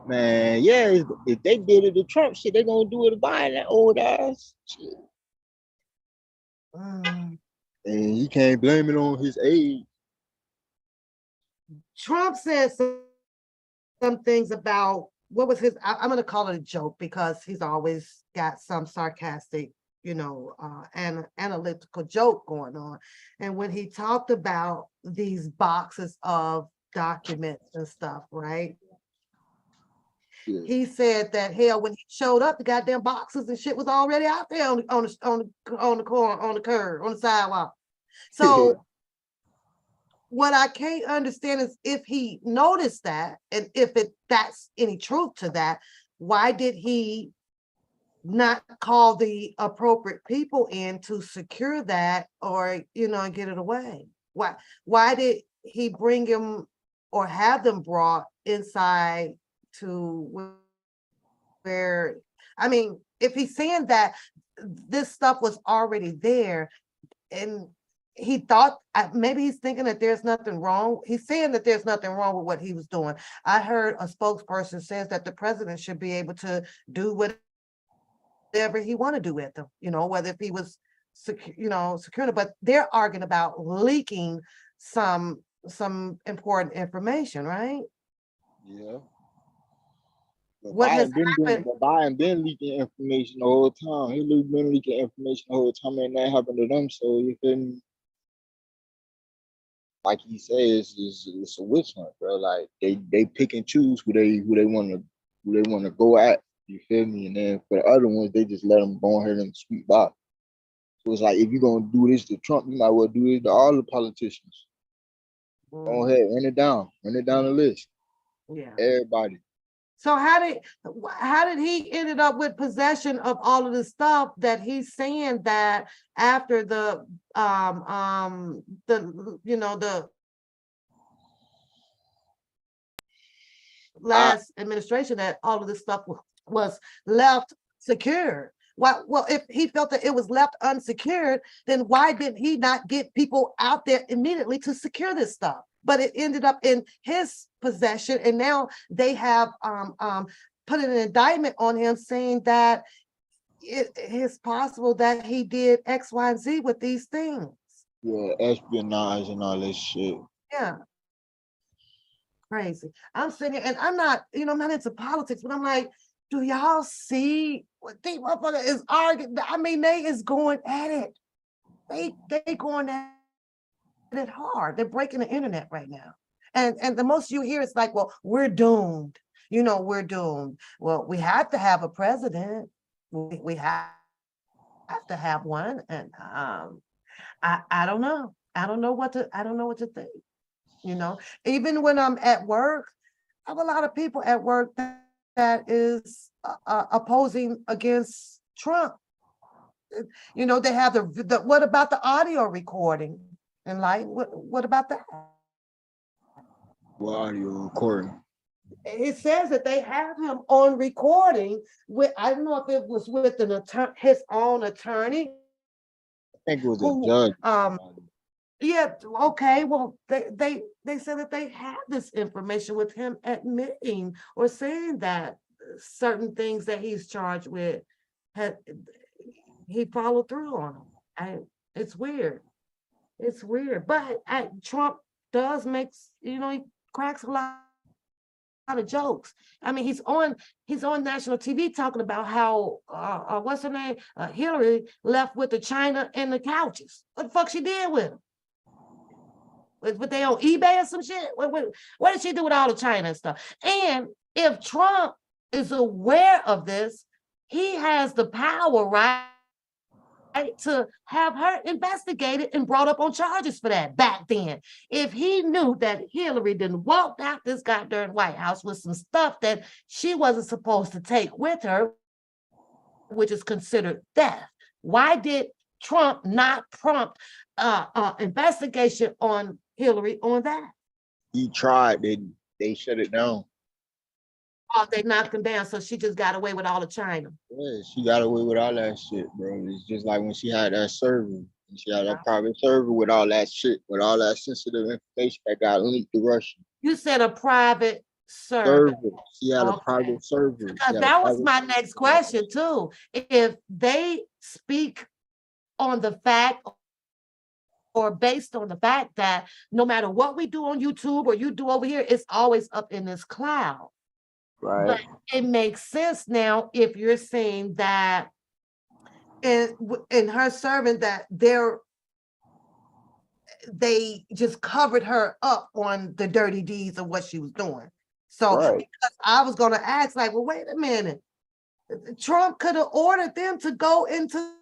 B: Man, yeah, if they did it to Trump shit, they gonna do it to Biden, that old ass shit.
A: Mm.
B: And he can't blame it on his age.
A: Trump said some things about what was his. I'm going to call it a joke because he's always got some sarcastic, and analytical joke going on. And when he talked about these boxes of documents and stuff, right?
B: Yeah.
A: He said that hell, when he showed up, the goddamn boxes and shit was already out there on the corner, on the curb, on the sidewalk. So what I can't understand is if he noticed that, and if that's any truth to that, why did he not call the appropriate people in to secure that, or get it away? Why did he bring him or have them brought inside to where, I mean, if he's saying that this stuff was already there, and he thought, maybe he's thinking that there's nothing wrong. He's saying that there's nothing wrong with what he was doing. I heard a spokesperson says that the president should be able to do whatever he want to do with them, whether if he was securing it, but they're arguing about leaking some important information, right?
B: Yeah. But
A: What has happened?
B: Biden been leaking information the whole time. He been leaking information the whole time, and that happened to them. So you feel me? Like he says, it's a witch hunt, bro. Like they pick and choose who they wanna go at. You feel me? And then for the other ones, they just let them go ahead and sweep by. So it's like if you're gonna do this to Trump, you might well do it to all the politicians. Go ahead, run it down the list.
A: Yeah.
B: Everybody.
A: So how did he ended up with possession of all of the stuff that he's saying that after the
B: I
A: last administration, that all of this stuff was left secure? Well, if he felt that it was left unsecured, then why did he not get people out there immediately to secure this stuff? But it ended up in his possession, and now they have put an indictment on him saying that it is possible that he did X, Y, and Z with these things.
B: Yeah, espionage and all this shit.
A: Yeah. Crazy. I'm sitting here and I'm not into politics, but I'm like, Do y'all see what these motherfuckers is arguing? I mean, they is going at it. They going at it hard. They're breaking the internet right now. And the most you hear is like, well, we're doomed. You know, we're doomed. Well, we have to have a president. We have to have one. And I don't know. I don't know what to think. You know, even when I'm at work, I have a lot of people at work that is opposing against Trump. You know, they have the what about the audio recording? And like, what about that?
B: Well, audio recording.
A: It says that they have him on recording with, I don't know if it was with an attorney, his own attorney.
B: I think it was a
A: Who,
B: judge.
A: yeah, okay. Well, they said that they had this information with him admitting or saying that certain things that he's charged with had he followed through on them. It's weird. It's weird. But Trump does makes, you know, he cracks a lot of jokes. I mean, he's on national TV talking about how what's her name? Hillary left with the china and the couches. What the fuck she did with them? But they on eBay or some shit? What did she do with all the china and stuff? And if Trump is aware of this, he has the power, right, to have her investigated and brought up on charges for that back then. If he knew that Hillary didn't walk out this goddamn White House with some stuff that she wasn't supposed to take with her, which is considered theft, why did Trump not prompt investigation on Hillary on that?
B: He tried. They shut it down.
A: Oh, they knocked him down, so she just got away with all the china.
B: Yeah, she got away with all that shit, bro. It's just like when she had that server. She had that private server with all that shit, with all that sensitive information that got leaked to Russia.
A: You said a private server.
B: She had a private server.
A: That was my next question too. If they speak on the fact or based on the fact that no matter what we do on YouTube or you do over here, it's always up in this cloud.
B: Right.
A: But it makes sense now if you're saying that in her serving that they just covered her up on the dirty deeds of what she was doing. So because I was going to ask, like, well, wait a minute. Trump could have ordered them to go into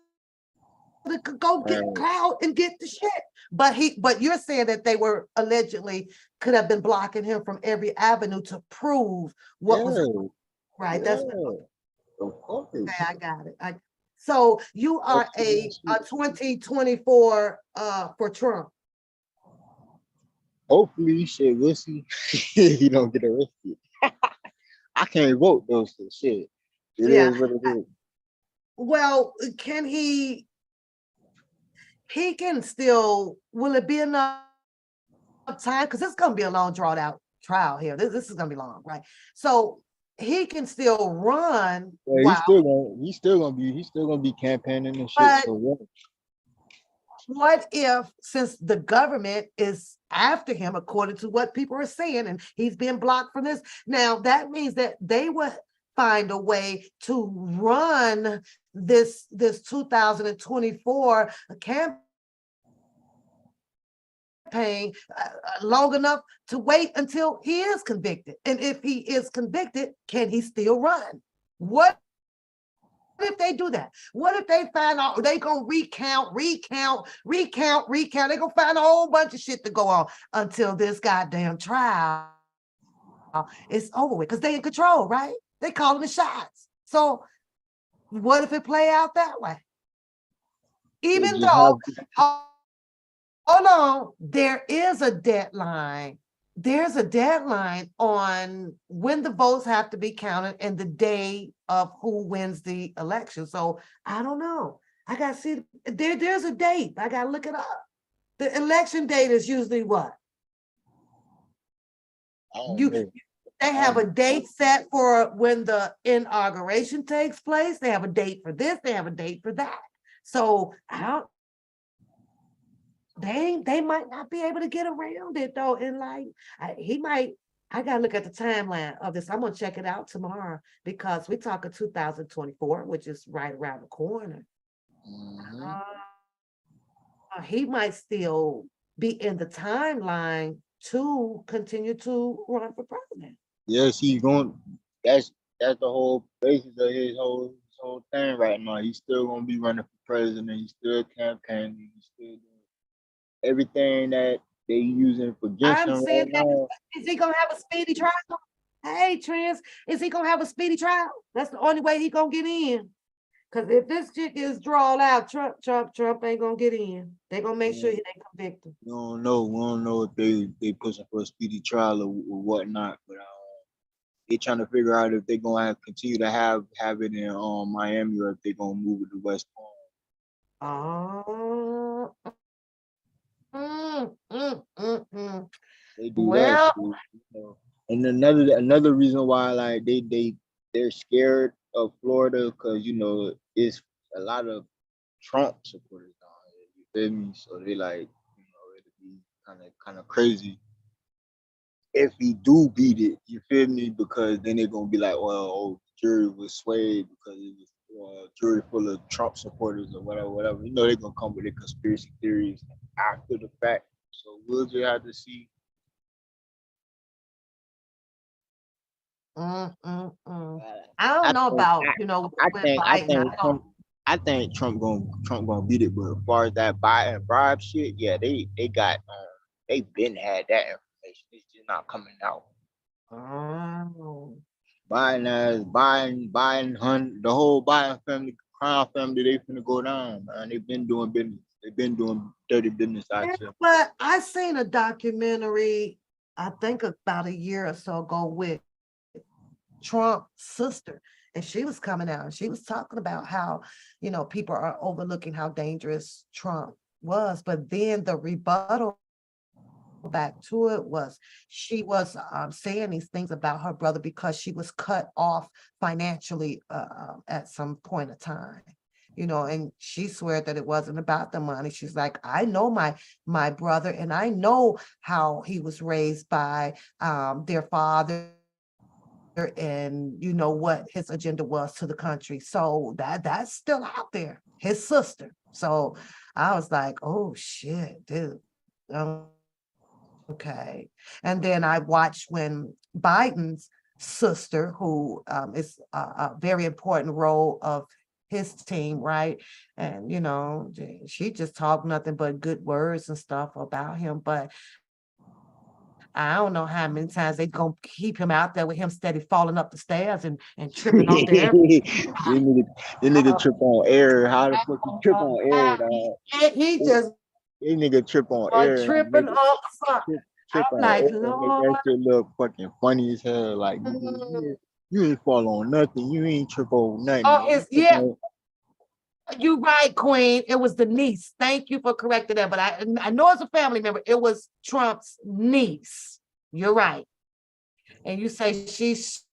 A: get cloud and get the shit. But you're saying that they were allegedly could have been blocking him from every avenue to prove what was right. That's okay, I got it. So you are a 2024 for Trump.
B: Hopefully, shit, we'll see. He don't get arrested. I can't vote those shit. It is what it is.
A: Well, can he can still, will it be enough time? Because it's going to be a long drawn out trial here. This is going to be long, right? So he can still run.
B: Yeah, he's still gonna be campaigning and shit.
A: But
B: so
A: what if, since the government is after him, according to what people are saying, and he's being blocked from this, now that means that they would find a way to run this 2024 campaign long enough to wait until he is convicted. And if he is convicted, can he still run? What if they do that? What if they find out they gonna recount? They're gonna find a whole bunch of shit to go on until this goddamn trial is over with, because they in control, right? They calling the shots. So what if it play out that way? Even though, hold on, there is a deadline. There's a deadline on when the votes have to be counted and the day of who wins the election. So I don't know. I got to see, there's a date. I got to look it up. The election date is usually what? They have a date set for when the inauguration takes place. They have a date for this. They have a date for that. So they might not be able to get around it though. And like he might I gotta look at the timeline of this. I'm gonna check it out tomorrow because we're talking 2024, which is right around the corner.
B: Mhm.
A: He might still be in the timeline to continue to run for president.
B: Yes, he's going. That's that's the whole basis of his whole thing right now. He's still gonna be running for president. He's still campaigning. He's still doing everything that they using against
A: I'm
B: him
A: saying
B: right
A: that
B: now.
A: is he gonna have a speedy trial? Hey, Trans, is he gonna have a speedy trial? That's the only way he gonna get in. Cause if this chick is drawn out, Trump ain't gonna get in. They gonna make sure he ain't convicted.
B: We don't know. We don't know if they pushing for a speedy trial or whatnot, but they trying to figure out if they gonna continue to have it in Miami or if they gonna move it to West Palm.
A: Oh, mm.
B: They do that
A: Well,
B: shit, you know. And another reason why like they're scared of Florida because you know it's a lot of Trump supporters down here. You feel me? So they like you know it'd be kind of crazy if he do beat it. You feel me? Because then they're gonna be like, well, oh, the jury was swayed because it was jury full of Trump supporters or whatever, whatever. You know they're gonna come with their conspiracy theories after the fact. So we'll just have to see.
A: I don't
B: I
A: know
B: think
A: about,
B: I
A: with
B: think I
A: Biden. I
B: think
A: don't.
B: Trump gonna beat it, but as far as that Biden bribe shit, yeah, they got they been had that information. It's just not coming out.
A: Oh.
B: The whole Biden family, Crown family, they finna go down, man. They've been doing business. They've been doing dirty business out
A: Yeah,
B: here.
A: but I seen a documentary, I think about a year or so ago with Trump's sister, and she was coming out and she was talking about how, people are overlooking how dangerous Trump was. But then the rebuttal back to it was she was saying these things about her brother because she was cut off financially at some point of time, and she swear that it wasn't about the money. She's like, I know my brother, and I know how he was raised by their father, and what his agenda was to the country. So that's still out there, his sister. So I was like, oh shit, dude. Okay. And then I watched when Biden's sister, who is a very important role of his team, right? And, she just talked nothing but good words and stuff about him. But I don't know how many times they gonna keep him out there with him steady falling up the stairs and tripping off there.
B: This nigga trip on air. How the fuck you trip on air, dog?
A: He just
B: This nigga trip on air and make
A: tripping off something.
B: trip
A: I'm
B: on
A: like,
B: air and make that
A: Lord.
B: shit look fucking funny as hell. Like nigga, you ain't fall on nothing. You ain't trip on nothing.
A: Oh,
B: You
A: it's
B: trip
A: yeah.
B: on
A: You right, Queen. It was the niece. Thank you for correcting that. But I know it's a family member. It was Trump's niece. You're right. And you say she's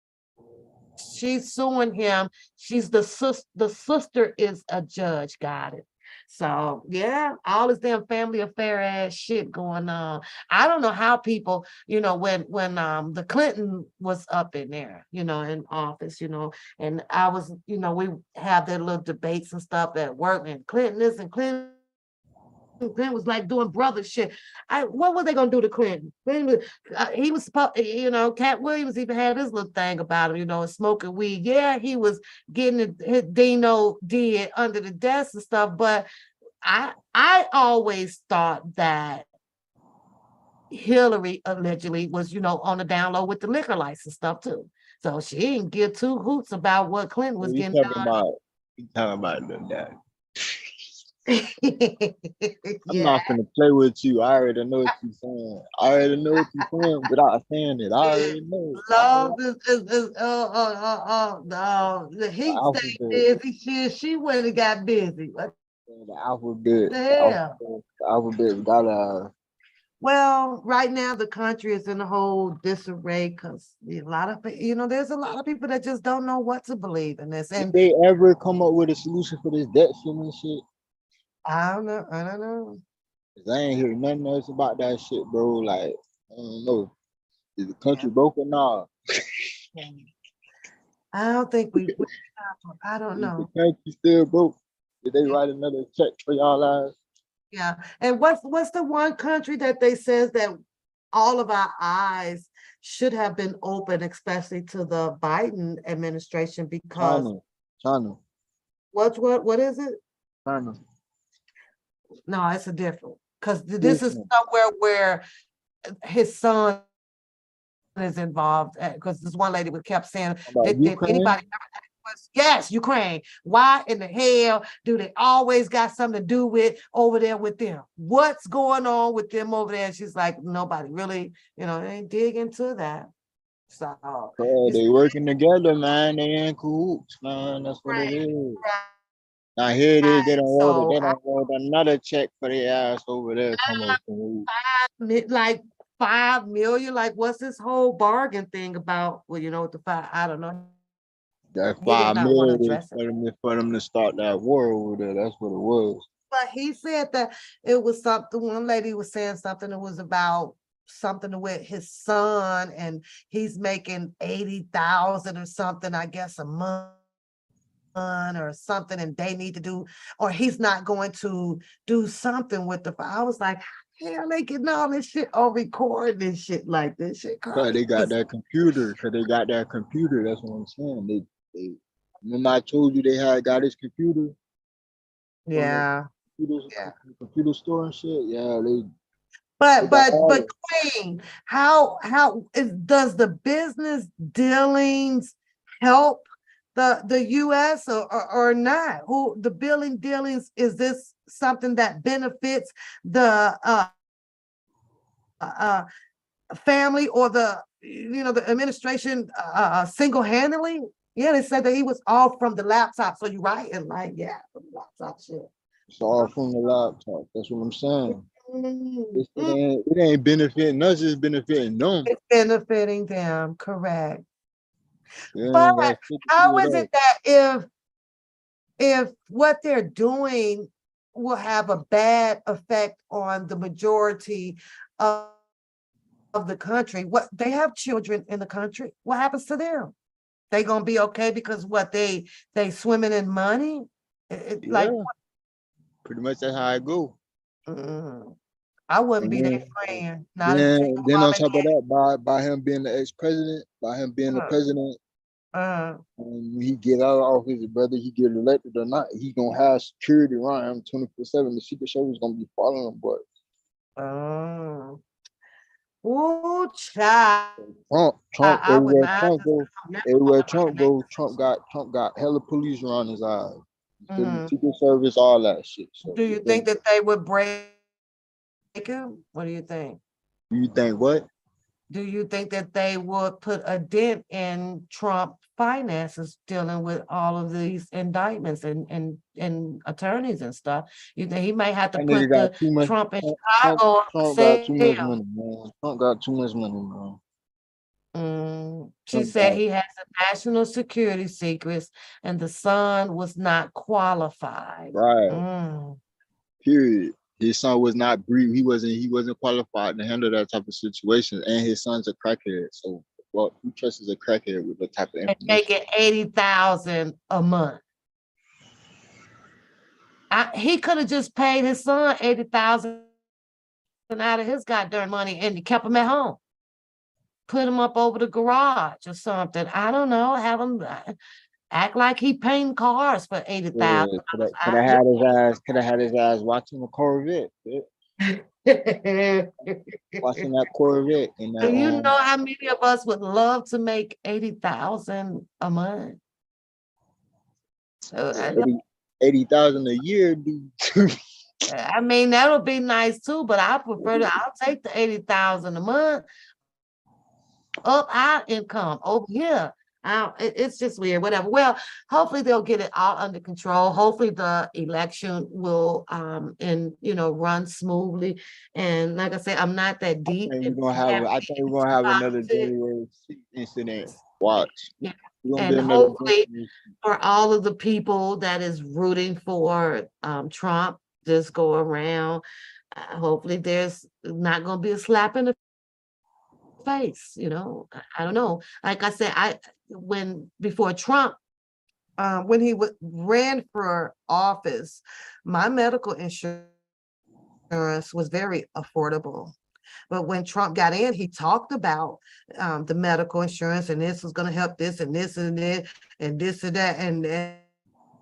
A: suing him. She's the sister. The sister is a judge. Got it. So yeah, all this damn family affair ass shit going on. I don't know how people, when the Clinton was up in there, in office, and I was, we have their little debates and stuff at work, and Clinton this and Clinton was like doing brother shit. What were they gonna do to Clinton? He was supposed, Cat Williams even had this little thing about him, smoking weed. Yeah, he was getting his Dino did under the desk and stuff, but I always thought that Hillary allegedly was, on the down low with the liquor license stuff too. So she didn't give two hoots about what Clinton was
B: what you
A: getting
B: talking
A: done.
B: about? You talking about that? I'm
A: Yeah.
B: not gonna play with you. I already know what you're saying. I already know what you're saying without saying it. I already know.
A: Love no, the
B: The
A: heat stayed
B: alphabet.
A: busy. She went and got busy. What
B: The alphabet.
A: the
B: The
A: hell?
B: alphabet. The alphabet got
A: Well, right now the country is in a whole disarray because a lot of there's a lot of people that just don't know what to believe in this.
B: Did
A: And
B: they ever come up with a solution for this debt ceiling shit?
A: I don't know. I don't know.
B: 'Cause I ain't hear nothing else about that shit, bro. Like, I don't know. Is the country broke or not?
A: Yeah. I don't think I don't
B: Is the
A: know.
B: country still broke? Did they write another check for y'all ass?
A: Yeah. And what's the one country that they says that all of our eyes should have been open, especially to the Biden administration, because
B: China.
A: what is it?
B: China.
A: No, it's a different, because this is
B: Different.
A: somewhere where his son is involved, because this one lady would kept saying,
B: About
A: did
B: Ukraine?
A: anybody yes, Ukraine. Why in the hell do they always got something to do with over there with them? What's going on with them over there? And she's like, nobody really, they ain't dig into that. So
B: They working together, man. They in cahoots, man. That's what it is. Now here it is. They don't
A: so
B: wrote another check for their ass over there. Come on, cahoots.
A: like 5 million. Like, what's this whole bargain thing about? Well, what the five, I don't know.
B: That
A: He did
B: 5
A: not want to
B: million
A: address it.
B: for them to start that war over there. That's what it was.
A: But he said that it was something, one lady was saying something, it was about something with his son, and he's making 80,000 or something, I guess, a month or something, and they need to do, or he's not going to do something with the, I was like, hell, they getting all this shit on record and shit like this shit.
B: Cause they got that computer. That's what I'm saying. They remember I told you they had got his computer?
A: Yeah.
B: Computer store and shit. Yeah, they
A: But
B: got all
A: but Queen, does the business dealings help the US or not? Who the billing dealings, is this something that benefits the family or the administration single-handedly? Yeah, they said that he was off from the laptop. So you're right, and like, yeah, from the laptop shit.
B: It's all from the laptop. That's what I'm saying.
A: Mm.
B: It ain't benefiting us, it's benefiting them.
A: It's benefiting them, correct.
B: They ain't
A: But
B: got shit to do
A: how
B: with
A: is
B: us.
A: it that if what they're doing will have a bad effect on the majority of the country? What, they have children in the country, what happens to them? They gonna be okay because what, they swimming in money? Like,
B: Yeah, pretty much that's how I go.
A: I wouldn't
B: And
A: be their friend, not a single
B: then
A: mom
B: on top of that, by him being the ex-president, by him being the president, when he get out of office, whether he get elected or not, he gonna have security around him 24/7. The Secret Service gonna be following him, but
A: oh, child.
B: Trump,
A: I would not.
B: everywhere Trump go, Trump got hella police around his eyes. Secret Service, all that shit. So,
A: do you think that they would break him? What do you think?
B: You think what?
A: Do you think that they would put a dent in Trump finances dealing with all of these indictments and attorneys and stuff? You think he might have to
B: That
A: put
B: nigga got
A: the
B: too much.
A: Trump in
B: Trump,
A: Chicago on
B: Trump got too much
A: sale?
B: money, man. Trump got too much money, man.
A: She said he has a national security secrets and the son was not qualified.
B: Right. Period. His son was not brief. He wasn't qualified to handle that type of situation. And his son's a crackhead. So who trusts a crackhead with that type of information?
A: And making 80,000 a month. He could have just paid his son 80,000 out of his goddamn money and kept him at home. Put him up over the garage or something. I don't know. Have him act like he painting cars for 80,000.
B: Could have had his ass watching a Corvette. Watching that Corvette.
A: Do you know how many of us would love to make 80,000 a month?
B: 80,000 a year, dude.
A: I mean, that'll be nice too, but I'll take the 80,000 a month. Up our income over here. It's just weird, whatever. Well, hopefully they'll get it all under control. Hopefully the election will run smoothly. And like I said, I'm not that deep.
B: I think we're gonna have another January incident. Watch.
A: Yeah. And hopefully for all of the people that is rooting for Trump, just go around. Hopefully there's not gonna be a slap in the face, I don't know. Like I said, before Trump, when he ran for office, my medical insurance was very affordable. But when Trump got in, he talked about the medical insurance, and this was going to help this and this and this and this and that.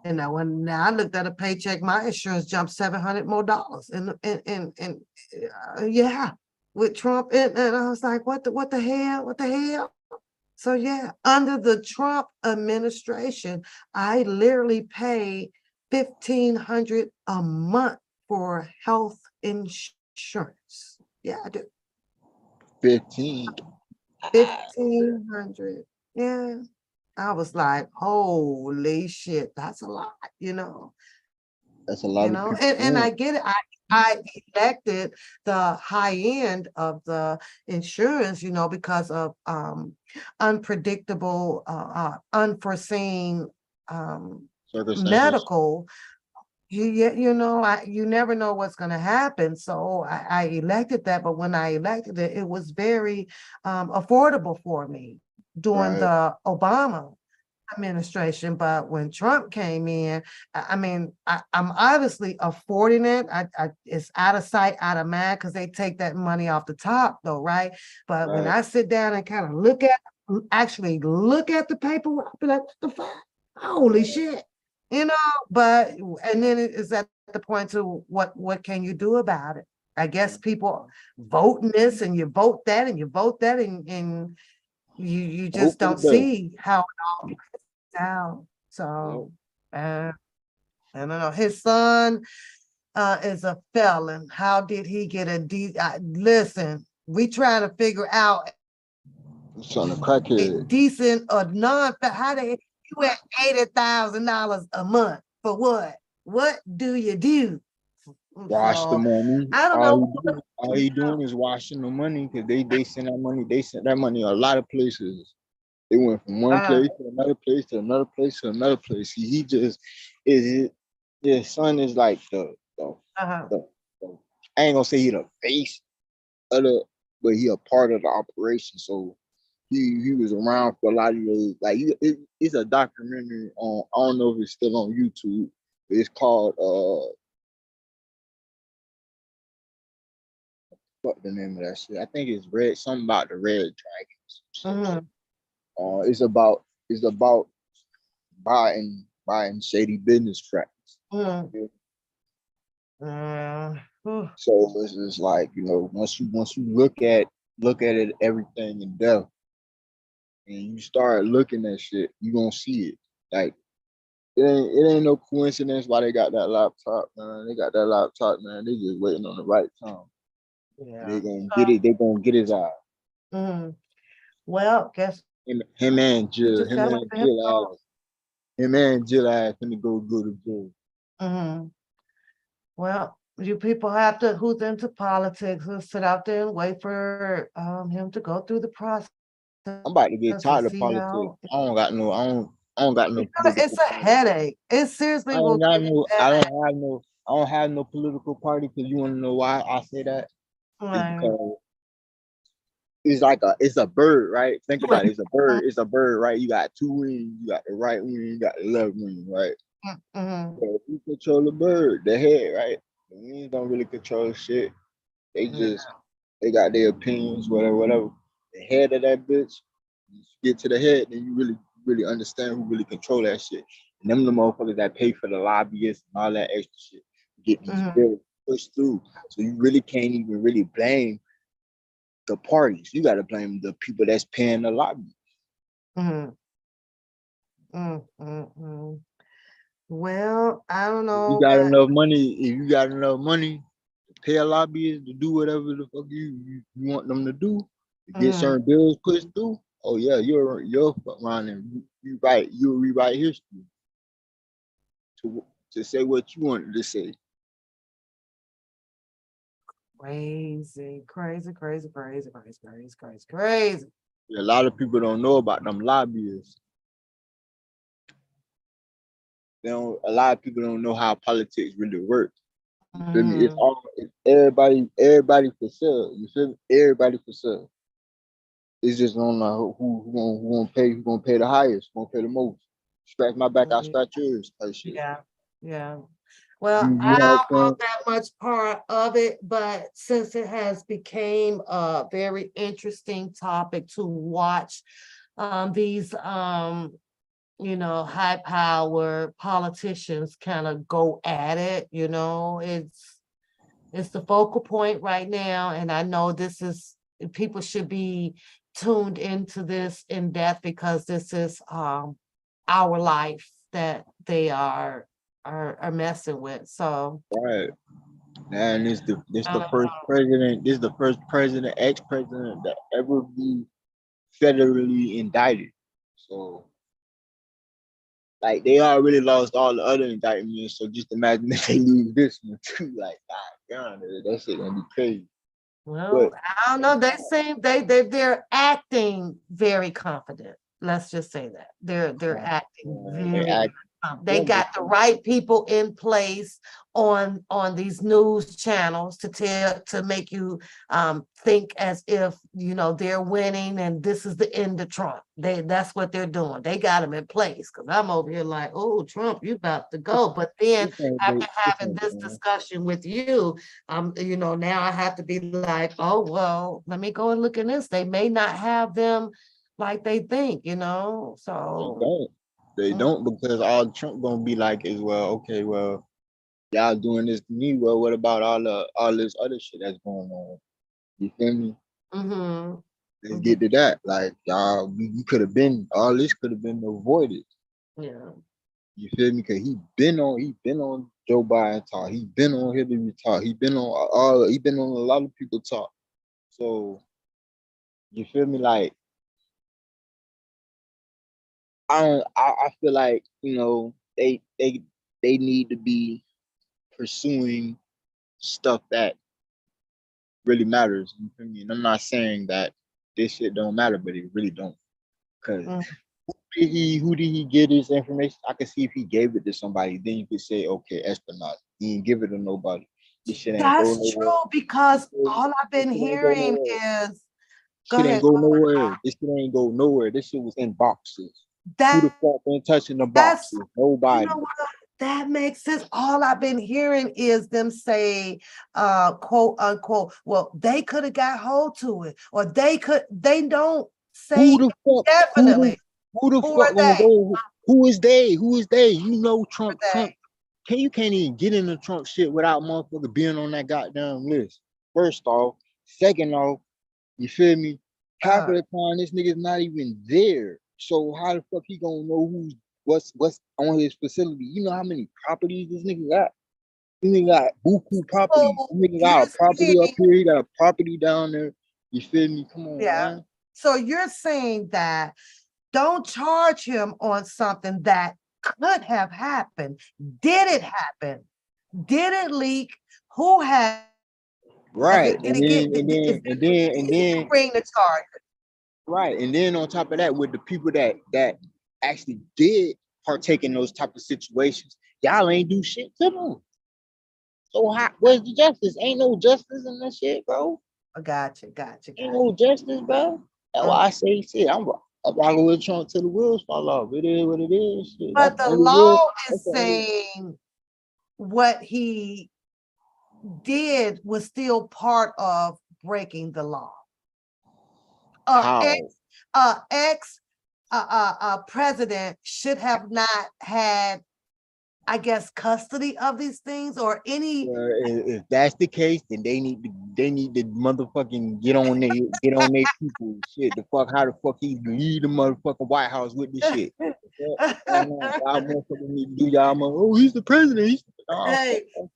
A: And when I looked at a paycheck, my insurance jumped $700 more. Yeah, with Trump. And I was like, what the hell? What the hell? So yeah, under the Trump administration, I literally pay $1,500 a month for health insurance. Yeah, I do.
B: 15.
A: 1,500. Yeah. I was like, holy shit, that's a lot,
B: That's a lot of people.
A: and I get it. I elected the high end of the insurance, because of unpredictable, unforeseen
B: Circumstances.
A: medical. You never know what's going to happen. So I elected that, but when I elected it, it was very affordable for me during
B: Right.
A: the Obama administration. But when Trump came in, I'm obviously affording it. It's out of sight, out of mind, because they take that money off the top, though, right? But when
B: Right.
A: I sit down and kind of actually look at the paperwork, I be like, what the fuck? Holy shit. But and then it is at the point to what can you do about it? I guess people voting this and you vote that and you vote that and you just
B: Hope for the
A: don't
B: best.
A: see how it all plays out. So I don't know. His son is a felon. How did he get listen, we trying to figure out
B: Son of
A: a
B: crackhead.
A: decent or non, how did you at $80,000 a month for what? What do you do?
B: Wash the
A: So
B: money.
A: I don't know.
B: All he doing is washing the money, because they send that money. They sent that money a lot of places. They went from one place to another place to another place to another place. He just is. His son is like the I ain't gonna say he the face of the, but he a part of the operation. So he was around for a lot of those. Like it's a documentary on. I don't know if it's still on YouTube. It's called what the name of that shit? I think it's Red. Something about the Red Dragons. It's about buying shady business tracks. So it's just like, once you look at it, everything in depth, and you start looking at shit, you gonna see it. Like it ain't no coincidence why they got that laptop, man. They got that laptop, man. They just waiting on the right time.
A: Yeah.
B: They gonna get it. They gonna get his eye.
A: Well, guess
B: Him and Jill.
A: just
B: Him
A: gotta
B: and Jill ass. Him and Jill ass finna go to jail.
A: Well, you people have to, who's into politics, who sit out there and wait for him to go through the process.
B: I'm about to get
A: and
B: tired of
A: see
B: politics.
A: how
B: I don't got no. I don't got no.
A: it's a headache. It seriously will give you a headache.
B: I don't have no political party, because you want to know why I say that? It's because it's a bird, right? Think about it. It's a bird. It's a bird, right? You got two wings. You got the right wing. You got the left wing, right? So if you control the bird, the head, right? The wings don't really control shit. They just they got their opinions, whatever. The head of that bitch, you get to the head, then you really understand who really control that shit. And them the motherfuckers that pay for the lobbyists and all that extra shit to get these bills pushed through. So you really can't even really blame the parties. You got to blame the people that's paying the lobby.
A: Well, I don't know.
B: If you got enough money to pay a lobbyist to do whatever the fuck you want them to do, to get certain bills pushed through. Oh yeah, you're around and you'll rewrite history to say what you wanted to say.
A: Crazy.
B: A lot of people don't know about them lobbyists. A lot of people don't know how politics really works. You feel me? It's everybody for sale. You feel me? Everybody for sale. It's just on who gonna pay the highest, who gonna pay the most. Scratch my back, I scratch yours, type shit.
A: Yeah, yeah. Well,
B: You
A: I
B: know
A: don't
B: what I'm
A: know that much part of it, but since it has became a very interesting topic to watch, these high power politicians kind of go at it, it's the focal point right now. And I know people should be tuned into this in depth because this is our life that they are messing with. So
B: saying? Right. And this the
A: uh,
B: first president, this is the first president, ex-president that ever be federally indicted. So like they already lost all the other indictments. So just imagine if they lose this one too. Like, God, that shit gonna be crazy.
A: well,
B: But
A: I don't know. They seem they're acting very confident. Let's just say that they're acting
B: they
A: very.
B: act
A: They got the right people in place on these news channels to make you think as if they're winning and this is the end of Trump. That's what they're doing. They got him in place because I'm over here like, oh, Trump, you about to go. But then after having this discussion with you, now I have to be like, oh well, let me go and look at this. They may not have them like they think, so.
B: They don't because all Trump gonna be like is, well, okay, well, y'all doing this to me. Well, what about all this other shit that's going on? You feel me?
A: Mm-hmm.
B: Let's
A: Mm-hmm.
B: get to that. Like y'all, we could have been all this could have been avoided.
A: Yeah.
B: You feel me? Cause he been on Joe Biden talk. He been on Hillary talk. He been on a lot of people talk. So you feel me? Like I feel like, they need to be pursuing stuff that really matters. You feel me? And I'm not saying that this shit don't matter, but it really don't. Cause
A: Mm.
B: who did he get his information? I could see if he gave it to somebody, then you could say, okay, espionage. He didn't give it to nobody. This shit ain't go
A: That's
B: nowhere.
A: true because
B: This
A: all I've been
B: shit ain't go
A: hearing
B: nowhere.
A: is go
B: Shit ain't
A: ahead.
B: go nowhere. This shit ain't go nowhere. This shit was in boxes. Who the
A: That
B: fuck been touching the
A: that's
B: boxes?
A: you
B: Nobody.
A: know what? That makes sense. All I've been hearing is them say, quote unquote, well, they could have got hold to it, or they don't
B: Who
A: say
B: the fuck?
A: definitely.
B: Who the
A: Who
B: fuck
A: are
B: gonna
A: they?
B: go? Who is they? Who is they? You know
A: Who
B: Trump.
A: are
B: Trump.
A: they?
B: You can't even get into Trump shit without motherfucker being on that goddamn list. First off, second off, you feel me? Half
A: Uh,
B: of the time this nigga's not even there. So how the fuck he gonna know what's on his facility? You know how many properties this nigga got? This nigga got buku properties.
A: so
B: This nigga got
A: you're
B: a property up
A: saying,
B: here. He got a property down there. You feel me? Come on,
A: yeah.
B: man.
A: So you're saying that don't charge him on something that could have happened. Did it happen? Did it leak? Who had
B: Right.
A: it? Did
B: And
A: it get?
B: then and then and then and then
A: Bring the charge?
B: right. And then on top of that, with the people that actually did partake in those type of situations, y'all ain't do shit to them. So where's the justice? Ain't no justice in that shit, bro.
A: Gotcha.
B: Ain't no justice, bro. That's why I say shit. I'm rocking with Trump till the wheels fall off. It is what it is. Shit. That's
A: But
B: the
A: the
B: only real.
A: law
B: That's
A: is
B: the only.
A: saying what he did was still part of breaking the law. Ex
B: How?
A: ex president should have not had, I guess, custody of these things or any.
B: Well, if that's the case, then they need to motherfucking get on their people. Shit, the fuck, how the fuck he leave the motherfucking White House with this shit? Y'all motherfucking need to do oh, he's the president.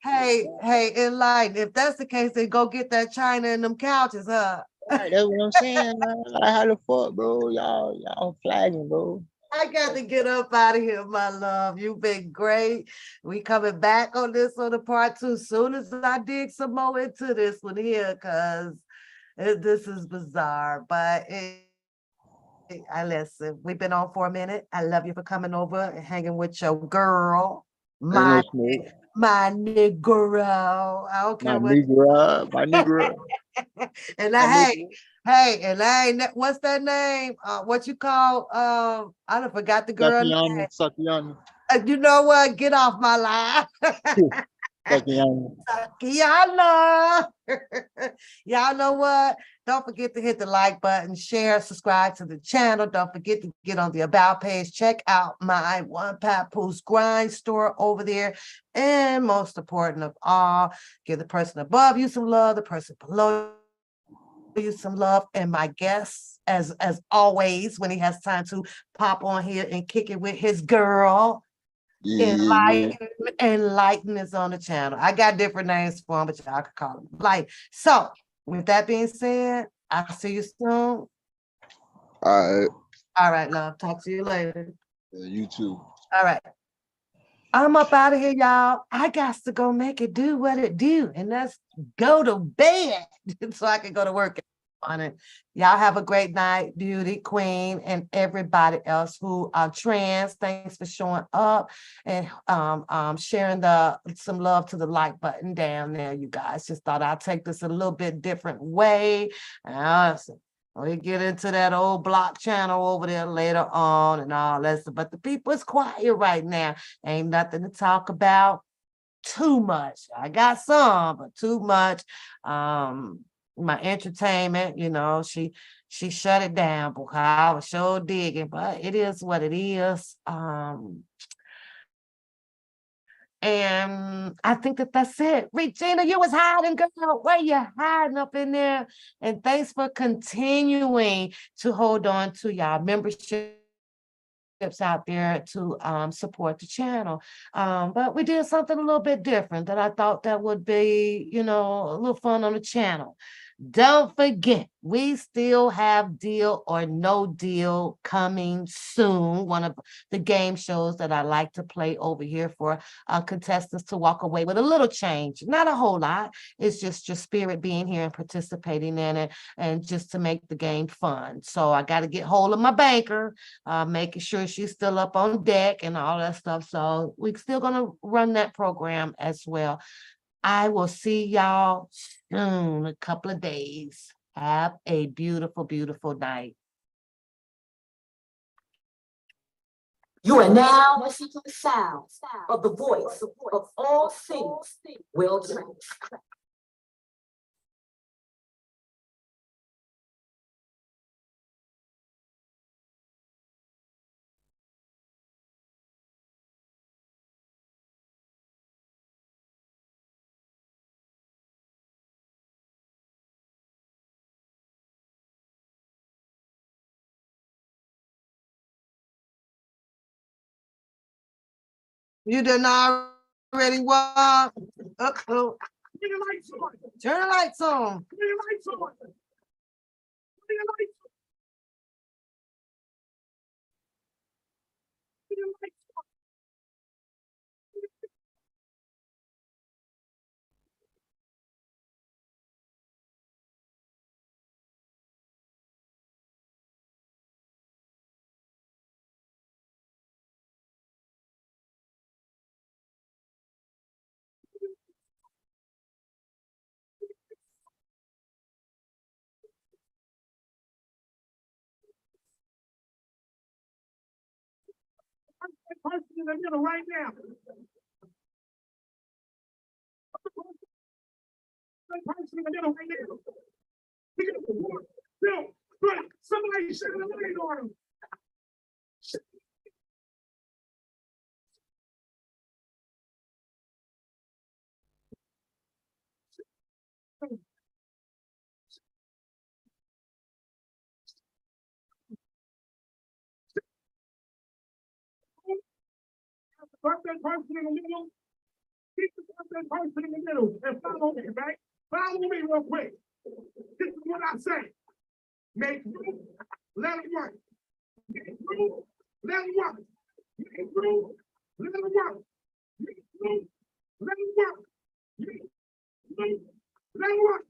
A: Hey, in line. If that's the case, then go get that China and them couches, huh?
B: Right, that's what I'm saying, man. Like, how the fuck, bro? Y'all flagging, bro.
A: I got to get up out of here, my love. You've been great. We coming back on this on the part two soon as I dig some more into this one here, because this is bizarre. But I listen. We've been on for a minute. I love you for coming over and hanging with your girl,
B: Ain't no
A: my
B: smoke.
A: my Negro. I don't
B: My
A: care what.
B: nigga, my nigga,
A: And
B: my
A: hey,
B: nigga.
A: Hey, and I ain't, what's that name? What you call, I done forgot the girl name.
B: Sakiani.
A: You know what? Get off my line.
B: Sakiani.
A: Y'all y'all know what? Don't forget to hit the like button, share, subscribe to the channel. Don't forget to get on the about page. Check out my One Papoose Grind store over there. And most important of all, give the person above you some love, the person below you some love. And my guest, as always, when he has time to pop on here and kick it with his girl.
B: Yeah.
A: Enlighten is on the channel. I got different names for him, but y'all can call him Light. So, with that being said, I'll see you soon.
B: All right.
A: All right, love. Talk to you later.
B: You too.
A: All right. I'm up out of here, y'all. I got to go make it do what it do, and that's go to bed so I can go to work on it. Y'all have a great night, Beauty Queen, and everybody else who are trans. Thanks for showing up and sharing some love to the like button down there, you guys. Just thought I'd take this a little bit different way. We get into that old block channel over there later on and all that stuff. But the people is quiet right now. Ain't nothing to talk about too much. I got some, but too much. My entertainment, you know, she shut it down because I was sure digging, but it is what it is. And I think that's it. Regina, you was hiding, girl. Where you hiding up in there? And thanks for continuing to hold on to y'all memberships out there to support the channel. But we did something a little bit different that I thought that would be, you know, a little fun on the channel. Don't forget, we still have Deal or No Deal coming soon. One of the game shows that I like to play over here for contestants to walk away with a little change. Not a whole lot. It's just your spirit being here and participating in it and just to make the game fun. So I got to get hold of my banker, making sure she's still up on deck and all that stuff. So we're still going to run that program as well. I will see y'all soon, a couple of days. Have a beautiful, beautiful night.
E: You are now listening to the sound of the voice of all things Will Trent.
A: You done already won. Uh-oh. Turn the lights on. Turn the lights on. Turn the lights on. Turn the lights on. Person in the middle right now. Person in the middle right now. Pick up the board. Bill, good. Somebody shut the light on him. Birthday person in the middle. Keep the birthday person in the middle and follow me, right? Follow me real quick. This is what I say. Make room, let it work. Make room, let it work. Make room, let it work. Make room, let it work. Make room, let it work.